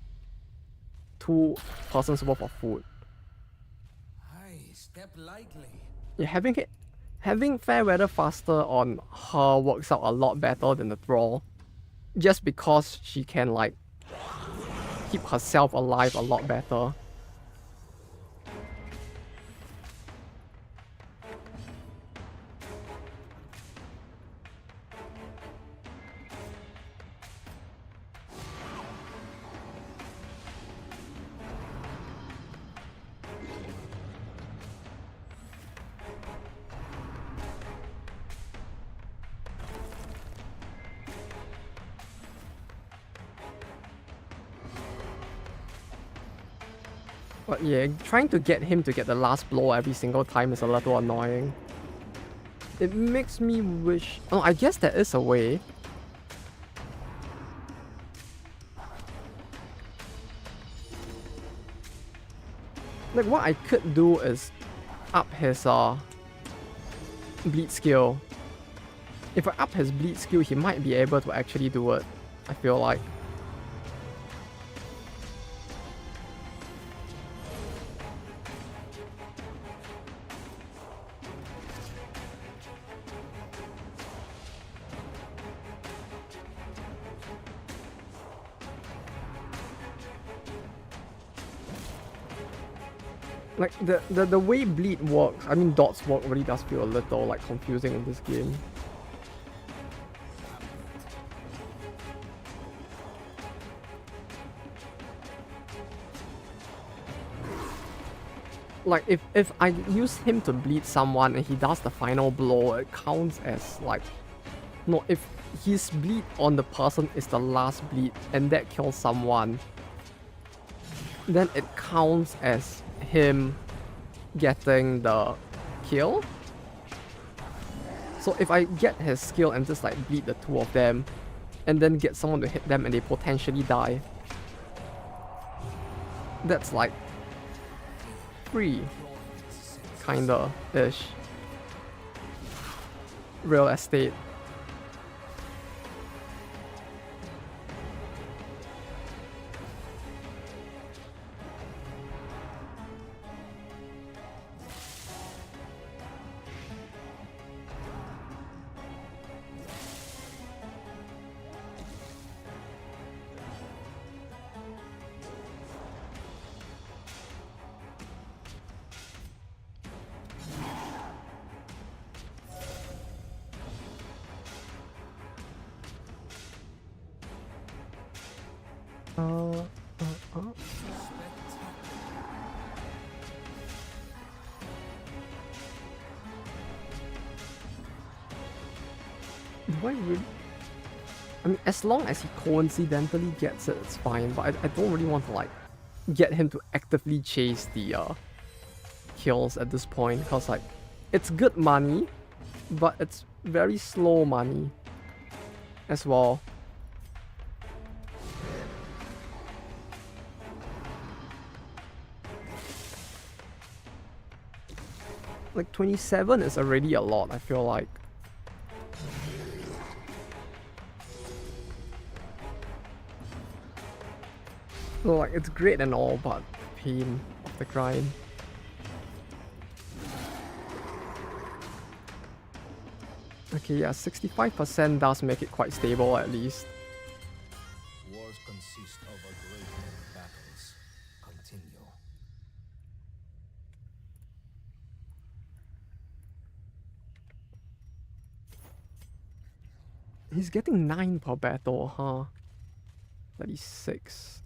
2 persons worth of food. Aye, step lightly. Yeah, having fair weather faster on her works out a lot better than the thrall. Just because she can like keep herself alive a lot better. But yeah, trying to get him to get the last blow every single time is a little annoying. It makes me wish... Oh, I guess there is a way. Like, what I could do is up his bleed skill. If I up his bleed skill, he might be able to actually do it, I feel like. Like, the way bleed works, I mean dots work really does feel a little like confusing in this game. Like, if I use him to bleed someone and he does the final blow, it counts as like... No, if his bleed on the person is the last bleed and that kills someone, then it counts as him getting the kill. So if I get his skill and just like bleed the 2 of them and then get someone to hit them and they potentially die, that's like free, kinda ish. Real estate. Do I really... I mean, as long as he coincidentally gets it, it's fine, but I don't really want to like get him to actively chase the kills at this point, because like, it's good money, but it's very slow money as well. Like 27 is already a lot, I feel like. So like, it's great and all, but pain of the grind. Okay, yeah, 65% does make it quite stable at least. Wars consist of a great many battles. Continue. He's getting 9 per battle, huh? 36.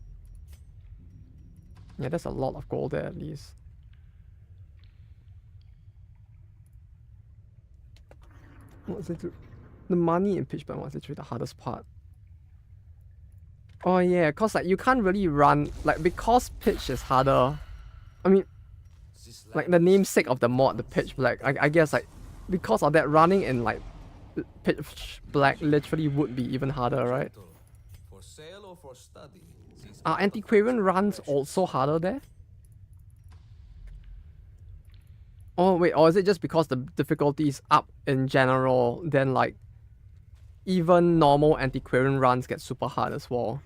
Yeah, that's a lot of gold there at least. What's it? The money in pitch black was literally the hardest part. Oh yeah, cause like you can't really run like because pitch is harder. I mean, like the namesake of the mod, the pitch black. I guess like because of that, running in like pitch black literally would be even harder, right? For sale or for study? Are antiquarian runs also harder there? Oh wait, or is it just because the difficulty is up in general, then like even normal antiquarian runs get super hard as well?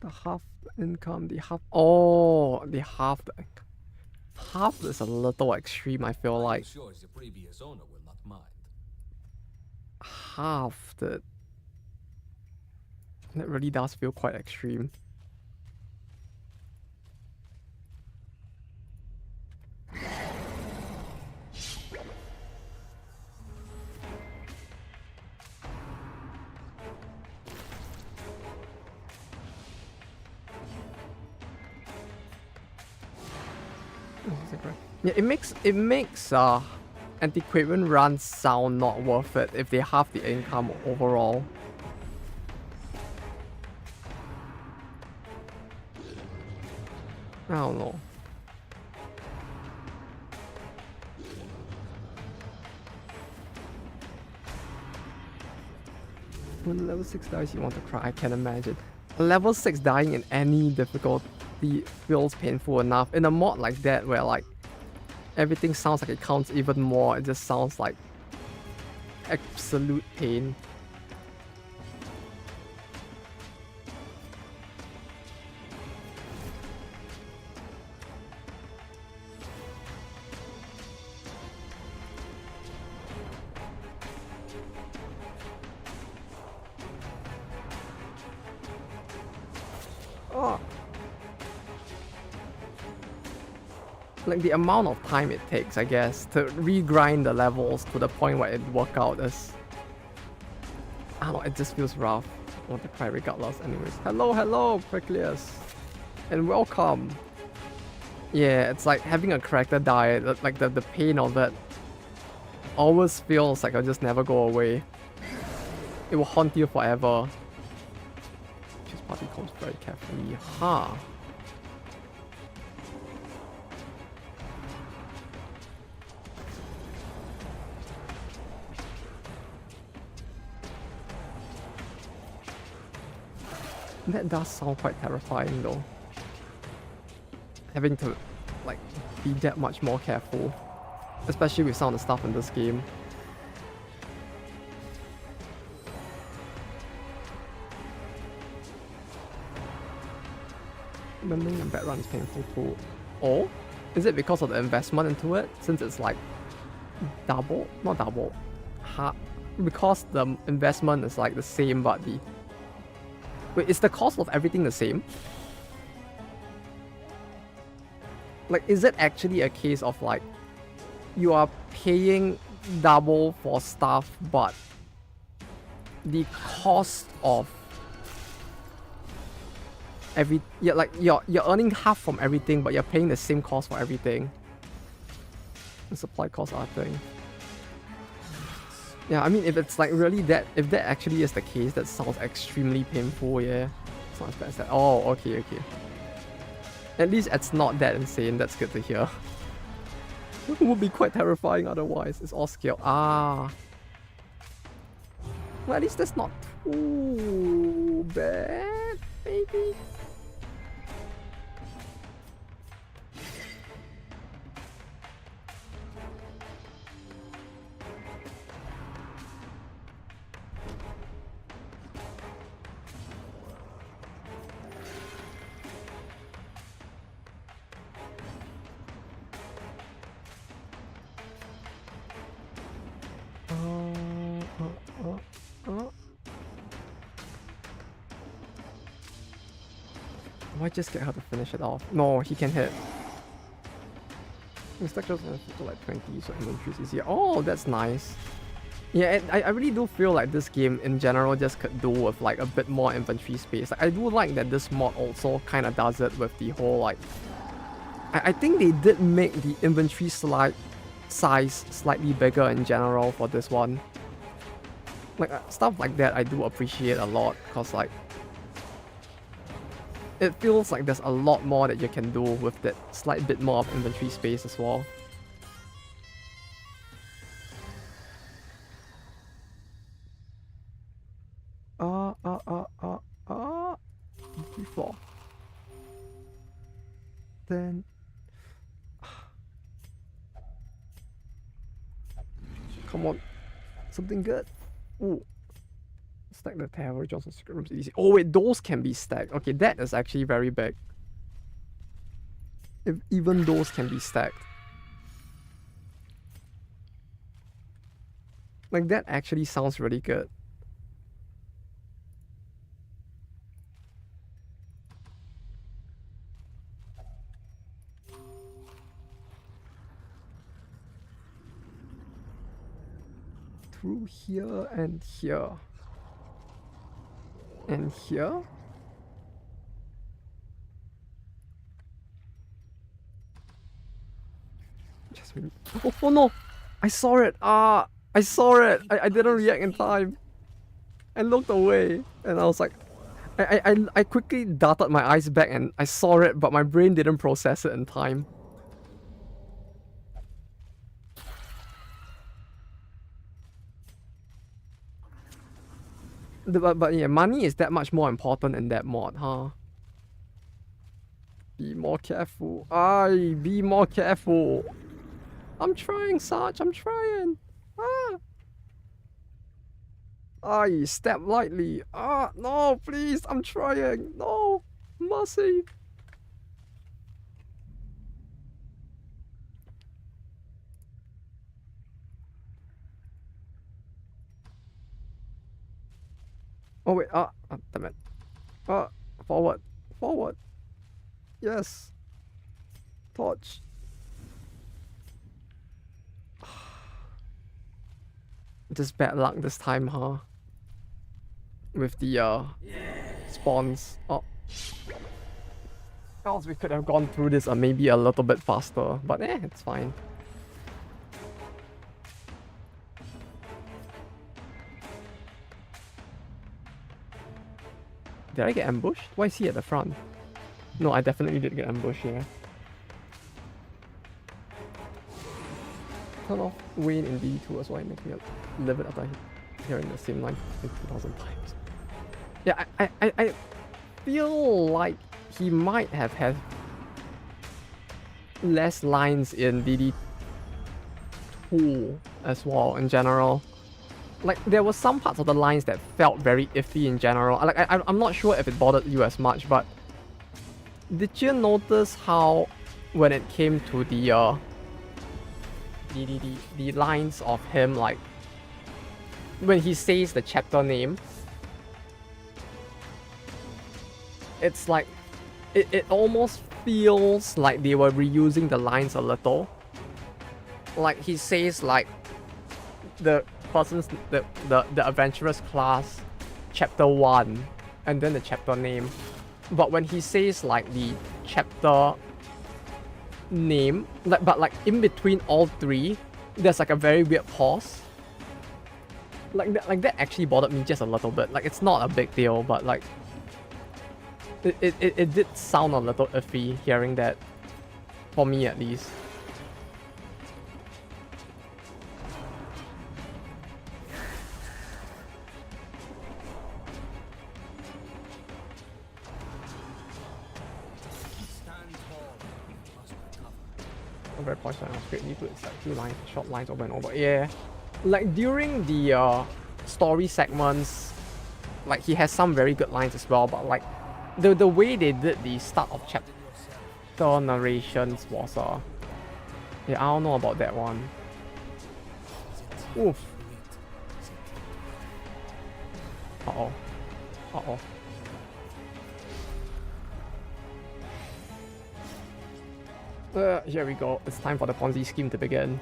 The half income, the half. Oh, the half the income. Half is a little extreme, I feel like. Sure, the previous owner will not mind. Half the. That really does feel quite extreme. Yeah, it makes antiquarian runs sound not worth it if they halve the income overall. I don't know. When level 6 dies, you want to cry, I can imagine. Level 6 dying in any difficulty feels painful enough. In a mod like that where like everything sounds like it counts even more, it just sounds like absolute pain. Oh. Like the amount of time it takes, I guess, to regrind the levels to the point where it work out is, I don't know, it just feels rough. I want to cry regardless anyways. Hello, Pricklius. And welcome. Yeah, it's like having a character die, like the pain of it always feels like it'll just never go away. It will haunt you forever. Choose party comes very carefully. Huh. That does sound quite terrifying though. Having to like be that much more careful. Especially with some of the stuff in this game. Remembering the bad run is painful too. Or is it because of the investment into it? Since it's like double? Not double. Because the investment is like the same but the... Wait, is the cost of everything the same? Like, is it actually a case of like you are paying double for stuff but the cost of you're earning half from everything but you're paying the same cost for everything? The supply costs are a thing. Yeah, I mean, if it's like really that, if that actually is the case, that sounds extremely painful, yeah. It's not as bad as that. Oh, okay. At least it's not that insane, that's good to hear. It would be quite terrifying otherwise, it's all scale. Ah. Well, at least that's not too bad, maybe. Why just get her to finish it off? No, he can hit. His stack just to like 20, so inventory is easier. Oh, that's nice. Yeah, and I really do feel like this game in general just could do with like a bit more inventory space. Like, I do like that this mod also kind of does it with the whole like... I think they did make the inventory size slightly bigger in general for this one. Like stuff like that I do appreciate a lot because like it feels like there's a lot more that you can do with that slight bit more of inventory space as well. Before. Then come on. Something good. Ooh. Stack the tower, Johnson secret rooms easy. Oh wait, those can be stacked. Okay, that is actually very big. If even those can be stacked. Like that actually sounds really good. Through here and here. And here? Just really... Oh no! I saw it! I saw it! I didn't react in time. I looked away and I was like... I quickly darted my eyes back and I saw it, but my brain didn't process it in time. But yeah, money is that much more important in that mod, huh? Be more careful. Be more careful. I'm trying, Sarge. I'm trying. Step lightly. No, please. I'm trying. No. Mercy. Oh, wait. Damn it. Forward. Forward. Yes. Torch. Just bad luck this time, huh? With the spawns. Else we could have gone through this maybe a little bit faster, but it's fine. Did I get ambushed? Why is he at the front? No, I definitely did get ambushed here. Turn off Wayne in D2 as well. It makes me live it after hearing the same line 2,000 times. Yeah, I feel like he might have had less lines in DD2 as well in general. Like, there were some parts of the lines that felt very iffy in general. Like, I'm not sure if it bothered you as much, but did you notice how when it came to the lines of him, like when he says the chapter name, it's like it almost feels like they were reusing the lines a little. Like he says like the person's the adventurous class chapter 1 and then the chapter name, but when he says like the chapter name, but like in between all three there's like a very weird pause. Like that actually bothered me just a little bit. Like, it's not a big deal, but like it did sound a little iffy hearing that, for me at least. Very points on script, you put like 2 lines, short lines over and over. Yeah, like during the story segments, like he has some very good lines as well, but like the way they did the start of chapter narrations was yeah, I don't know about that one. Oof. Uh-oh. Here we go. It's time for the Ponzi scheme to begin.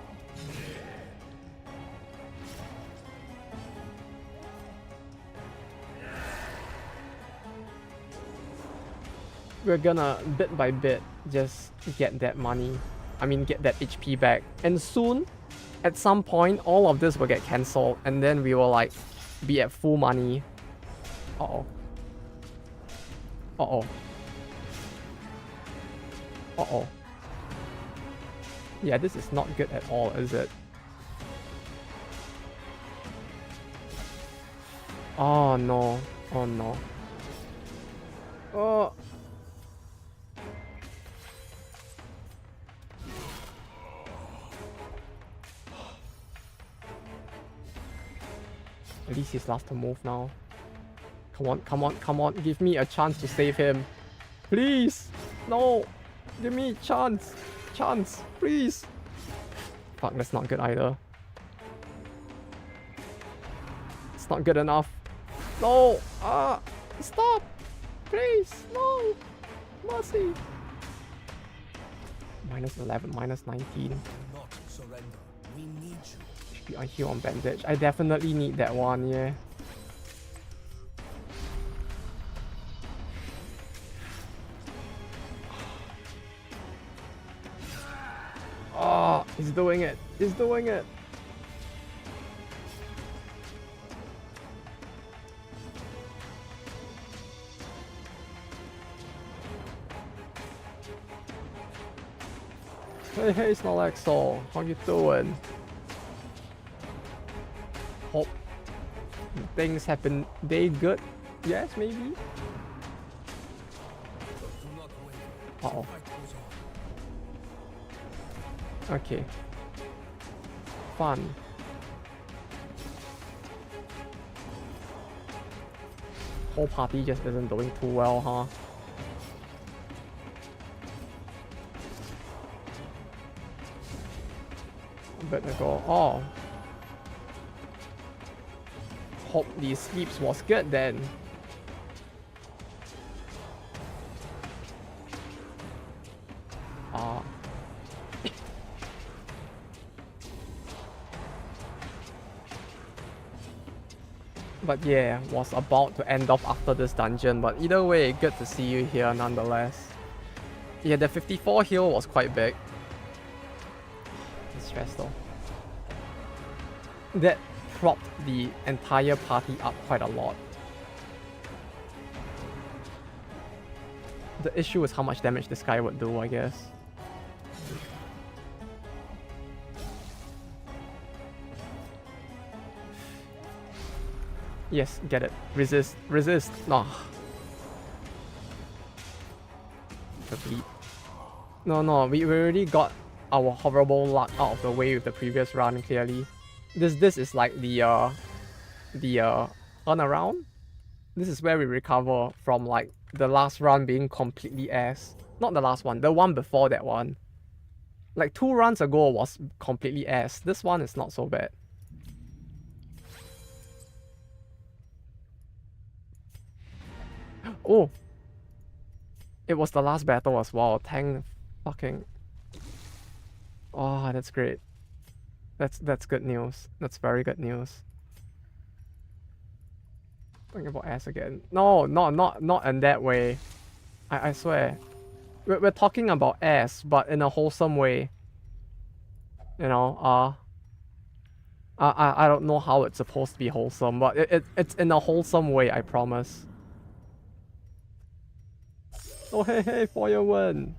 we're gonna bit by bit just get that money. I mean, get that HP back. And soon, at some point, all of this will get cancelled, and then we will like be at full money. Uh-oh. Uh-oh. Uh-oh. Yeah, this is not good at all, is it? Oh no. Oh no. Oh. At least he's last to move now. Come on, come on, come on. Give me a chance to save him. Please. No. Give me a chance. Chance. Please. Fuck, that's not good either. It's not good enough. No. Ah. Stop. Please. No. Mercy. Minus 11, minus 19. Not surrender. We need you. I heal on bandage. I definitely need that one, yeah. Oh, he's doing it. He's doing it. Hey, Snorlaxol. How you doing? Hope things happen. They good? Yes, maybe? Do not waver. Uh-oh. Fight goes on. Okay. Fun. Whole party just isn't doing too well, huh? Better go. Oh. Hope these sleeps was good then. Ah. But yeah, was about to end off after this dungeon, but either way, good to see you here nonetheless. Yeah, the 54 heal was quite big. It's stressful. That propped the entire party up quite a lot. The issue is how much damage this guy would do, I guess. Yes, get it. Resist. Resist. No. The bleed. No, we already got our horrible luck out of the way with the previous run, clearly. This is like the turnaround. This is where we recover from like the last run being completely ass. Not the last one, the one before that one. Like 2 runs ago was completely ass. This one is not so bad. Oh! It was the last battle as well. Thank fucking... Oh, that's great. That's good news. That's very good news. Talking about ass again. No, not in that way. I swear. We're talking about ass, but in a wholesome way. You know, I don't know how it's supposed to be wholesome, but it's in a wholesome way, I promise. Oh hey, Firewind.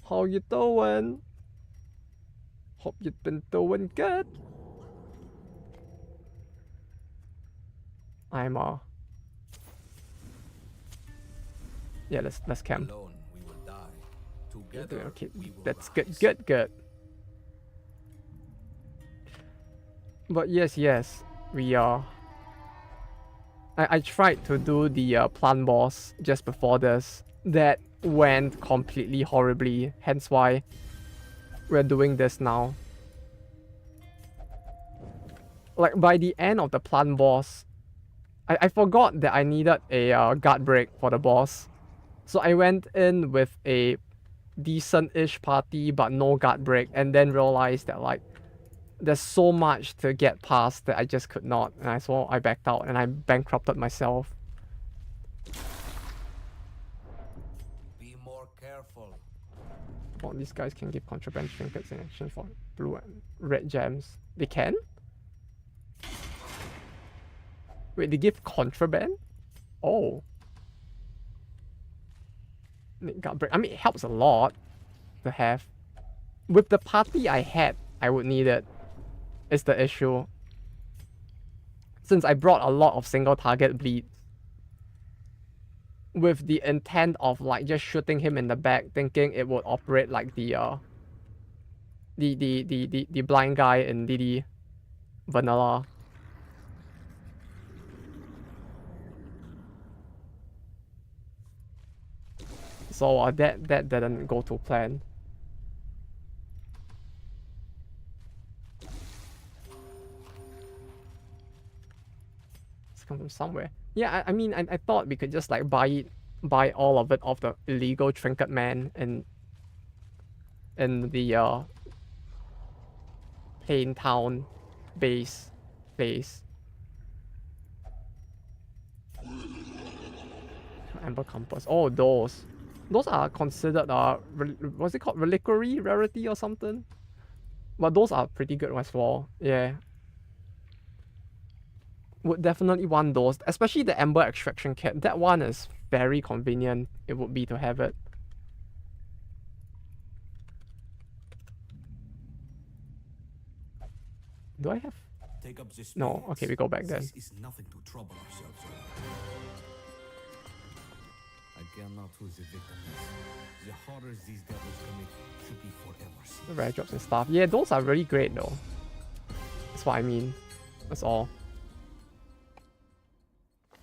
How you doing? Hope you've been doing good. I'm yeah, let's camp. Alone we will die. Together Okay, we will that's rise. good. But yes, we I tried to do the plant boss just before this. That went completely horribly, hence why we're doing this now. Like by the end of the plant boss, I forgot that I needed a guard break for the boss. So I went in with a decent-ish party but no guard break, and then realized that like there's so much to get past that I just could not, and so I backed out and I bankrupted myself. Oh, these guys can give contraband trinkets in exchange for blue and red gems. They can? Wait, they give contraband? Oh. I mean, it helps a lot to have. With the party I had, I would need it. Is the issue. Since I brought a lot of single target bleeds. With the intent of like just shooting him in the back, thinking it would operate like the blind guy in DD vanilla. So that didn't go to plan. It's come from somewhere. Yeah, I mean, I thought we could just like buy all of it off the illegal trinket man in the Plain Town base place. Amber Compass. Oh, those are considered what's it called? Reliquary rarity or something? But those are pretty good as well. Yeah. Would definitely want those, especially the Amber Extraction Kit. That one is very convenient. It would be to have it. Do I have? Take up this No. Okay, we go back then. This is nothing to trouble ourselves over. I cannot lose the victims. The horrors these devils commit should be forever seen. The rare drops and stuff. Yeah, those are really great though. That's what I mean. That's all.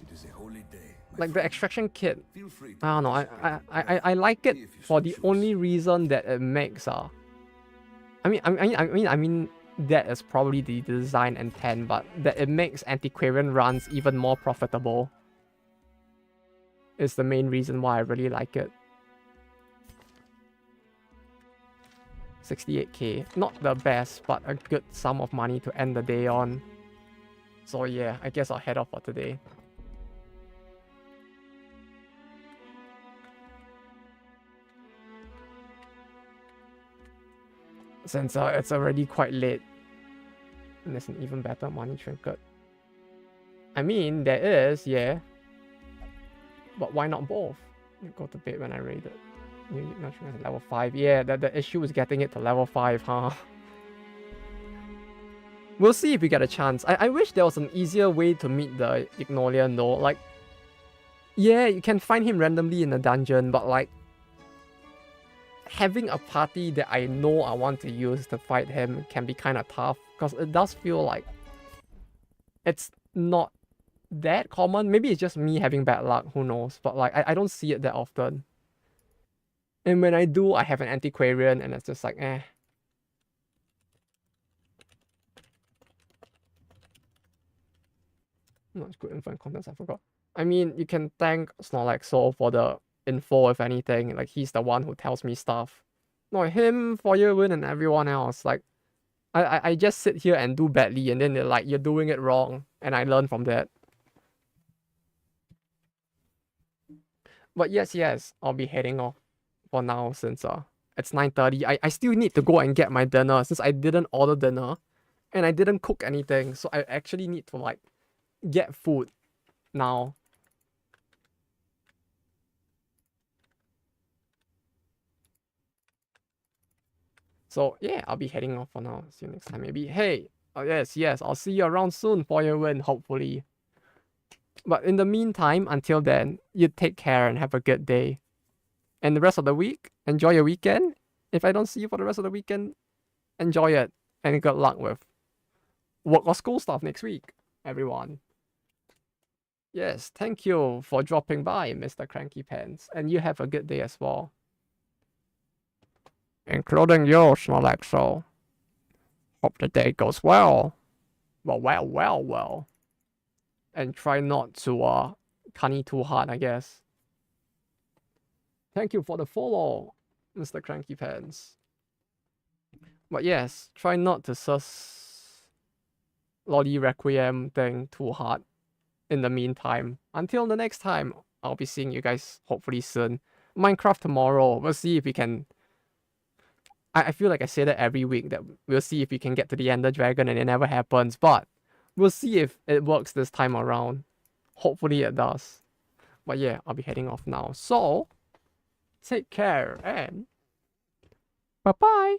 It is a holy day. Like the extraction kit, Feel free to I don't know. I like it for the only reason that it makes I mean that is probably the design intent, but that it makes antiquarian runs even more profitable is the main reason why I really like it. 68k, not the best, but a good sum of money to end the day on. So yeah, I guess I'll head off for today. Since it's already quite late. And there's an even better money trinket. I mean, there is, yeah. But why not both? You go to bed when I raid it. Level 5. Yeah, the issue is getting it to level 5, huh? We'll see if we get a chance. I wish there was an easier way to meet the Ignolian though. Like, yeah, you can find him randomly in a dungeon, but like, having a party that I know I want to use to fight him can be kind of tough, because it does feel like it's not that common. Maybe it's just me having bad luck, who knows, but like I don't see it that often. And when I do, I have an antiquarian and it's just like eh. Not good info and contents, I forgot. I mean, you can thank Snorlaxo for the info, if anything. Like, he's the one who tells me stuff. Not him, Feuerwind, and everyone else. Like, I just sit here and do badly, and then they're like, you're doing it wrong. And I learn from that. But yes, I'll be heading off for now since it's 9:30. I still need to go and get my dinner since I didn't order dinner. And I didn't cook anything. So I actually need to, like, get food now. So yeah, I'll be heading off for now. See you next time maybe. Hey, oh yes, I'll see you around soon for your win, hopefully. But in the meantime, until then, you take care and have a good day. And the rest of the week, enjoy your weekend. If I don't see you for the rest of the weekend, enjoy it. And good luck with work or school stuff next week, everyone. Yes, thank you for dropping by, Mr. Cranky Pants. And you have a good day as well. Including you, Snorlaxo. Hope the day goes well. Well. And try not to cunny too hard, I guess. Thank you for the follow, Mr. Cranky Pants. But yes, try not to sus Lolly Requiem thing too hard in the meantime. Until the next time, I'll be seeing you guys hopefully soon. Minecraft tomorrow. We'll see if we can I feel like I say that every week, that we'll see if we can get to the Ender Dragon, and it never happens. But we'll see if it works this time around. Hopefully it does. But yeah, I'll be heading off now. So, take care and bye-bye.